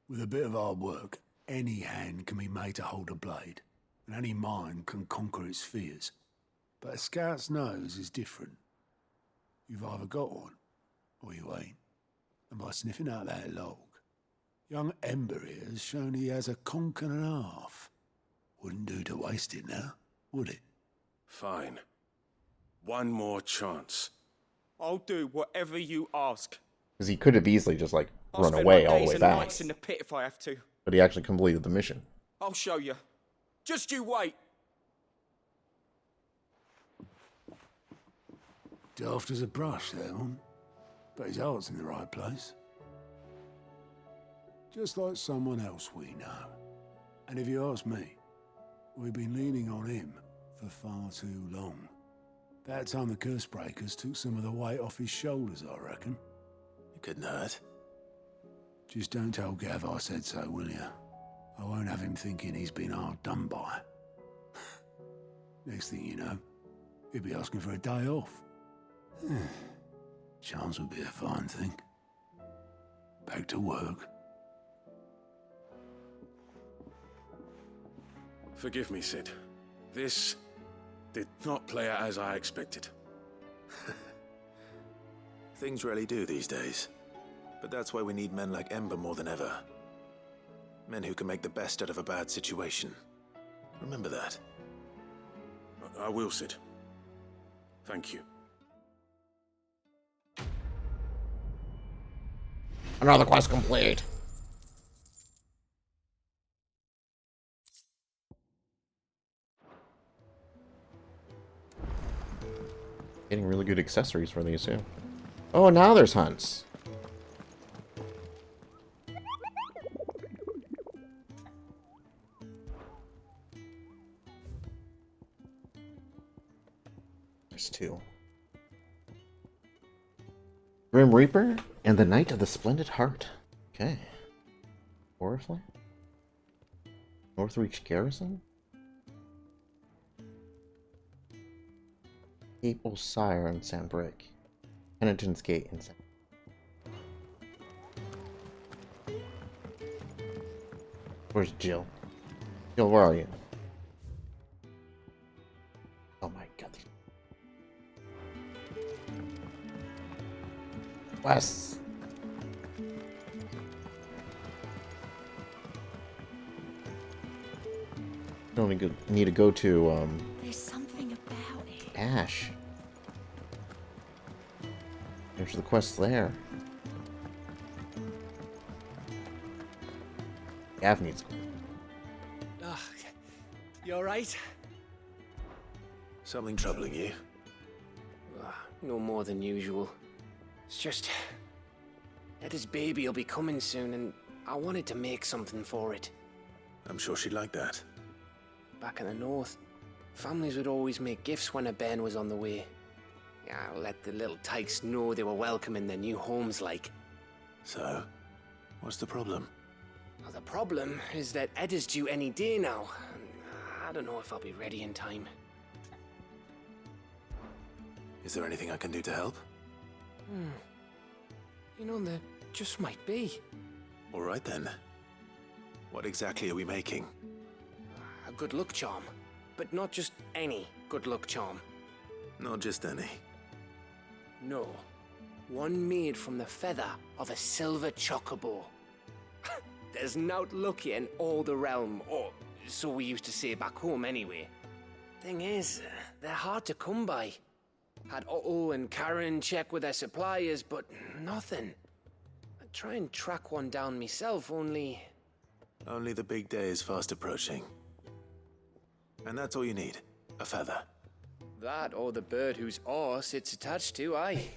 With a bit of hard work, any hand can be made to hold a blade, and any mind can conquer its fears. But a scout's nose is different. You've either got one, or you ain't. And by sniffing out that log, young Ember here has shown he has a conch and a half. Wouldn't do to waste it now, would it? Fine. One more chance. I'll do whatever you ask. Because he could have easily just, like, I'll run spend away my all the days way and back. nights in the pit if I have to. But he actually completed the mission. I'll show you. Just you wait. Daft as a brush, that one. But his heart's in the right place. Just like someone else we know. And if you ask me, we've been leaning on him for far too long. That time the curse breakers took some of the weight off his shoulders, I reckon. It couldn't hurt. Just don't tell Gav I said so, will you? I won't have him thinking he's been hard done by. Next thing you know, he'll be asking for a day off. Chance would be a fine thing. Back to work. Forgive me, Sid. This did not play out as I expected. Things really do these days. But that's why we need men like Ember more than ever. Men who can make the best out of a bad situation. Remember that. I will, Sid. Thank you. Another quest complete. Getting really good accessories for these too. Oh, now there's hunts. There's two. Grim Reaper and the Knight of the Splendid Heart. Okay. Oriflamme? Northreach Garrison? Papal Sire in Sandbrick. Penitent's Gate in San. Where's Jill? Jill, where are you? Oh my god. Quests. Don't need to go to There's something about it. Ash. There's the quest there. Gav needs. You alright? Something troubling you? No more than usual. It's just... Eda's baby will be coming soon, and I wanted to make something for it. I'm sure she'd like that. Back in the north, families would always make gifts when a bairn was on the way. Yeah, let the little tykes know they were welcome in their new homes, like. So, what's the problem? Well, the problem is that Eda's due any day now. And I don't know if I'll be ready in time. Is there anything I can do to help? You know, there just might be. All right then. What exactly are we making? A good luck charm. But not just any good luck charm. Not just any. No. One made from the feather of a silver chocobo. There's naught lucky in all the realm, or so we used to say back home anyway. Thing is, they're hard to come by. Had Otto and Karen check with their suppliers, but nothing. I'd try and track one down myself, only... Only the big day is fast approaching. And that's all you need. A feather. That or the bird whose horse it's attached to, aye.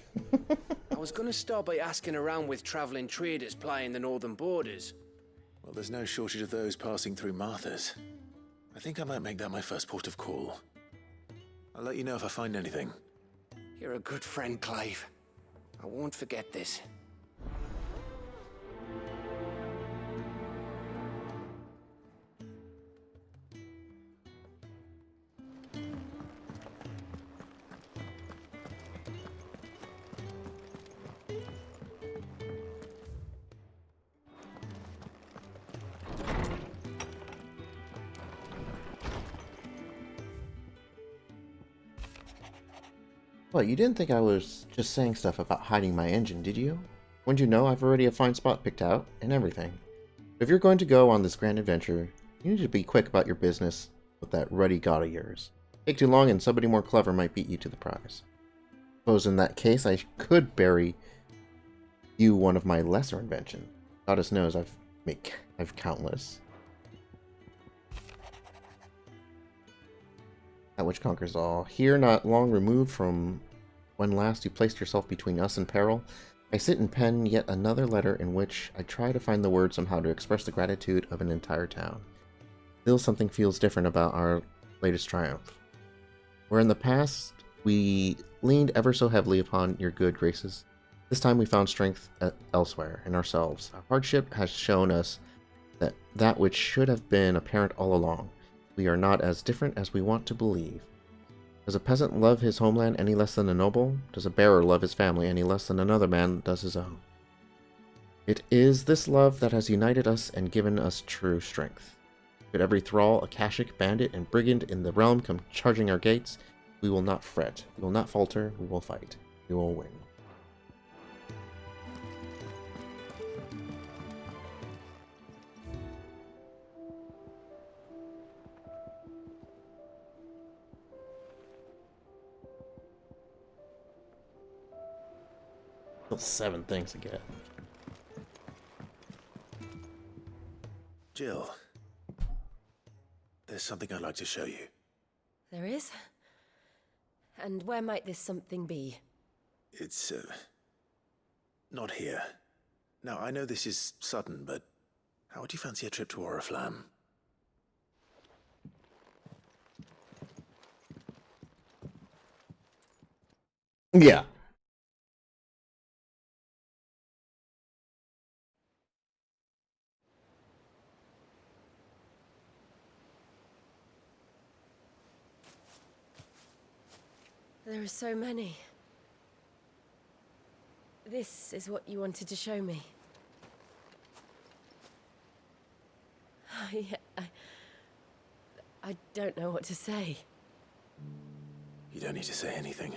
I was gonna start by asking around with traveling traders plying the northern borders. Well, there's no shortage of those passing through Martha's. I think I might make that my first port of call. I'll let you know if I find anything. You're a good friend, Clive. I won't forget this. Well, you didn't think I was just saying stuff about hiding my engine, did you? Wouldn't you know I've already a fine spot picked out, and everything. If you're going to go on this grand adventure, you need to be quick about your business with that ruddy god of yours. Take too long and somebody more clever might beat you to the prize. Suppose in that case I could bury you one of my lesser inventions. Goddess knows I've countless. That which conquers all. Here, not long removed from when last you placed yourself between us and peril, I sit and pen yet another letter in which I try to find the words somehow to express the gratitude of an entire town. Still, something feels different about our latest triumph. Where in the past we leaned ever so heavily upon your good graces, this time we found strength elsewhere, in ourselves. Our hardship has shown us that which should have been apparent all along. We are not as different as we want to believe. Does a peasant love his homeland any less than a noble? Does a bearer love his family any less than another man does his own? It is this love that has united us and given us true strength. Should every thrall, akashic, bandit, and brigand in the realm come charging our gates, we will not fret, we will not falter, we will fight, we will win. Still 7 things to get. Jill, there's something I'd like to show you. There is? And where might this something be? It's, not here. Now, I know this is sudden, but how would you fancy a trip to Oriflamme? Yeah. There are so many. This is what you wanted to show me. I don't know what to say. You don't need to say anything.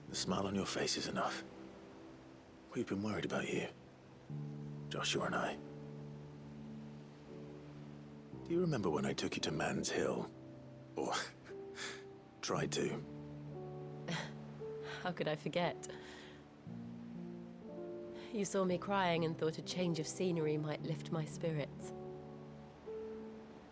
The smile on your face is enough. We've been worried about you, Joshua and I. Do you remember when I took you to Man's Hill? Or tried to? How could I forget? You saw me crying and thought a change of scenery might lift my spirits.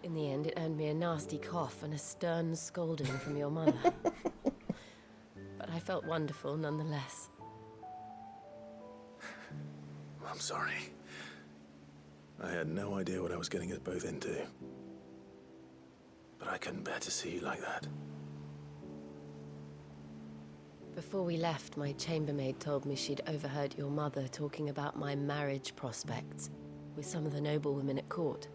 In the end, it earned me a nasty cough and a stern scolding from your mother. But I felt wonderful nonetheless. I'm sorry. I had no idea what I was getting us both into. But I couldn't bear to see you like that. Before we left, my chambermaid told me she'd overheard your mother talking about my marriage prospects with some of the noblewomen at court.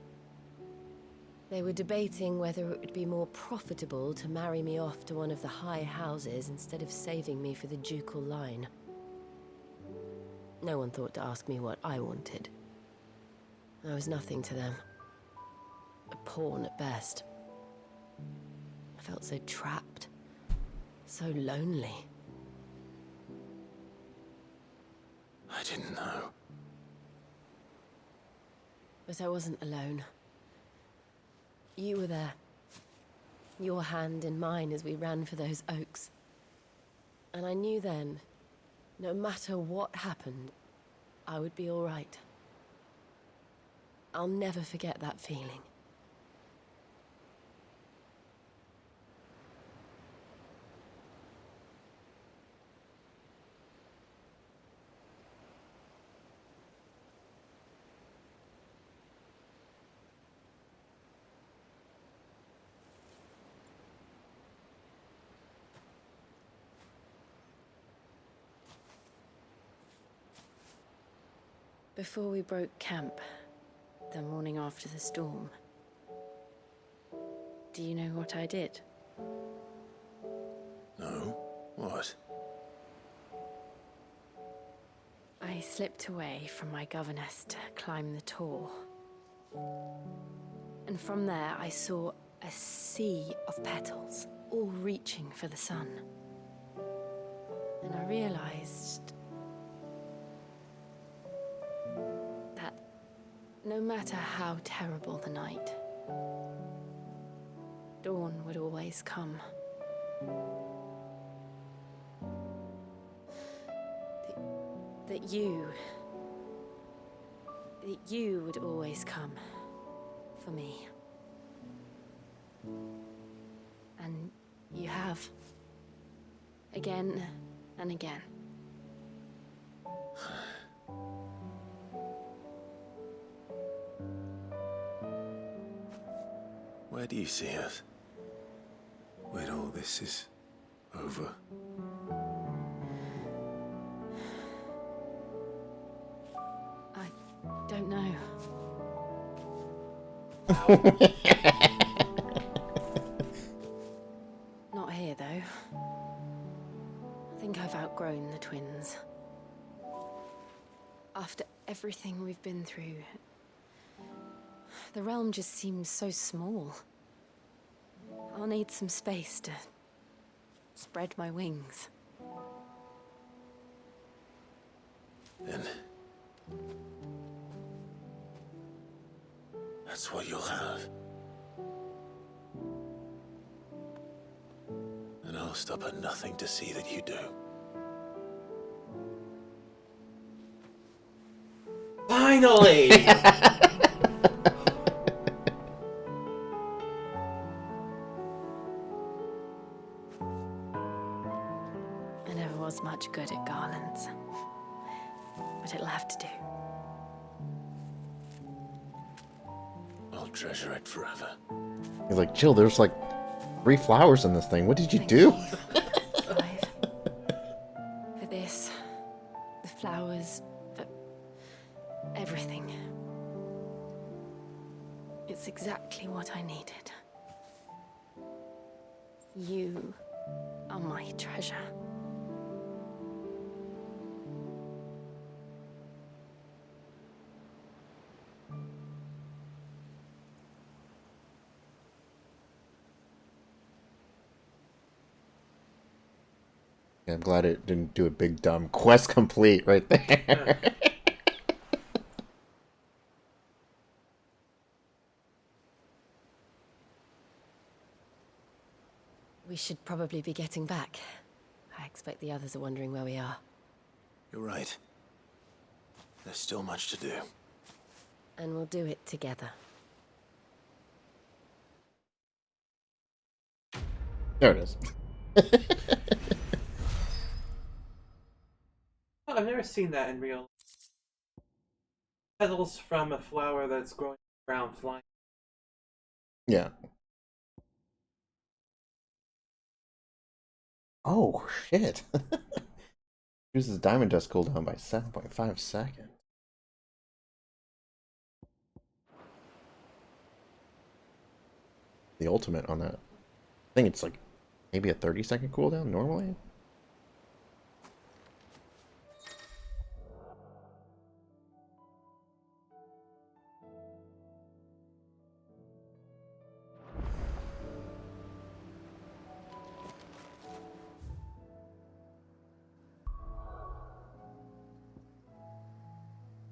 They were debating whether it would be more profitable to marry me off to one of the high houses instead of saving me for the ducal line. No one thought to ask me what I wanted. I was nothing to them. A pawn at best. I felt so trapped. So lonely. I didn't know. But I wasn't alone. You were there. Your hand in mine as we ran for those oaks. And I knew then, no matter what happened, I would be all right. I'll never forget that feeling. Before we broke camp, the morning after the storm, do you know what I did? No? What? I slipped away from my governess to climb the tor. And from there I saw a sea of petals, all reaching for the sun. And I realized that no matter how terrible the night, dawn would always come. That you would always come for me. And you have. Again and again. Where do you see us? When all this is over? I don't know. Not here, though. I think I've outgrown the twins. After everything we've been through, the realm just seems so small. I'll need some space to spread my wings. Then that's what you'll have. And I'll stop at nothing to see that you do. Finally! I never was much good at garlands, but it'll have to do. I'll treasure it forever. He's like, Jill, there's like 3 flowers in this thing. What did you do? For this, the flowers, for everything. It's exactly what I needed. You are my treasure. I'm glad it didn't do a big dumb quest complete right there. We should probably be getting back. I expect the others are wondering where we are. You're right. There's still much to do. And we'll do it together. There it is. Oh, I've never seen that in real. Petals from a flower that's growing around flying. Yeah. Oh, shit. Uses diamond dust cooldown by 7.5 seconds. The ultimate on that. I think it's like maybe a 30-second cooldown normally.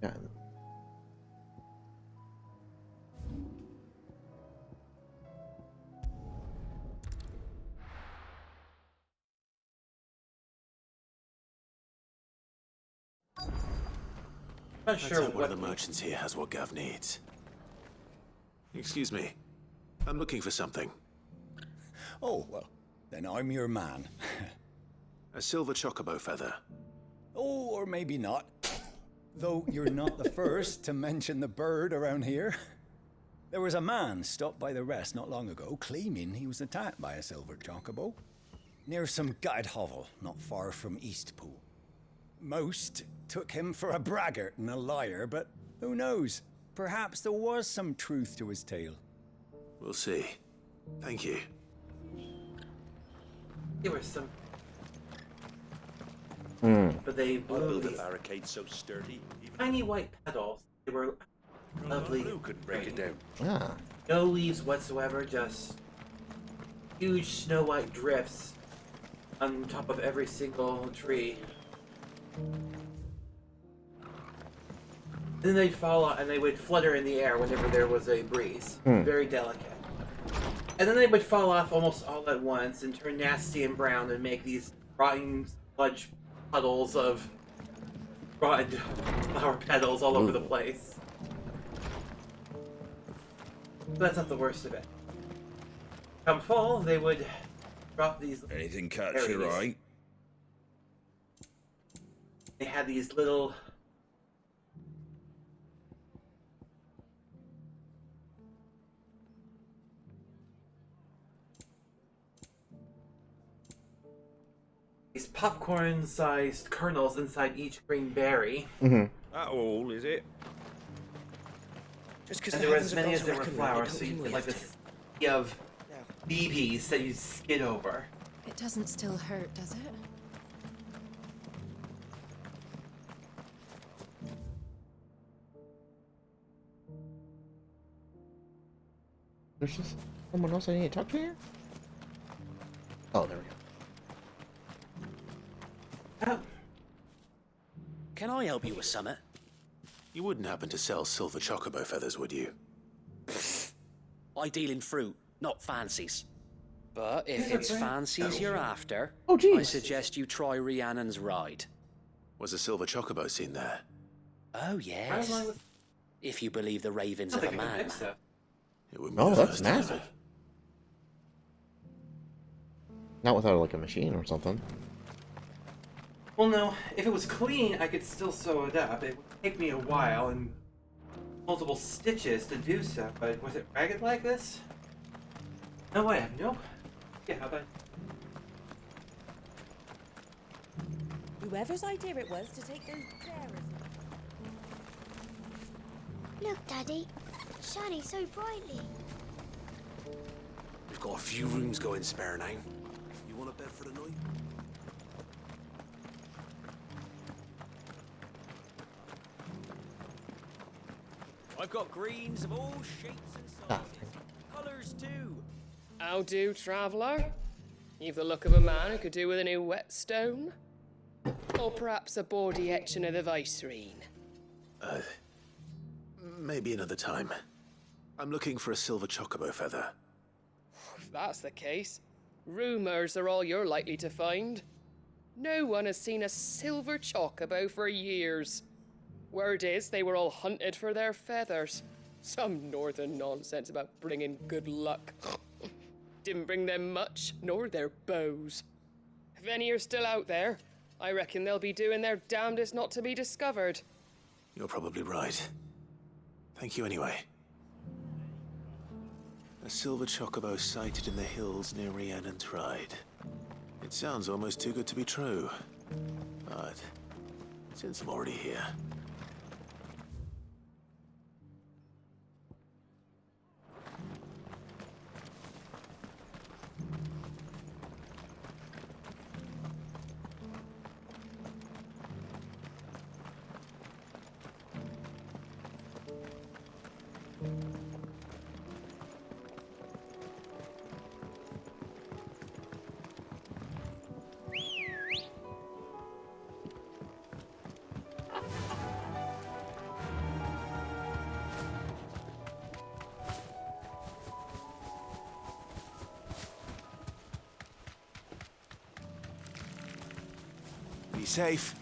Yeah. Not sure One what of the merchants here has what Gav needs. Excuse me. I'm looking for something. Oh, well, then I'm your man. A silver chocobo feather. Oh, or maybe not. Though you're not the first to mention the bird around here. There was a man stopped by the rest not long ago, claiming he was attacked by a silver chocobo. Near some gutted hovel, not far from Eastpool. Most took him for a braggart and a liar, but who knows? Perhaps there was some truth to his tale. We'll see. Thank you. There were some, Hmm. but they blew the these barricade so sturdy. tiny white petals. They were lovely. Who could break it down? Ah. No leaves whatsoever, just huge snow white drifts on top of every single tree. Then they'd fall out and they would flutter in the air whenever there was a breeze. Very delicate. And then they would fall off almost all at once and turn nasty and brown and make these rotten sludge puddles of rotten flower petals all over the place. But that's not the worst of it. Come fall, they would drop these. Anything catch your eye? They had these little popcorn-sized kernels inside each green berry. That all, is it? Just and there were as many as there were flowers, so you get like this sea of BBs that you skid over. It doesn't still hurt, does it? There's just someone else I need to talk to here? Oh, there we go. Can I help you with something? You wouldn't happen to sell silver chocobo feathers, would you? I deal in fruit, not fancies. But if it's fancies you're after, I suggest you try Rhiannon's ride. Was a silver chocobo seen there? Oh, yes. If you believe the ravings of a man. Oh, that's massive. Not without like a machine or something. Well, no. If it was clean, I could still sew it up. It would take me a while and multiple stitches to do so. But was it ragged like this? No way. No. Yeah, how about? Whoever's idea it was to take those bearers. Look, Daddy. Shining so brightly. We've got a few rooms going spare now. You want a bed for the night? I've got greens of all shapes and sizes. Colours too. How do, traveller? You've the look of a man who could do with a new whetstone. Or perhaps a bawdy etching of the Vicerine. Maybe another time. I'm looking for a silver chocobo feather. If that's the case, rumours are all you're likely to find. No one has seen a silver chocobo for years. Word is they were all hunted for their feathers. Some northern nonsense about bringing good luck. Didn't bring them much, nor their bows. If any are still out there, I reckon they'll be doing their damnedest not to be discovered. You're probably right. Thank you anyway. A silver chocobo sighted in the hills near Rhiannon's Ride. It sounds almost too good to be true. But since I'm already here... Be safe.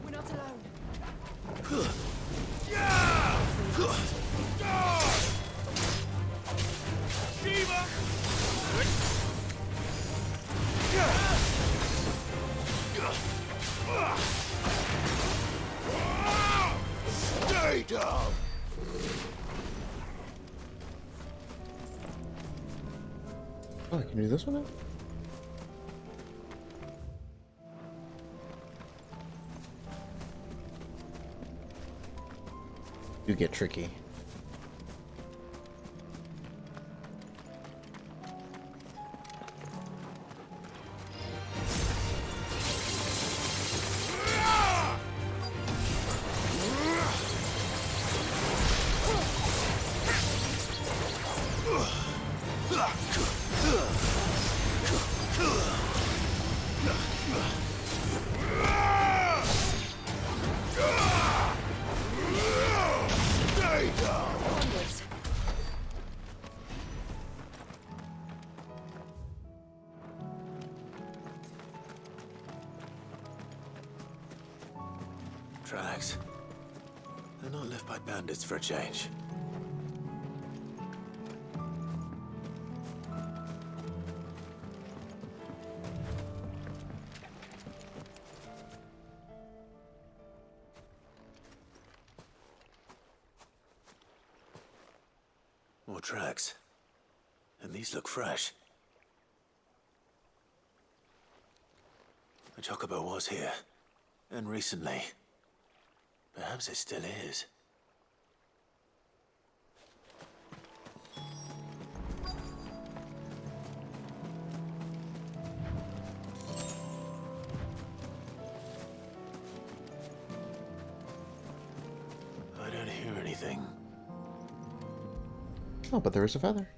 We're not alone. Shiva! dog! Oh, I can do this one now? You get tricky. Tracks. They're not left by bandits for a change. More tracks. And these look fresh. The chocobo was here. And recently. Perhaps it still is. I don't hear anything. Oh, but there is a feather.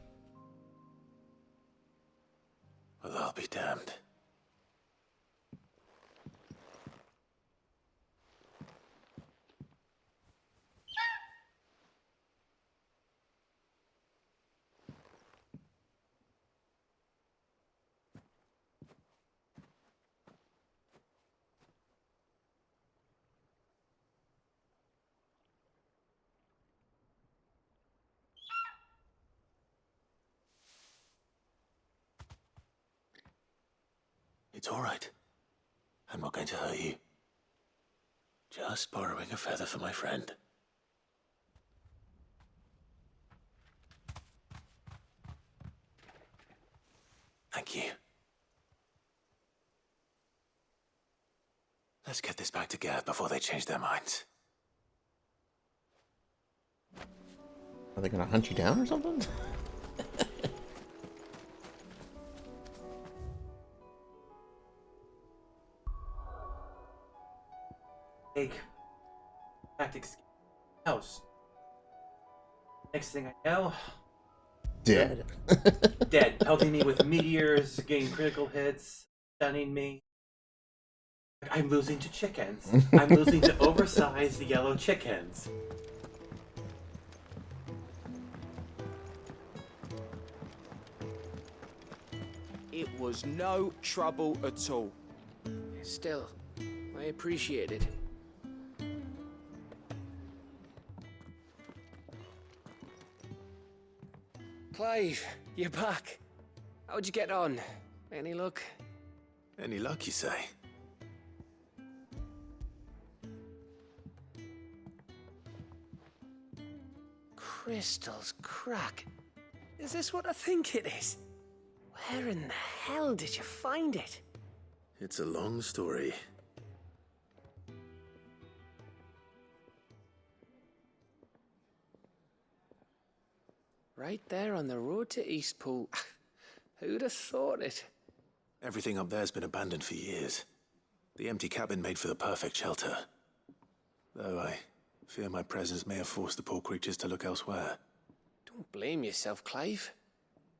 Well, I'll be damned. It's all right. I'm not going to hurt you. Just borrowing a feather for my friend. Thank you. Let's get this back to Gav before they change their minds. Are they gonna hunt you down or something? Big tactics house. Next thing I know, Dead. dead, pelting me with meteors, getting critical hits, stunning me. I'm losing to chickens. I'm losing to oversized yellow chickens. It was no trouble at all. Still, I appreciate it. Clive, you're back. How'd you get on? Any luck? Any luck, you say? Crystal's crack. Is this what I think it is? Where in the hell did you find it? It's a long story. Right there on the road to Eastpool. Who'd have thought it? Everything up there's been abandoned for years. The empty cabin made for the perfect shelter. Though I fear my presence may have forced the poor creatures to look elsewhere. Don't blame yourself, Clive.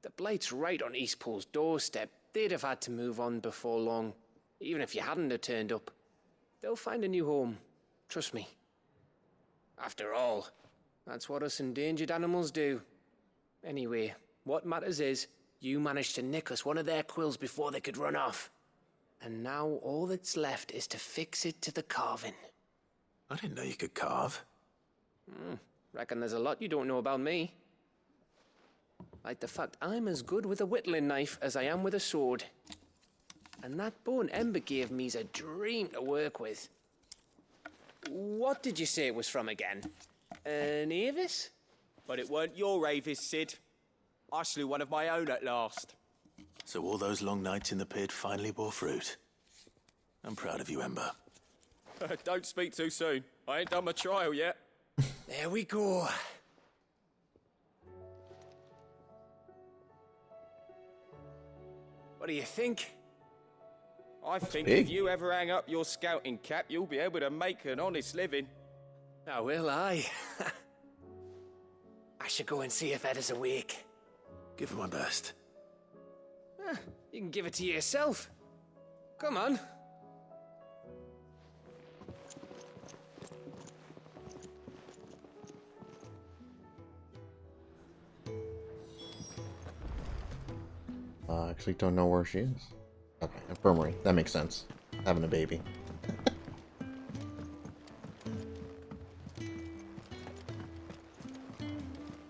The Blight's right on Eastpool's doorstep. They'd have had to move on before long, even if you hadn't have turned up. They'll find a new home. Trust me. After all, that's what us endangered animals do. Anyway, what matters is, you managed to nick us one of their quills before they could run off. And now all that's left is to fix it to the carving. I didn't know you could carve. Reckon there's a lot you don't know about me. Like the fact I'm as good with a whittling knife as I am with a sword. And that bone Ember gave me's a dream to work with. What did you say it was from again? An Avis? But it weren't your Avis, Sid. I slew one of my own at last. So all those long nights in the pit finally bore fruit. I'm proud of you, Ember. Don't speak too soon. I ain't done my trial yet. There we go. What do you think? I think big. if you ever hang up your scouting cap, you'll be able to make an honest living. Now will I? I should go and see if Ed is awake. Give it my best. You can give it to yourself. Come on. I actually don't know where she is. Okay, infirmary. That makes sense. Having a baby.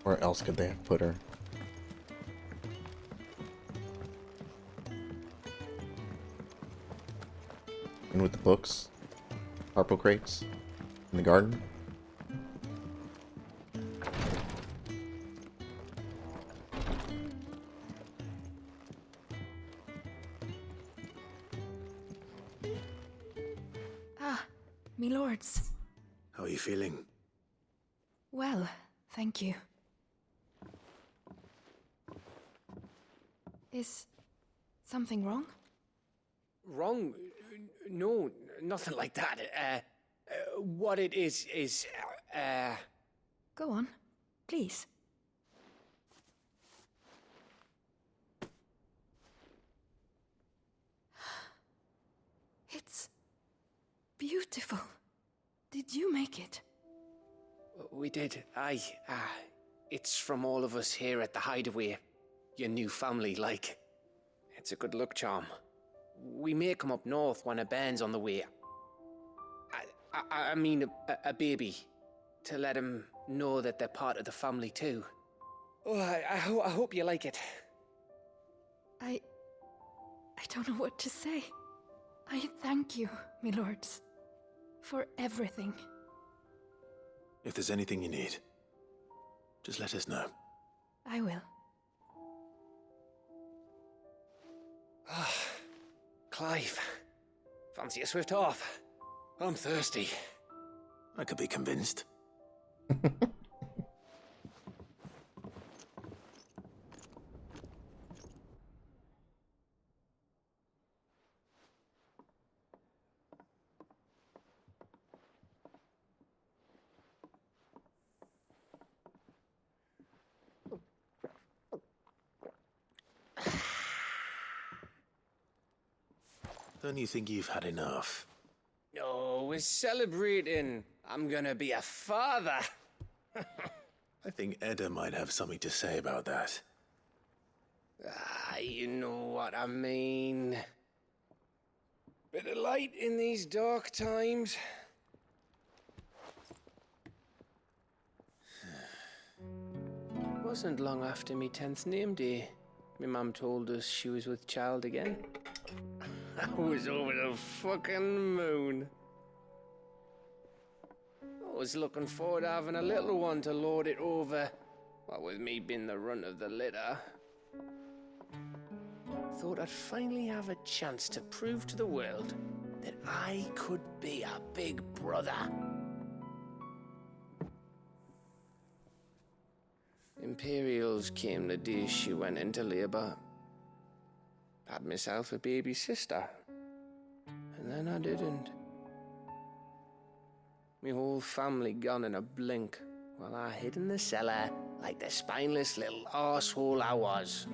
Where else could they have put her? In with the books? Harpo crates? In the garden? Me lords. How are you feeling? Well, thank you. Is something wrong? Wrong? No, nothing like that. What it is... Go on, please. It's beautiful. Did you make it? We did. It's from all of us here at the Hideaway. Your new family, like. It's a good luck charm. We may come up north when a band's on the way. I mean a baby. To let him know that they're part of the family too. Oh, I hope you like it. I don't know what to say. I thank you, me lords, for everything. If there's anything you need, just let us know. I will. Clive, fancy a swift off? I'm thirsty. I could be convinced. Don't you think you've had enough? No, we're celebrating. I'm gonna be a father. I think Edda might have something to say about that. You know what I mean. Bit of light in these dark times. Wasn't long after me 10th name day. My mum told us she was with child again. I was over the fucking moon. I was looking forward to having a little one to lord it over, what with me being the runt of the litter. Thought I'd finally have a chance to prove to the world that I could be a big brother. Imperials came the day she went into labour. Had myself a baby sister. And then I didn't. My whole family gone in a blink, while I hid in the cellar like the spineless little arsehole I was.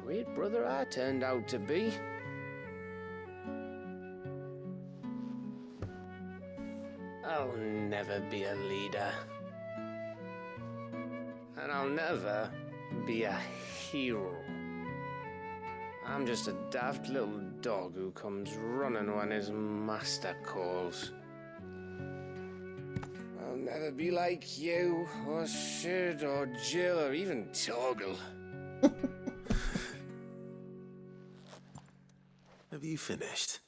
Great brother I turned out to be. I'll never be a leader. And I'll never be a hero. I'm just a daft little dog who comes running when his master calls. I'll never be like you, or Sid, or Jill, or even Torgal. Have you finished?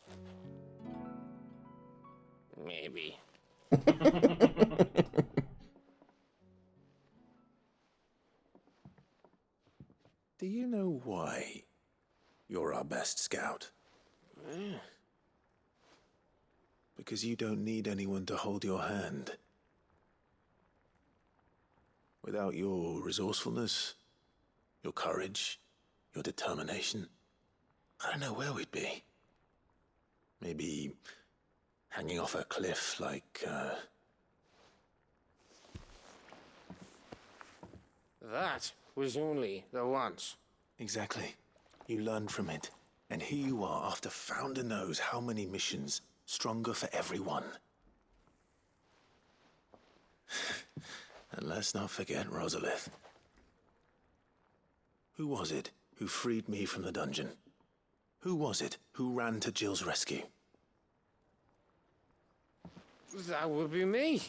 Maybe. Do you know why you're our best scout? Because you don't need anyone to hold your hand. Without your resourcefulness, your courage, your determination, I don't know where we'd be. Maybe hanging off a cliff like, That was only the once. Exactly. You learned from it. And here you are after Founder knows how many missions, stronger for everyone. And let's not forget Rosalith. Who was it who freed me from the dungeon? Who was it who ran to Jill's rescue? That would be me.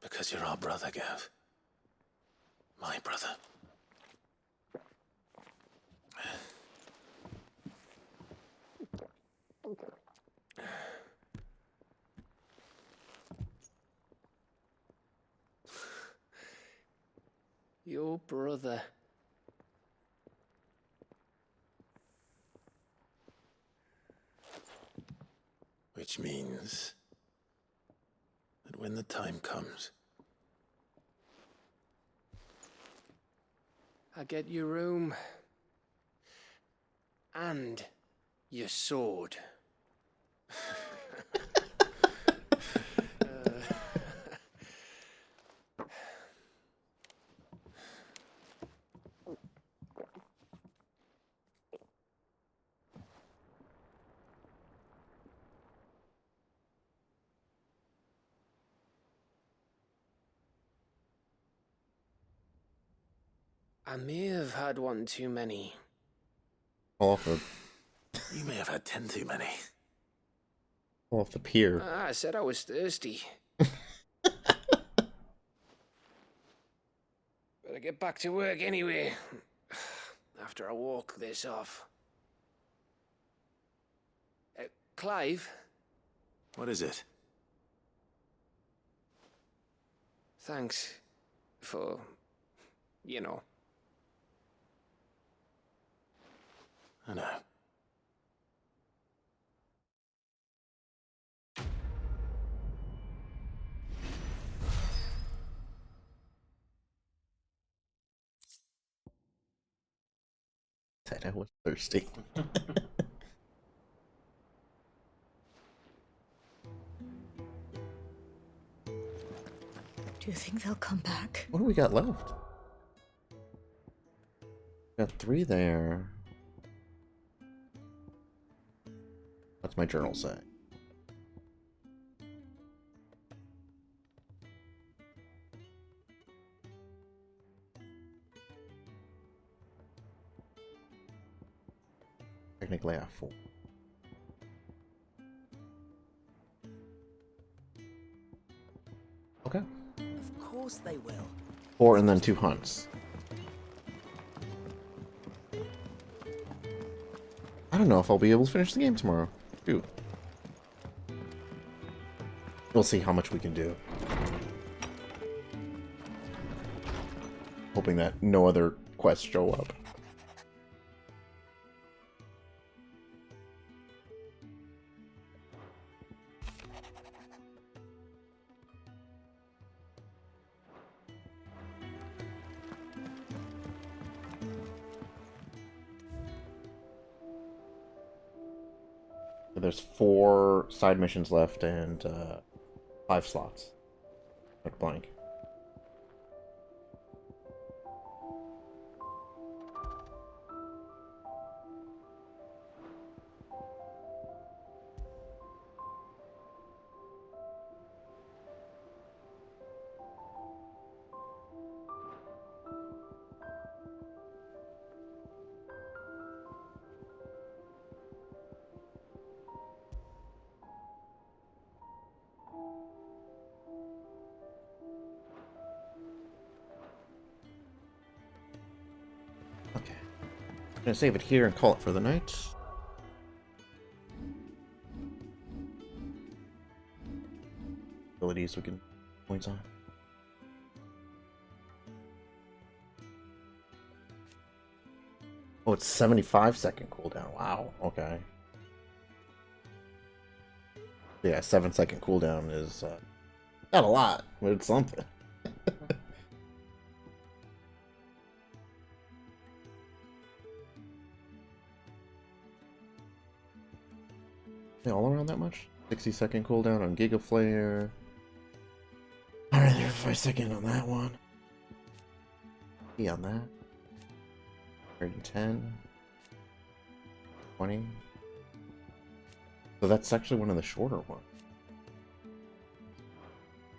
Because you're our brother, Gav. My brother. Your brother. Which means that when the time comes, I get your room. And your sword. I may have had one too many. Off the you may have had 10 too many. off the pier. I said I was thirsty. Better get back to work anyway. After I walk this off. Clive? What is it? Thanks for, you know. I know. Said I was thirsty. Do you think they'll come back? What do we got left? Got 3 there. What's my journal say? Technically I have 4. Okay. Of course they will. 4 and then 2 hunts. I don't know if I'll be able to finish the game tomorrow. Shoot. We'll see how much we can do. Hoping that no other quests show up. There's 4 side missions left and 5 slots. Like blank. I'm gonna save it here and call it for the night. abilities we can points on. Oh, it's 75-second cooldown. Wow. Okay. Yeah, 7-second cooldown is not a lot, but it's something. They all around that much? 60-second cooldown on Giga Flare. Alright, there's 5 seconds on that one. On that. 10. 20. So that's actually one of the shorter ones.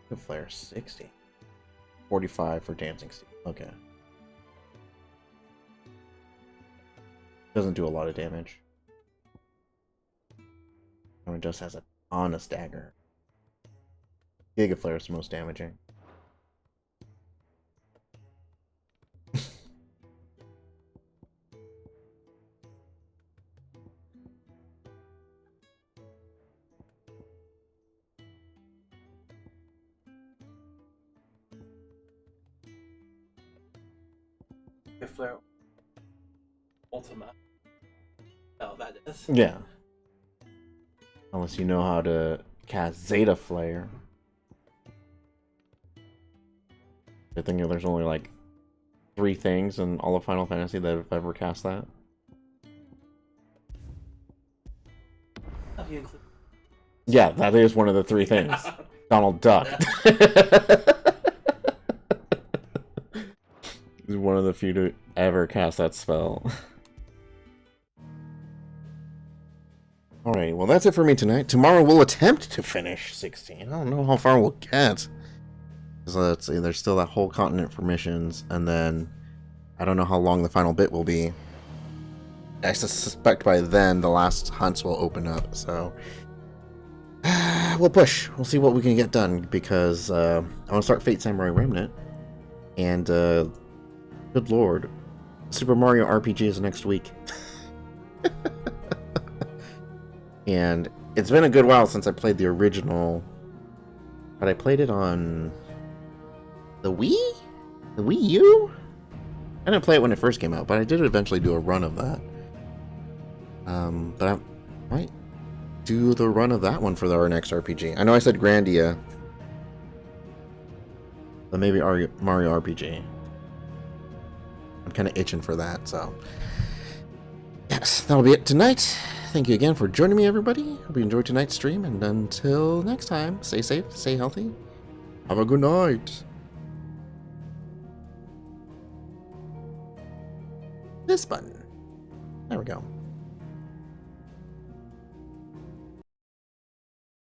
Giga Flare 60. 45 for Dancing Steel. Okay. Doesn't do a lot of damage. It just has a ton of stagger. Giga Flare is the most damaging. Giga Flare Ultima. Oh, that is. Yeah. Unless you know how to cast Zeta Flare. I think there's only like 3 things in all of Final Fantasy that have ever cast that. Oh, you include... Yeah, that is one of the 3 things. Donald Duck. He's one of the few to ever cast that spell. Alright, well that's it for me tonight. Tomorrow we'll attempt to finish 16. I don't know how far we'll get. So let's see, there's still that whole continent for missions, and then I don't know how long the final bit will be. I suspect by then the last hunts will open up, so we'll push. We'll see what we can get done, because I want to start Fate Samurai Remnant, and good lord, Super Mario RPG is next week. And it's been a good while since I played the original, but I played it on the Wii? The Wii U? I didn't play it when it first came out, but I did eventually do a run of that. But I might do the run of that one for our next RPG. I know I said Grandia, but maybe Mario RPG. I'm kind of itching for that, so yes, that'll be it tonight. Thank you again for joining me, everybody. Hope you enjoyed tonight's stream, and until next time, stay safe, stay healthy. Have a good night. This button. There we go.